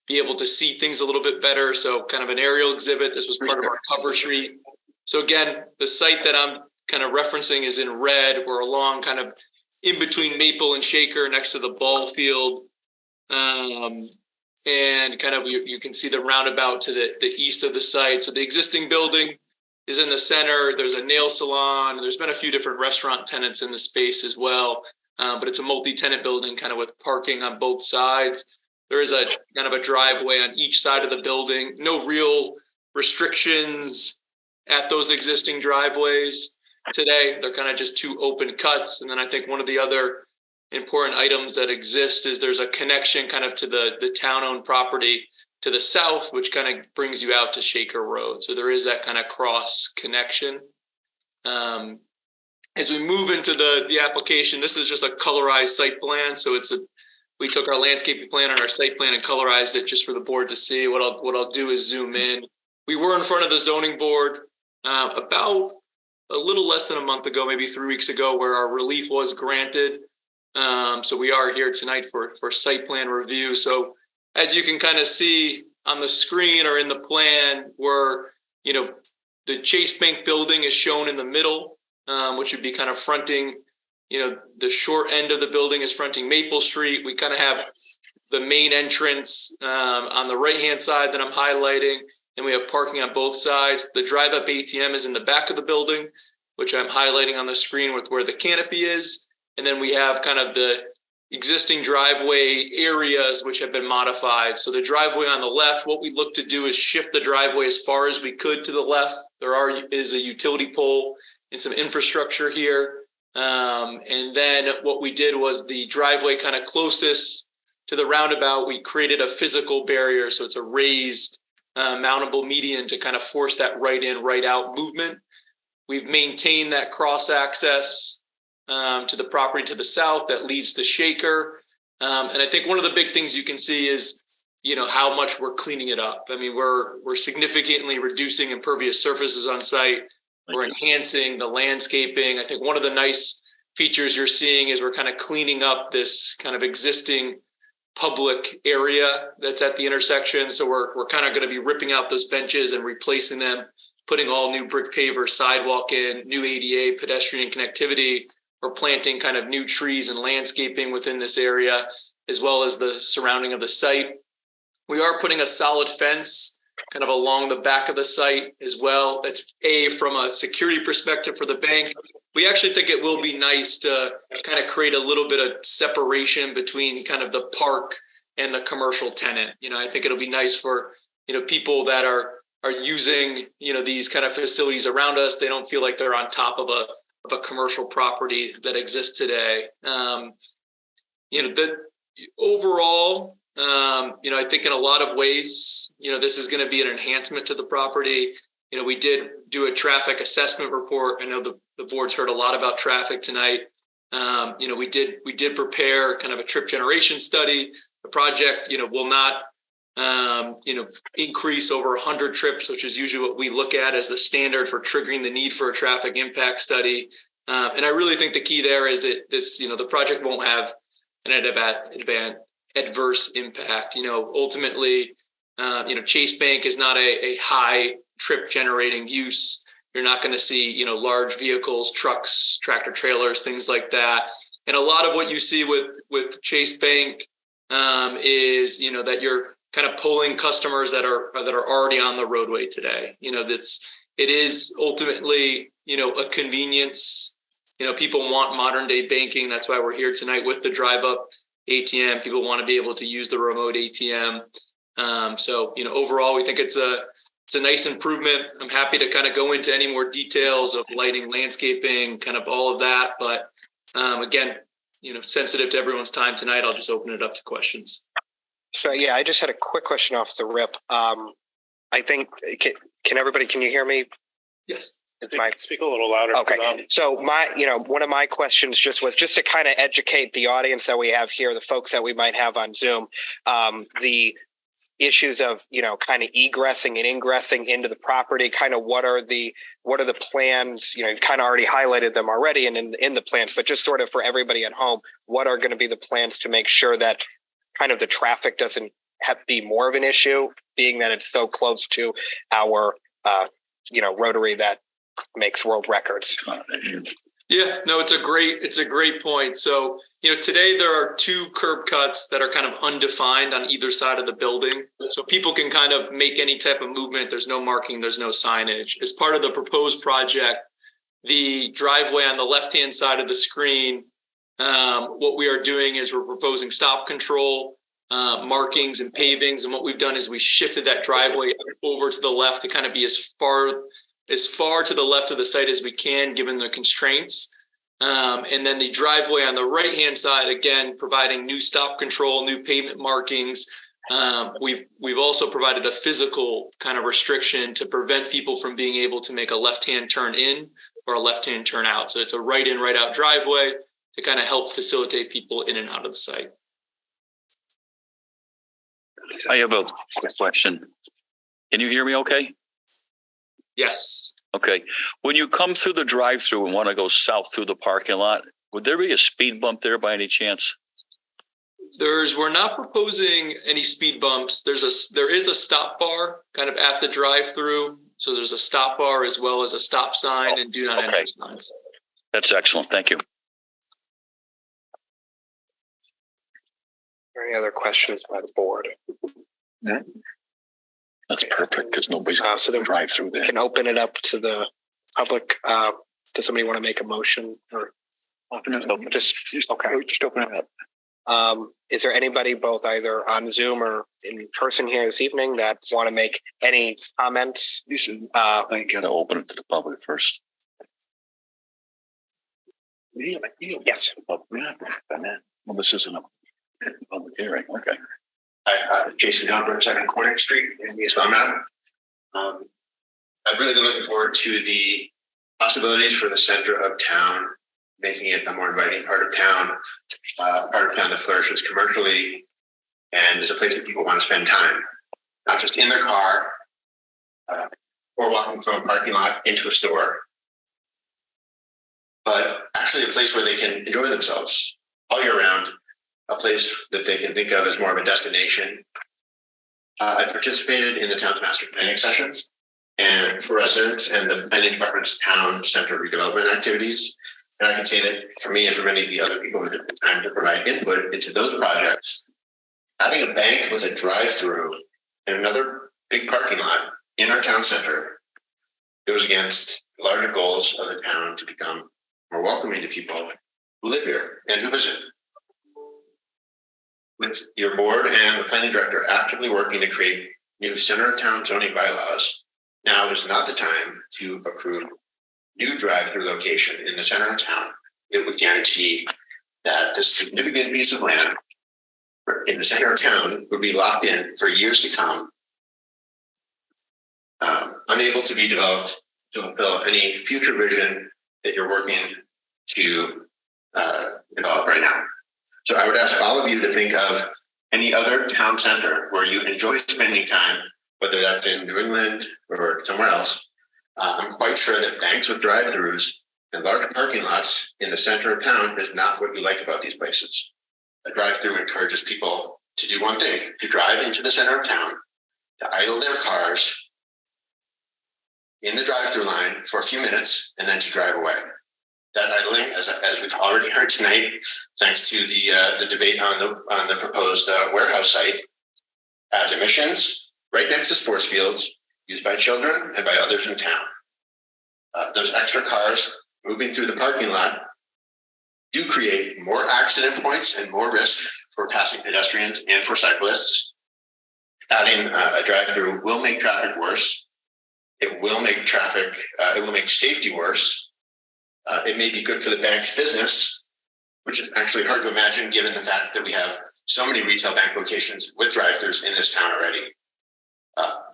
be able to see things a little bit better. So kind of an aerial exhibit. This was part of our cover sheet. So again, the site that I'm kind of referencing is in red. We're along kind of in between Maple and Shaker next to the ball field. And kind of you can see the roundabout to the east of the site. So the existing building is in the center. There's a nail salon. There's been a few different restaurant tenants in the space as well. But it's a multi-tenant building kind of with parking on both sides. There is a kind of a driveway on each side of the building. No real restrictions at those existing driveways today. They're kind of just two open cuts. And then I think one of the other important items that exist is there's a connection kind of to the town-owned property to the south, which kind of brings you out to Shaker Road. So there is that kind of cross connection. As we move into the application, this is just a colorized site plan. So we took our landscaping plan and our site plan and colorized it just for the board to see. What I'll do is zoom in. We were in front of the zoning board about a little less than a month ago, maybe 3 weeks ago, where our relief was granted. So we are here tonight for site plan review. So as you can kind of see, on the screen or in the plan where, the Chase Bank building is shown in the middle, which would be kind of fronting, the short end of the building is fronting Maple Street. We kind of have the main entrance on the right-hand side that I'm highlighting, and we have parking on both sides. The drive-up ATM is in the back of the building, which I'm highlighting on the screen with where the canopy is. And then we have kind of the existing driveway areas which have been modified. So the driveway on the left, what we look to do is shift the driveway as far as we could to the left. There is a utility pole and some infrastructure here. And then what we did was the driveway kind of closest to the roundabout, we created a physical barrier. So it's a raised mountable median to kind of force that right in, right out movement. We've maintained that cross access to the property to the south that leads to Shaker. And I think one of the big things you can see is, how much we're cleaning it up. I mean, we're significantly reducing impervious surfaces on site. We're enhancing the landscaping. I think one of the nice features you're seeing is we're kind of cleaning up this kind of existing public area that's at the intersection. So we're kind of going to be ripping out those benches and replacing them, putting all new brick paver sidewalk in, new ADA pedestrian connectivity. We're planting kind of new trees and landscaping within this area, as well as the surrounding of the site. We are putting a solid fence kind of along the back of the site as well. That's from a security perspective for the bank. We actually think it will be nice to kind of create a little bit of separation between kind of the park and the commercial tenant. I think it'll be nice for, people that are using, these kind of facilities around us. They don't feel like they're on top of a commercial property that exists today. Overall, I think in a lot of ways, this is going to be an enhancement to the property. We did do a traffic assessment report. I know the board's heard a lot about traffic tonight. We did prepare kind of a trip generation study. The project, will not, increase over 100 trips, which is usually what we look at as the standard for triggering the need for a traffic impact study. And I really think the key there is that the project won't have an adverse impact. Ultimately, Chase Bank is not a high trip generating use. You're not going to see, large vehicles, trucks, tractor trailers, things like that. And a lot of what you see with Chase Bank is, that you're kind of pulling customers that are already on the roadway today. It is ultimately, a convenience. People want modern day banking. That's why we're here tonight with the drive up ATM. People want to be able to use the remote ATM. So, overall, we think it's a nice improvement. I'm happy to kind of go into any more details of lighting, landscaping, kind of all of that. But again, sensitive to everyone's time tonight, I'll just open it up to questions.
So, yeah, I just had a quick question off the rip. I think, can you hear me?
Yes.
Speak a little louder.
Okay. So one of my questions just to kind of educate the audience that we have here, the folks that we might have on Zoom, the issues of, kind of egressing and ingressing into the property, kind of what are the plans, you've kind of already highlighted them already and in the plans, but just sort of for everybody at home, what are going to be the plans to make sure that kind of the traffic doesn't be more of an issue, being that it's so close to our, rotary that makes world records.
Yeah, no, it's a great point. So, today there are 2 curb cuts that are kind of undefined on either side of the building. So people can kind of make any type of movement. There's no marking, there's no signage. As part of the proposed project, the driveway on the left-hand side of the screen, what we are doing is we're proposing stop control, markings and pavings. And what we've done is we shifted that driveway over to the left to kind of be as far to the left of the site as we can, given the constraints. And then the driveway on the right-hand side, again, providing new stop control, new pavement markings. We've also provided a physical kind of restriction to prevent people from being able to make a left-hand turn in or a left-hand turn out. So it's a right in, right out driveway to kind of help facilitate people in and out of the site.
I have a quick question. Can you hear me okay?
Yes.
Okay. When you come through the drive-through and want to go south through the parking lot, would there be a speed bump there by any chance?
we're not proposing any speed bumps. There is a stop bar kind of at the drive-through. So there's a stop bar as well as a stop sign and do not enter signs.
That's excellent. Thank you.
Any other questions by the board?
Yeah. That's perfect because nobody's
so then
drive through there.
Can open it up to the public. Does somebody want to make a motion or
open it up?
Just
open it up.
Is there anybody both either on Zoom or in person here this evening that want to make any comments?
You should. I got to open it to the public first.
Yes.
Well, this isn't a public hearing. Okay.
Jason Gunberg, 2nd Corning Street in East Longmont. I've really been looking forward to the possibilities for the center of town, making it a more inviting part of town that flourishes commercially and is a place where people want to spend time, not just in their car or walking from a parking lot into a store, but actually a place where they can enjoy themselves all year round, a place that they can think of as more of a destination. I participated in the town's master planning sessions and for residents and the planning department's town center redevelopment activities. And I can say that for me and for many of the other people who took the time to provide input into those projects, having a bank with a drive-through and another big parking lot in our town center goes against larger goals of the town to become more welcoming to people who live here and who visit. With your board and the planning director actively working to create new center of town zoning bylaws, now is not the time to approve new drive-through location in the center of town. It would guarantee that this significant piece of land in the center of town would be locked in for years to come, unable to be developed to fulfill any future vision that you're working to develop right now. So I would ask all of you to think of any other town center where you enjoy spending time, whether that's in New England or somewhere else. I'm quite sure that banks with drive-throughs and large parking lots in the center of town is not what you like about these places. A drive-through encourages people to do one thing, to drive into the center of town, to idle their cars in the drive-through line for a few minutes, and then to drive away. That idling, as we've already heard tonight, thanks to the debate on the proposed warehouse site, adds emissions right next to sports fields used by children and by others in town. Those extra cars moving through the parking lot do create more accident points and more risk for passing pedestrians and for cyclists. Adding a drive-through will make traffic worse. It will make safety worse. It may be good for the bank's business, which is actually hard to imagine given the fact that we have so many retail bank locations with drive-thrus in this town already.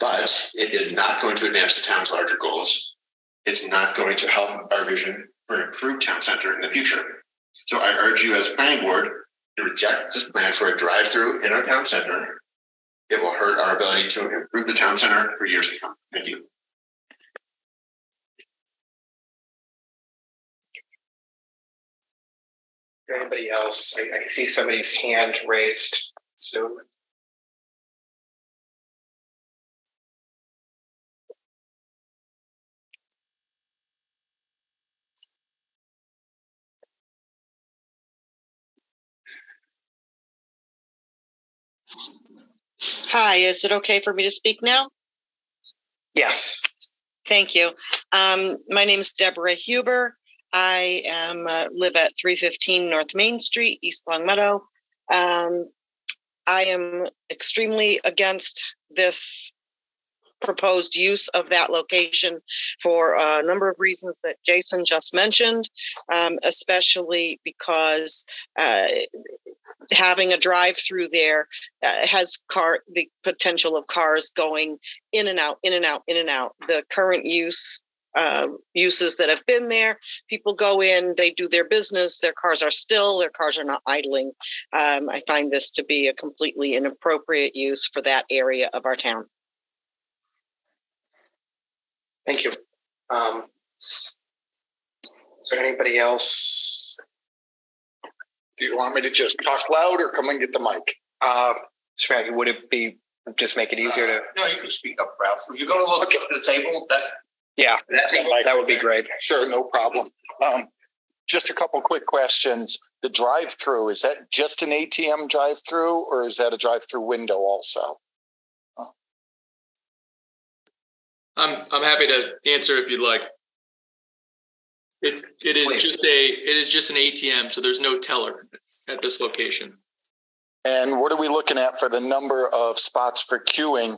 But it is not going to advance the town's larger goals. It's not going to help our vision for an improved town center in the future. So I urge you as a planning board to reject this plan for a drive-through in our town center. It will hurt our ability to improve the town center for years to come. Thank you.
Anybody else? I see somebody's hand raised. Zoom.
Hi, is it okay for me to speak now?
Yes.
Thank you. My name is Deborah Huber. I live at 315 North Main Street, East Longmeadow. I am extremely against this proposed use of that location for a number of reasons that Jason just mentioned, especially because having a drive-through there has the potential of cars going in and out, in and out, in and out. The current uses that have been there, people go in, they do their business, their cars are not idling. I find this to be a completely inappropriate use for that area of our town.
Thank you. Is there anybody else?
Do you want me to just talk loud or come and get the mic?
Mr. Mackey, would it be just make it easier to?
No, you can speak up, Ralph. You're going to look up to the table.
Yeah, that would be great.
Sure, no problem. Just a couple quick questions. The drive-through, is that just an ATM drive-through or is that a drive-through window also?
I'm happy to answer if you'd like. It is just an ATM, so there's no teller at this location.
And what are we looking at for the number of spots for queuing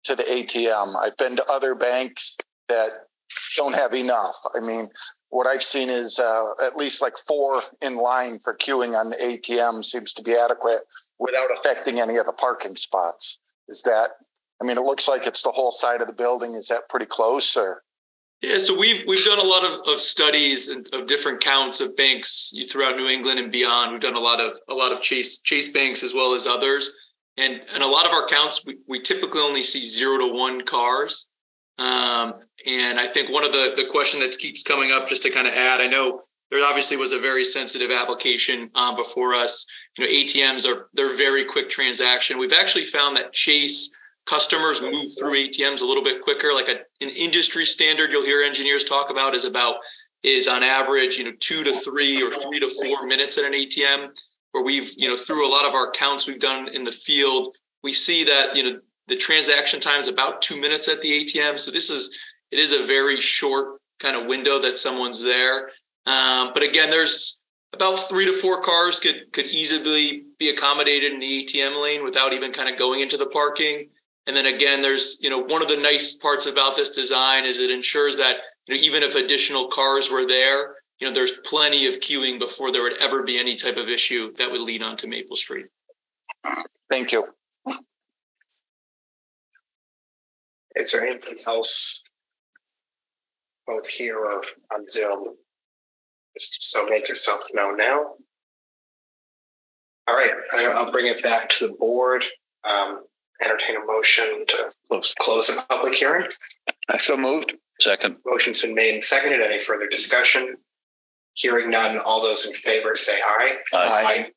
to the ATM? I've been to other banks that don't have enough. I mean, what I've seen is at least like 4 in line for queuing on the ATM seems to be adequate without affecting any of the parking spots. Is that, I mean, it looks like it's the whole side of the building. Is that pretty close or?
Yeah, so we've done a lot of studies of different counts of banks throughout New England and beyond. We've done a lot of Chase banks as well as others, and a lot of our counts we typically only see 0 to 1 cars. And I think one of the question that keeps coming up, just to kind of add, I know there obviously was a very sensitive application before us. You know, ATMs they're very quick transaction. We've actually found that Chase customers move through ATMs a little bit quicker. Like an industry standard you'll hear engineers talk about is on average, 2 to 3 or 3 to 4 minutes at an ATM. Where we've, through a lot of our counts we've done in the field, we see that, the transaction time is about 2 minutes at the ATM. So it is a very short kind of window that someone's there. But again, there's about 3 to 4 cars could easily be accommodated in the ATM lane without even kind of going into the parking. And then again, there's, one of the nice parts about this design is it ensures that, even if additional cars were there, there's plenty of queuing before there would ever be any type of issue that would lead onto Maple Street.
Thank you.
Is there anything else, both here or on Zoom? So make yourself known now. All right, I'll bring it back to the board. Entertain a motion to close the public hearing.
I so moved.
Second.
Motion's been made and seconded. Any further discussion? Hearing none. All those in favor say aye.
Aye.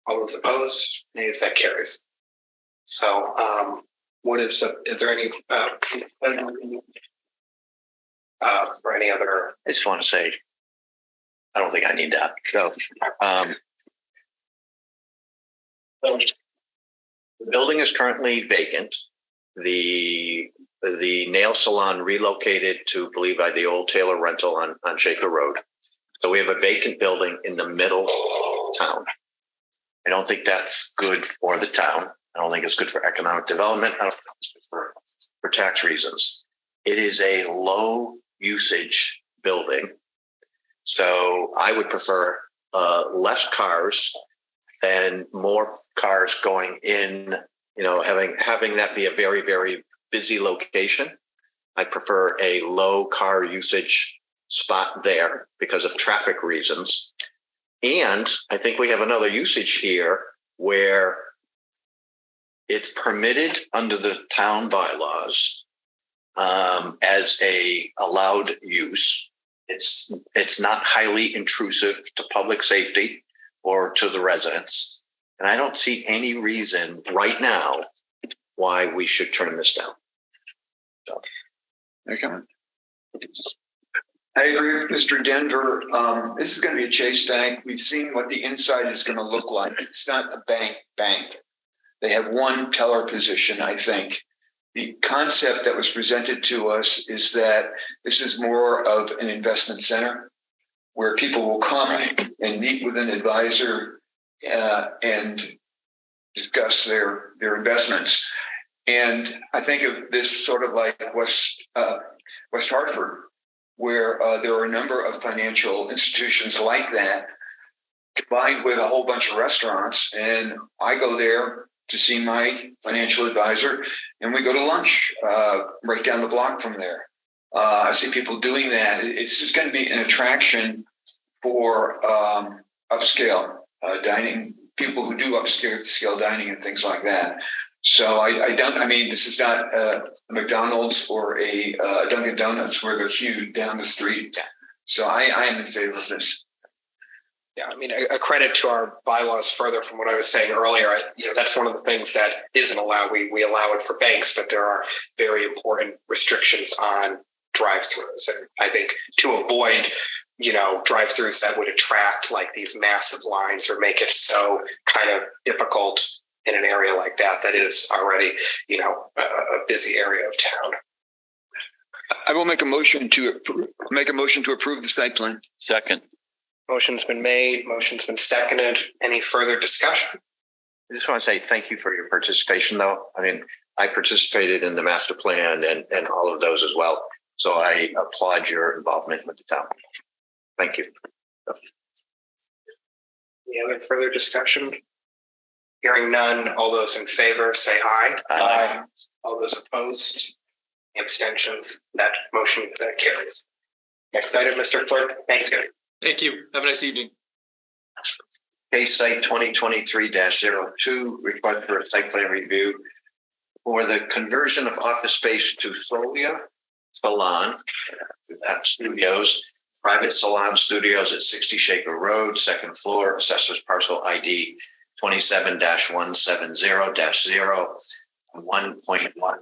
All those opposed? Nay, that carries. So, is there any or any other?
I just want to say, I don't think I need that. So, the building is currently vacant. The nail salon relocated to, believe I, the old Taylor rental on Shaker Road. So we have a vacant building in the middle of town. I don't think that's good for the town. I don't think it's good for economic development. I don't think it's good for tax reasons. It is a low usage building. So I would prefer less cars and more cars going in, having that be a very, very busy location. I prefer a low car usage spot there because of traffic reasons. And I think we have another usage here where it's permitted under the town bylaws as a allowed use. It's not highly intrusive to public safety or to the residents. And I don't see any reason right now why we should turn this down. So.
Okay. I agree with Mr. Denver. This is going to be a Chase Bank. We've seen what the inside is going to look like. It's not a bank. They have one teller position, I think. The concept that was presented to us is that this is more of an investment center where people will come and meet with an advisor and discuss their investments. And I think of this sort of like West Hartford, where there are a number of financial institutions like that, combined with a whole bunch of restaurants. And I go there to see my financial advisor, and we go to lunch right down the block from there. I see people doing that. It's just going to be an attraction for upscale dining, people who do upscale dining and things like that. So this is not a McDonald's or a Dunkin' Donuts where they're huge down the street. So I am in favor of this.
Yeah, I mean, a credit to our bylaws further from what I was saying earlier. That's one of the things that isn't allowed. We allow it for banks, but there are very important restrictions on drive-throughs. And I think to avoid, drive-throughs that would attract like these massive lines or make it so kind of difficult in an area like that is already, a busy area of town.
I will make a motion to approve the site plan.
Second.
Motion's been made, motion's been seconded. Any further discussion?
I just want to say thank you for your participation, though. I mean, I participated in the master plan and all of those as well. So I applaud your involvement with the town. Thank you.
Any other further discussion? Hearing none, all those in favor say aye.
Aye.
All those opposed, abstentions, that motion carries. Next item, Mr. Clerk. Thank you.
Thank you. Have a nice evening.
Case site 2023-02, request for a site plan review for the conversion of office space to Solia Salon at Studios, private salon studios at 60 Shaker Road, second floor, assessors parcel ID 27-170-0, 1.10 plus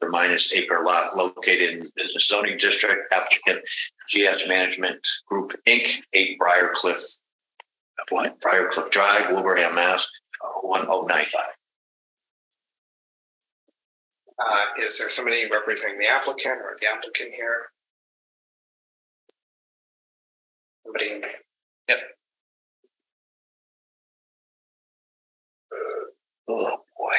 or minus acre lot located in the business zoning district. Applicant GS Management Group Inc., 8 Briarcliff Drive, Wilbraham, Mass. 10995.
Is there somebody representing the applicant or the applicant here? Somebody in there? Yep. Oh boy.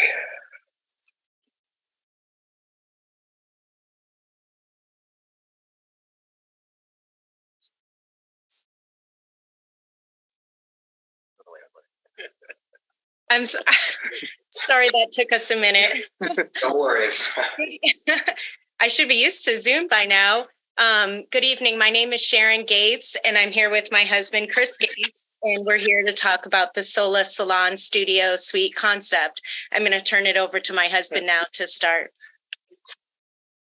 I'm sorry that took us a minute.
No worries.
I should be used to Zoom by now. Good evening. My name is Sharon Gates, and I'm here with my husband, Chris Gates, and we're here to talk about the Sola Salon Studio Suite concept. I'm going to turn it over to my husband now to start.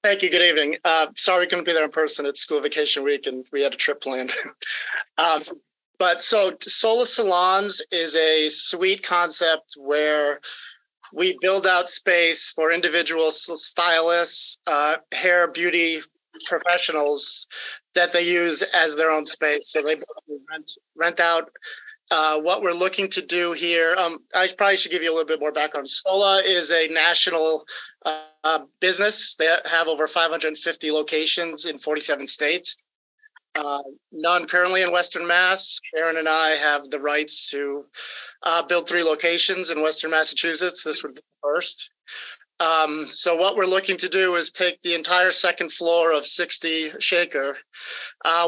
Thank you. Good evening. Sorry we couldn't be there in person. It's school vacation week, and we had a trip planned. But so Sola Salons is a suite concept where we build out space for individual stylists, hair, beauty professionals that they use as their own space. So they rent out. What we're looking to do here, I probably should give you a little bit more background. Sola is a national business. They have over 550 locations in 47 states. None currently in Western Mass. Sharon and I have the rights to build 3 locations in Western Massachusetts. This would be the first. So what we're looking to do is take the entire second floor of 60 Shaker,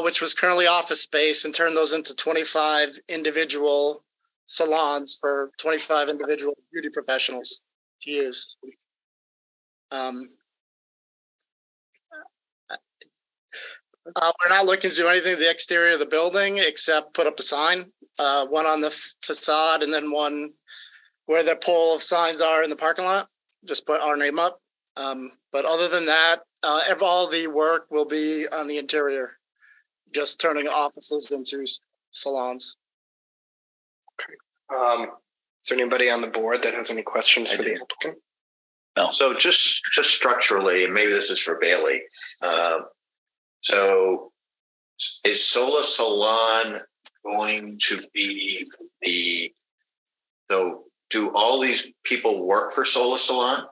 which was currently office space, and turn those into 25 individual salons for 25 individual beauty professionals to use. We're not looking to do anything to the exterior of the building except put up a sign, one on the facade and then one where the pole of signs are in the parking lot. Just put our name up. But other than that, all the work will be on the interior, just turning offices into salons.
Okay. Is there anybody on the board that has any questions for the applicant?
No. So just structurally, and maybe this is for Bailey. So is Sola Salon going to be do all these people work for Sola Salon?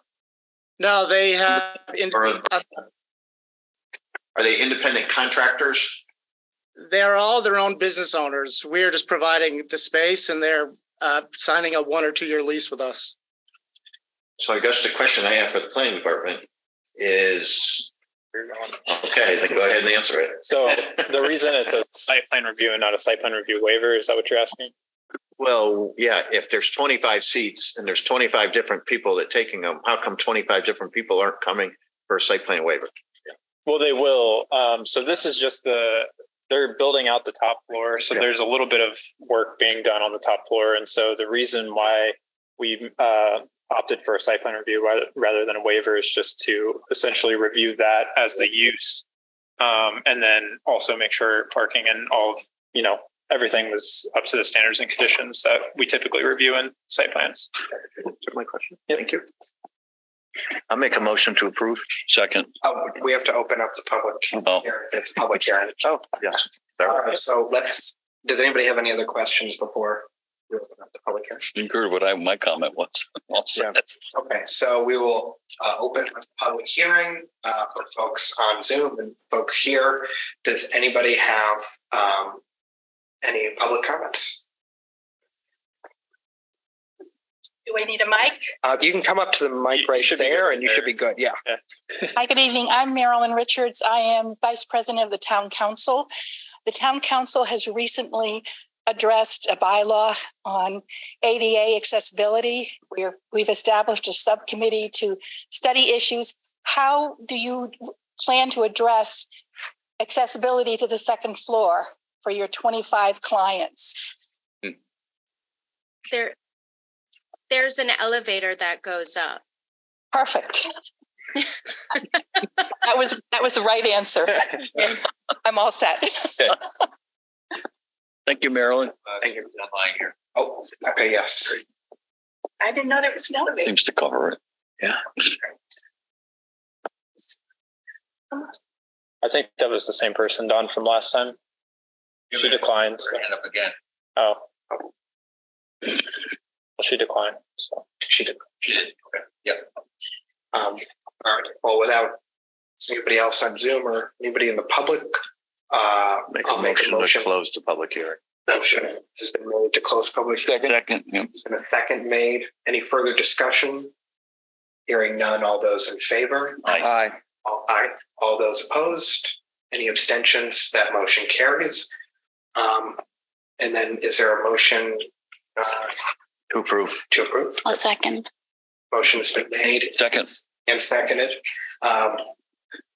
No, they have.
Are they independent contractors?
They're all their own business owners. We're just providing the space, and they're signing a 1 or 2 year lease with us.
So I guess the question I have for the planning department is, okay, then go ahead and answer it.
So the reason it's a site plan review and not a site plan review waiver, is that what you're asking?
Well, yeah, if there's 25 seats and there's 25 different people that taking them, how come 25 different people aren't coming for a site plan waiver?
Well, they will. So this is just they're building out the top floor. So there's a little bit of work being done on the top floor. And so the reason why we opted for a site plan review rather than a waiver is just to essentially review that as the use. And then also make sure parking and all of, everything was up to the standards and conditions that we typically review in site plans.
Took my question. Thank you. I'll make a motion to approve.
Second.
Oh, we have to open up the public hearing. It's a public hearing.
Oh, yes.
All right, so does anybody have any other questions before we open up the public hearing?
You heard what my comment was.
Okay, so we will open up the public hearing for folks on Zoom and folks here. Does anybody have any public comments?
Do I need a mic?
You can come up to the mic right there and you should be good. Yeah.
Hi, good evening. I'm Marilyn Richards. I am Vice President of the Town Council. The Town Council has recently addressed a bylaw on ADA accessibility. We've established a subcommittee to study issues. How do you plan to address accessibility to the second floor for your 25 clients?
There's an elevator that goes up.
Perfect. That was the right answer. I'm all set.
Thank you, Marilyn.
Thank you.
Line here.
Oh, okay, yes.
I didn't know there was an elevator.
Seems to cover it. Yeah.
I think that was the same person, Dawn, from last time. She declined.
Hand up again.
Oh. Well, she declined. So
she did.
Okay. Yep.
All right. Well, without anybody else on Zoom or anybody in the public, I'll make a motion to close the public hearing. Motion has been made to close public hearing.
Second. Yep.
It's been a second made. Any further discussion? Hearing none. All those in favor?
Aye.
Aye. All those opposed? Any abstentions? That motion carries. And then is there a motion
to approve?
To approve.
I'll second.
Motion has been made.
Second.
And seconded.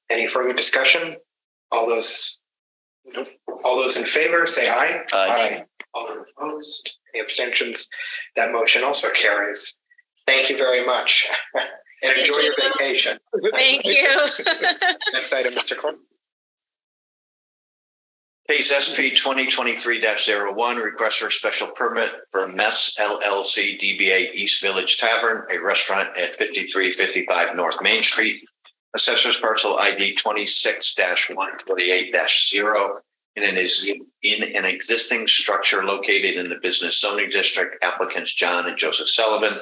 Any further discussion? All those in favor, say aye.
Aye.
All those opposed? Any abstentions? That motion also carries. Thank you very much. And enjoy your vacation.
Thank you.
Next item, Mr. Clerk.
Case SP 2023-01, request for a special permit for Mess LLC DBA East Village Tavern, a restaurant at 5355 North Main Street. Assessor's parcel ID 26-148-0, and it is in an existing structure located in the business zoning district. Applicants John and Joseph Sullivan,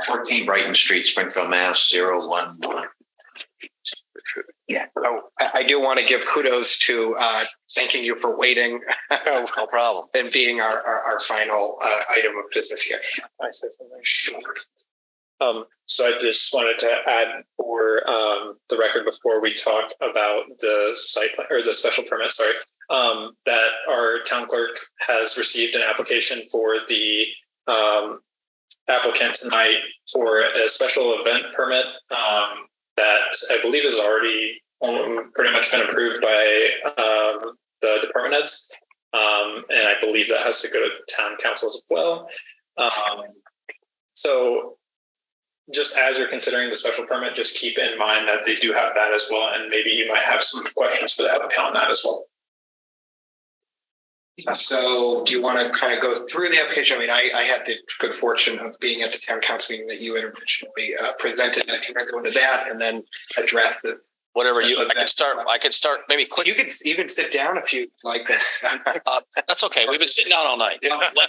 14 Brighton Street, Springfield, Mass. 011.
Yeah. Oh, I do want to give kudos to thanking you for waiting.
No problem.
And being our final item of business here.
I say something.
Sure.
So I just wanted to add for the record before we talk about the site plan or the special permit, that our town clerk has received an application for the applicant tonight for a special event permit that I believe has already pretty much been approved by the department heads. And I believe that has to go to town council as well. So just as you're considering the special permit, just keep in mind that they do have that as well. And maybe you might have some questions for the applicant on that as well.
So do you want to kind of go through the application? I mean, I had the good fortune of being at the town council meeting that you had originally presented. I can go into that and then address this.
Whatever you, I could start maybe quick.
You can even sit down if you like.
That's okay. We've been sitting down all night.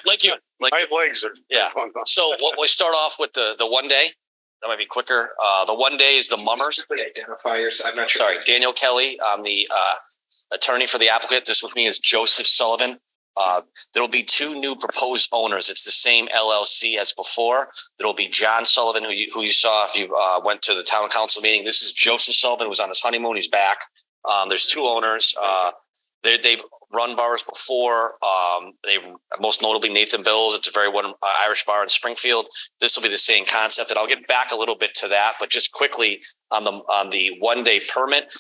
Like my legs are. Yeah. So we start off with the one day. That might be quicker. The one day is the Mummers.
Identify yourself. I'm not sure.
Sorry, Daniel Kelly. I'm the attorney for the applicant. This with me is Joseph Sullivan. There will be two new proposed owners. It's the same LLC as before. There will be John Sullivan, who you saw if you went to the town council meeting. This is Joseph Sullivan, who was on his honeymoon. He's back. There's two owners. They've run bars before. They've most notably Nathan Bill's. It's a very one Irish bar in Springfield. This will be the same concept, and I'll get back a little bit to that. But just quickly on the one day permit.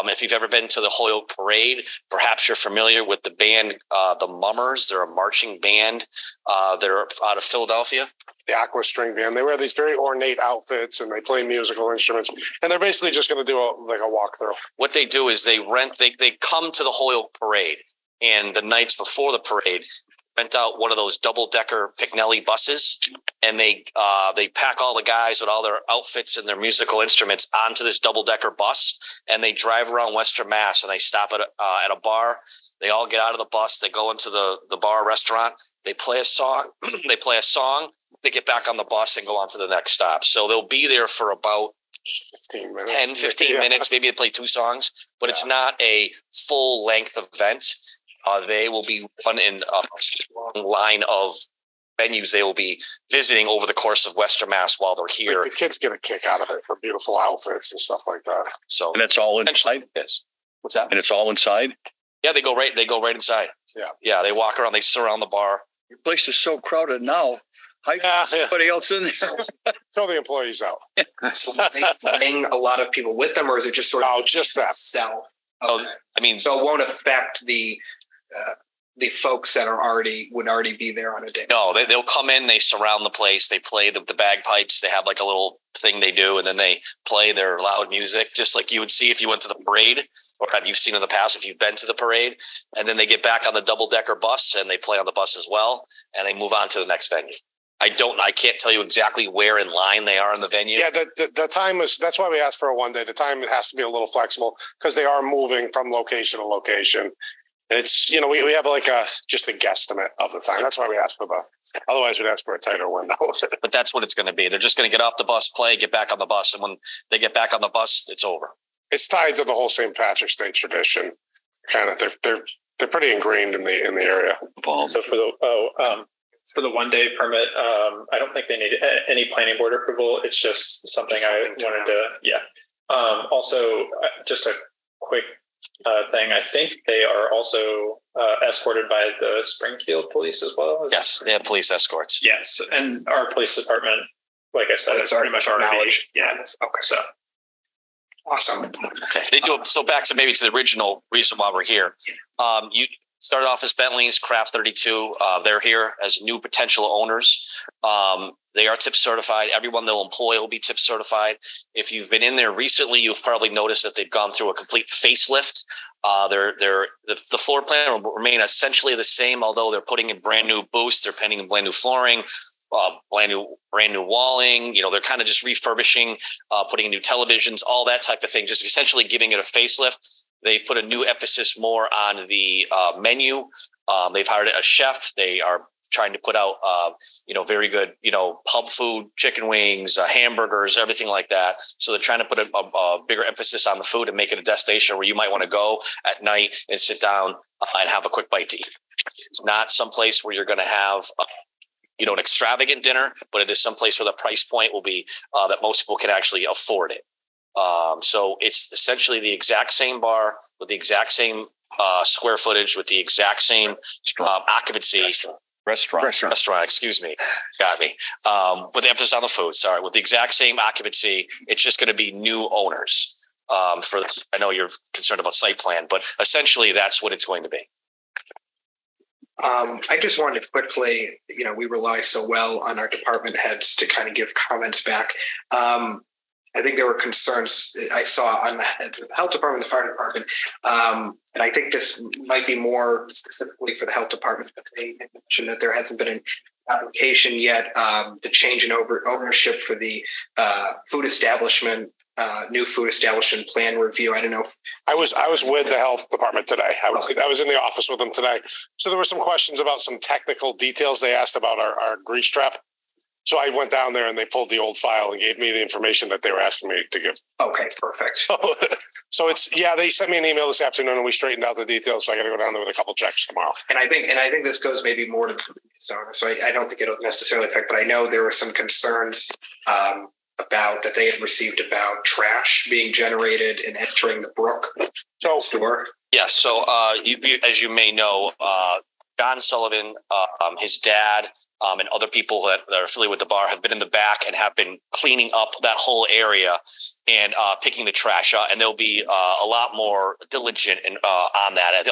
If you've ever been to the Holyoke Parade, perhaps you're familiar with the band, the Mummers. They're a marching band. They're out of Philadelphia.
The Aqua String Band. They wear these very ornate outfits and they play musical instruments. And they're basically just going to do a walkthrough.
What they do is they come to the Holyoke Parade. and the nights before the parade, rent out one of those double-decker Pignelli buses, and they pack all the guys with all their outfits and their musical instruments onto this double-decker bus, and they drive around Western Mass, and they stop at a bar. They all get out of the bus. They go into the bar restaurant. They play a song. They get back on the bus and go on to the next stop. So they'll be there for about
15 minutes.
10, 15 minutes. Maybe they play 2 songs, but it's not a full length event. They will be run in a line of venues they will be visiting over the course of Western Mass while they're here.
The kids get a kick out of it for beautiful outfits and stuff like that.
So,
And it's all inside?
Yes. What's that?
And it's all inside?
Yeah, they go right inside.
Yeah.
Yeah, they walk around, they surround the bar.
Your place is so crowded now. How can somebody else in there?
Throw the employees out.
So they bring a lot of people with them, or is it just sort of
just that
sell?
Okay. I mean,
so it won't affect the folks that would already be there on a day.
No, they'll come in, they surround the place, they play the bagpipes, they have like a little thing they do, and then they play their loud music, just like you would see if you went to the parade, or have you seen in the past if you've been to the parade. And then they get back on the double-decker bus and they play on the bus as well, and they move on to the next venue. I can't tell you exactly where in line they are in the venue.
Yeah, the time is, that's why we asked for a 1 day. The time has to be a little flexible because they are moving from location to location. And it's, we have like just a guesstimate of the time. That's why we asked for otherwise we'd ask for a tighter window.
But that's what it's going to be. They're just going to get off the bus, play, get back on the bus. And when they get back on the bus, it's over.
It's tied to the whole St. Patrick's Day tradition. Kind of, they're pretty ingrained in the area.
So for the 1 day permit, I don't think they need any planning board approval. It's just something I wanted to, also, just a quick thing. I think they are also escorted by the Springfield police as well.
Yes, they have police escorts.
Yes, and our police department, like I said, it's pretty much already. Yeah. Okay. So.
Awesome.
Okay. They do. So back to maybe to the original reason why we're here. You started off as Bentley's Craft 32. They're here as new potential owners. They are tip certified. Everyone they'll employ will be tip certified. If you've been in there recently, you've probably noticed that they've gone through a complete facelift. The floor plan will remain essentially the same, although they're putting in brand new booths. They're painting in brand new flooring, brand new walling. They're kind of just refurbishing, putting in new televisions, all that type of thing, just essentially giving it a facelift. They've put a new emphasis more on the menu. They've hired a chef. They are trying to put out, very good, pub food, chicken wings, hamburgers, everything like that. So they're trying to put a bigger emphasis on the food and make it a destination where you might want to go at night and sit down and have a quick bite to eat. It's not someplace where you're going to have an extravagant dinner, but it is someplace where the price point will be that most people can actually afford it. So it's essentially the exact same bar with the exact same square footage, with the exact same occupancy. Restaurant, excuse me. Got me. With the emphasis on the food, sorry. With the exact same occupancy, it's just going to be new owners. I know you're concerned about site plan, but essentially that's what it's going to be.
I just wanted to quickly, we rely so well on our department heads to kind of give comments back. I think there were concerns I saw on the health department, the fire department, and I think this might be more specifically for the health department, but they mentioned that there hasn't been an application yet to change in ownership for the new food establishment plan review. I don't know.
I was with the health department today. I was in the office with them today. So there were some questions about some technical details. They asked about our grease trap. So I went down there and they pulled the old file and gave me the information that they were asking me to give.
Okay, perfect.
So they sent me an email this afternoon and we straightened out the details. So I got to go down there with a couple checks tomorrow.
And I think this goes maybe more to the owner. So I don't think it'll necessarily affect, but I know there were some concerns about that they had received about trash being generated and entering the Brook store.
Yes. So as you may know, John Sullivan, his dad, and other people that are affiliated with the bar have been in the back and have been cleaning up that whole area and picking the trash out. And they'll be a lot more diligent on that.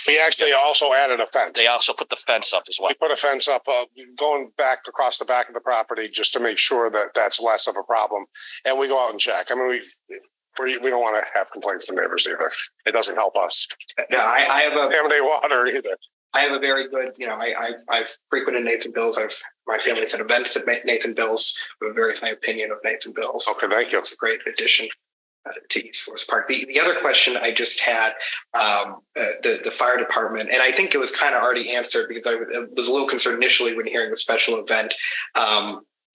We actually also added a fence.
They also put the fence up as well.
We put a fence up going back across the back of the property just to make sure that that's less of a problem. And we go out and check. I mean, we don't want to have complaints from neighbors either. It doesn't help us.
No, I have a
Contaminate water either.
I have a very good, I've frequented Nathan Bill's. My family's had events at Nathan Bill's. I have a very high opinion of Nathan Bill's.
Okay, thank you.
It's a great addition to East Forest Park. The other question I just had, the fire department, and I think it was kind of already answered because I was a little concerned initially when hearing the special event.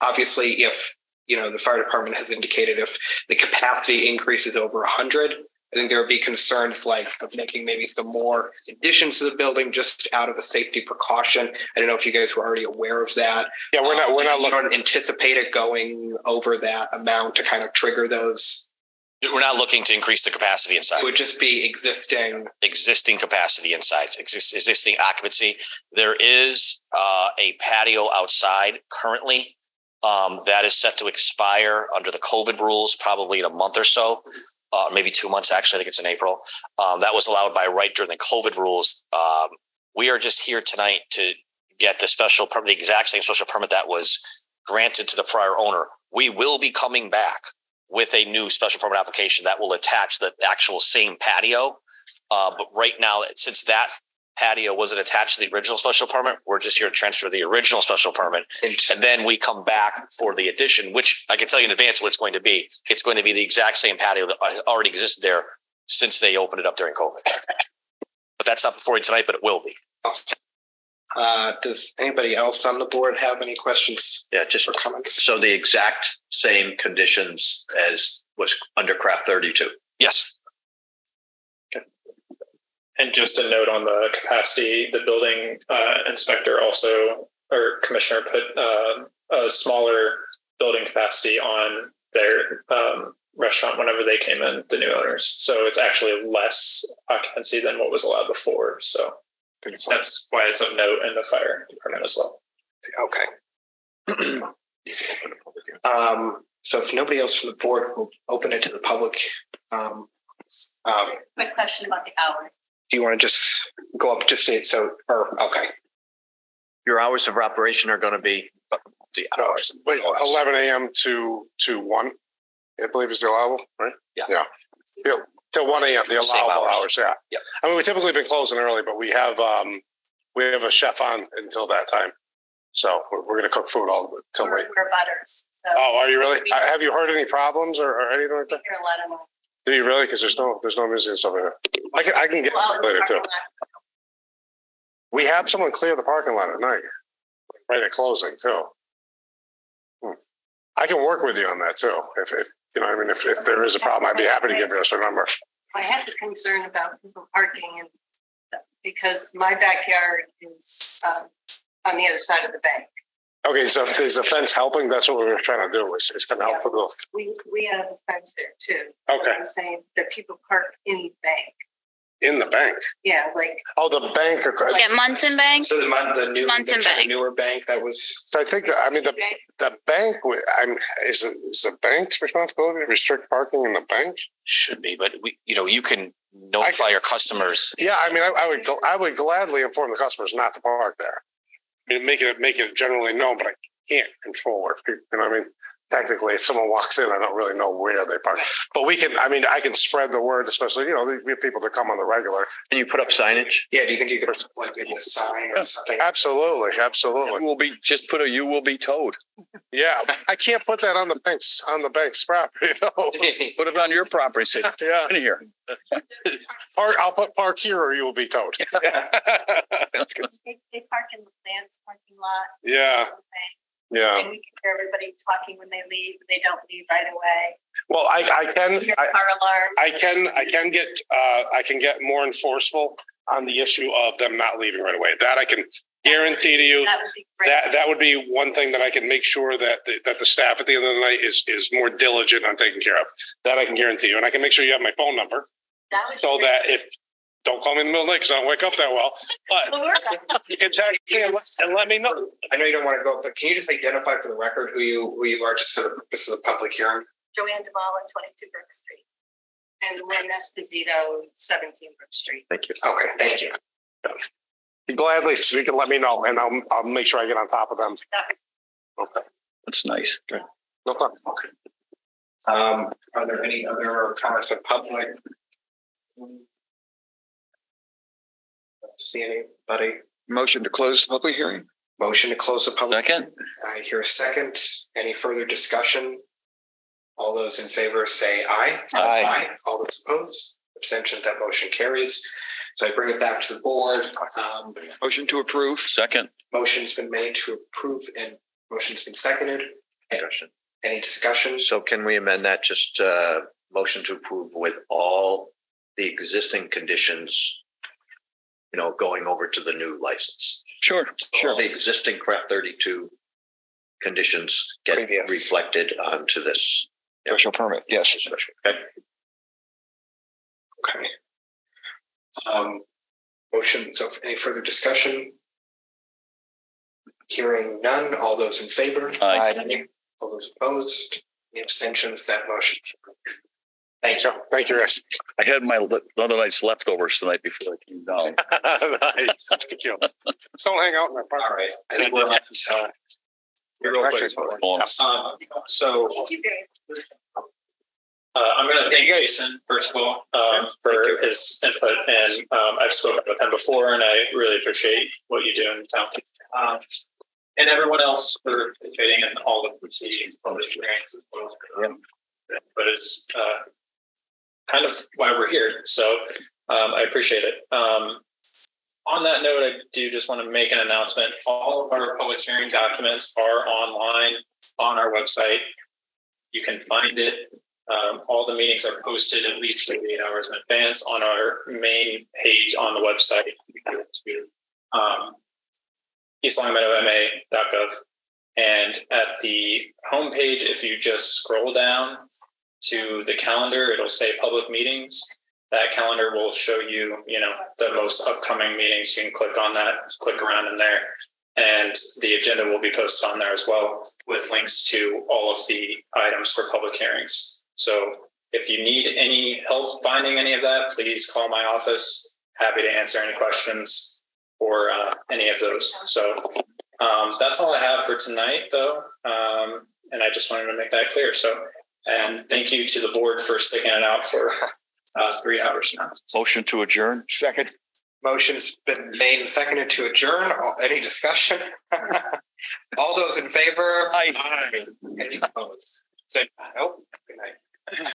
Obviously, if the fire department has indicated if the capacity increases over 100. I think there would be concerns like of making maybe some more additions to the building just out of a safety precaution. I don't know if you guys were already aware of that.
Yeah, we're not
looking to anticipate it going over that amount to kind of trigger those.
We're not looking to increase the capacity inside.
It would just be existing
capacity inside, existing occupancy. There is a patio outside currently that is set to expire under the COVID rules probably in a month or so. Maybe 2 months, actually. I think it's in April. That was allowed by right during the COVID rules. We are just here tonight to get the special permit, the exact same special permit that was granted to the prior owner. We will be coming back with a new special permit application that will attach the actual same patio. But right now, since that patio wasn't attached to the original special permit, we're just here to transfer the original special permit. And then we come back for the addition, which I can tell you in advance what it's going to be. It's going to be the exact same patio that already existed there since they opened it up during COVID. But that's not before you tonight, but it will be.
Does anybody else on the board have any questions?
Yeah, just comments. So the exact same conditions as was under Craft 32?
Yes.
And just a note on the capacity, the building inspector also, or commissioner, put a smaller building capacity on their restaurant whenever they came in, the new owners. So it's actually less occupancy than what was allowed before. So that's why it's of note in the fire department as well.
Okay. So if nobody else from the board will open it to the public.
Quick question about the hours.
Do you want to just go up, just say it okay.
Your hours of operation are going to be the hours.
11 a.m. to 1, I believe is the allowable, right?
Yeah.
Till 1 a.m. The
Same
allowable
hours.
hours. Yeah.
Yep.
I mean, we've typically been closing early, but we have a chef on until that time. So we're going to cook food all till late.
We're butters. So
Oh, are you really? Have you heard any problems or anything like that?
hear a lot of noise.
Do you really? Because there's no musicians over there. I can get later too. We have someone clear the parking lot at night, right at closing too. I can work with you on that too. If you know, I mean, if there is a problem, I'd be happy to give you a number.
I have a concern about people parking and because my backyard is on the other side of the bank.
Okay, so if there's a fence helping, that's what we were trying to do. Is kind of help with the.
We have a fence there too.
Okay.
I'm saying that people park in the bank.
In the bank.
Yeah, like.
Oh, the bank.
Yeah, Munson Bank.
So the
Munson Bank.
newer bank that was.
So I think that, I mean the bank. Is the bank's responsibility to restrict parking in the bank?
Should be, but you can notify your customers.
Yeah, I mean, I would gladly inform the customers not to park there. I mean, make it generally known, but I can't control it. You know what I mean? Technically, if someone walks in, I don't really know where they park. But I can spread the word, especially, we have people that come on the regular.
And you put up signage?
Yeah, do you think you could like maybe a sign or something?
Absolutely.
You will be towed.
Yeah, I can't put that on the bank's property though.
Put it on your property. Say,
yeah.
In here.
I'll put park here or you will be towed.
Sounds good.
They park in the Vans parking lot.
Yeah. Yeah.
And we can hear everybody talking when they leave. They don't leave right away.
Well, I can.
Your car alarm.
I can get more enforceable on the issue of them not leaving right away. That I can guarantee to you.
That would be great.
That would be one thing that I can make sure that the staff at the end of the night is more diligent on taking care of. That I can guarantee you, and I can make sure you have my phone number so that if. Don't call me in the middle of the night because I don't wake up that well. But you can text me and let me know.
I know you don't want to go, but can you just identify for the record who you are, just for the purpose of the public hearing?
Joanne Duvall at 22 Brook Street. And Lynn Esposito, 17 Brook Street.
Thank you.
Okay, thank you.
Gladly, so you can let me know, and I'll make sure I get on top of them. Okay,
that's nice.
Okay. No problem. Okay.
Are there any other comments from public? See anybody?
Motion to close the public hearing.
Motion to close the public.
Second.
I hear a second. Any further discussion? All those in favor say aye.
Aye.
All those opposed, abstentions, that motion carries. So I bring it back to the board.
Motion to approve.
Second.
Motion's been made to approve and motion's been seconded. Any discussion?
So can we amend that, just motion to approve with all the existing conditions, going over to the new license?
Sure.
The existing Craft 32 conditions get
Previous.
reflected onto this.
Special permit, yes.
Okay.
Okay. Motions of any further discussion? Hearing none. All those in favor?
Aye.
All those opposed? Any abstentions? That motion carries. Thank you.
Thank you, Russ.
I had my other night's leftovers tonight before I came down.
Nice. Thank you. Just don't hang out in my park.
All right. I think we're at real quick.
So I'm going to thank Jason, first of all, for his input. And I've spoken with him before, and I really appreciate what you do in town. And everyone else for participating in all the proceedings, public hearings as well. But it's kind of why we're here. So I appreciate it. On that note, I do just want to make an announcement. All of our public hearing documents are online on our website. You can find it. All the meetings are posted at least 48 hours in advance on our main page on the website. eastlongmeadowma.gov. And at the homepage, if you just scroll down to the calendar, it'll say public meetings. That calendar will show you, the most upcoming meetings. You can click on that, click around in there, and the agenda will be posted on there as well with links to all of the items for public hearings. So if you need any help finding any of that, please call my office. Happy to answer any questions or any of those. So that's all I have for tonight, though. And I just wanted to make that clear. So, and thank you to the board for sticking it out for 3 hours now.
Motion to adjourn.
Second.
Motion's been made and seconded to adjourn. Any discussion? All those in favor?
Aye.
Any opposed? Say no. Good night.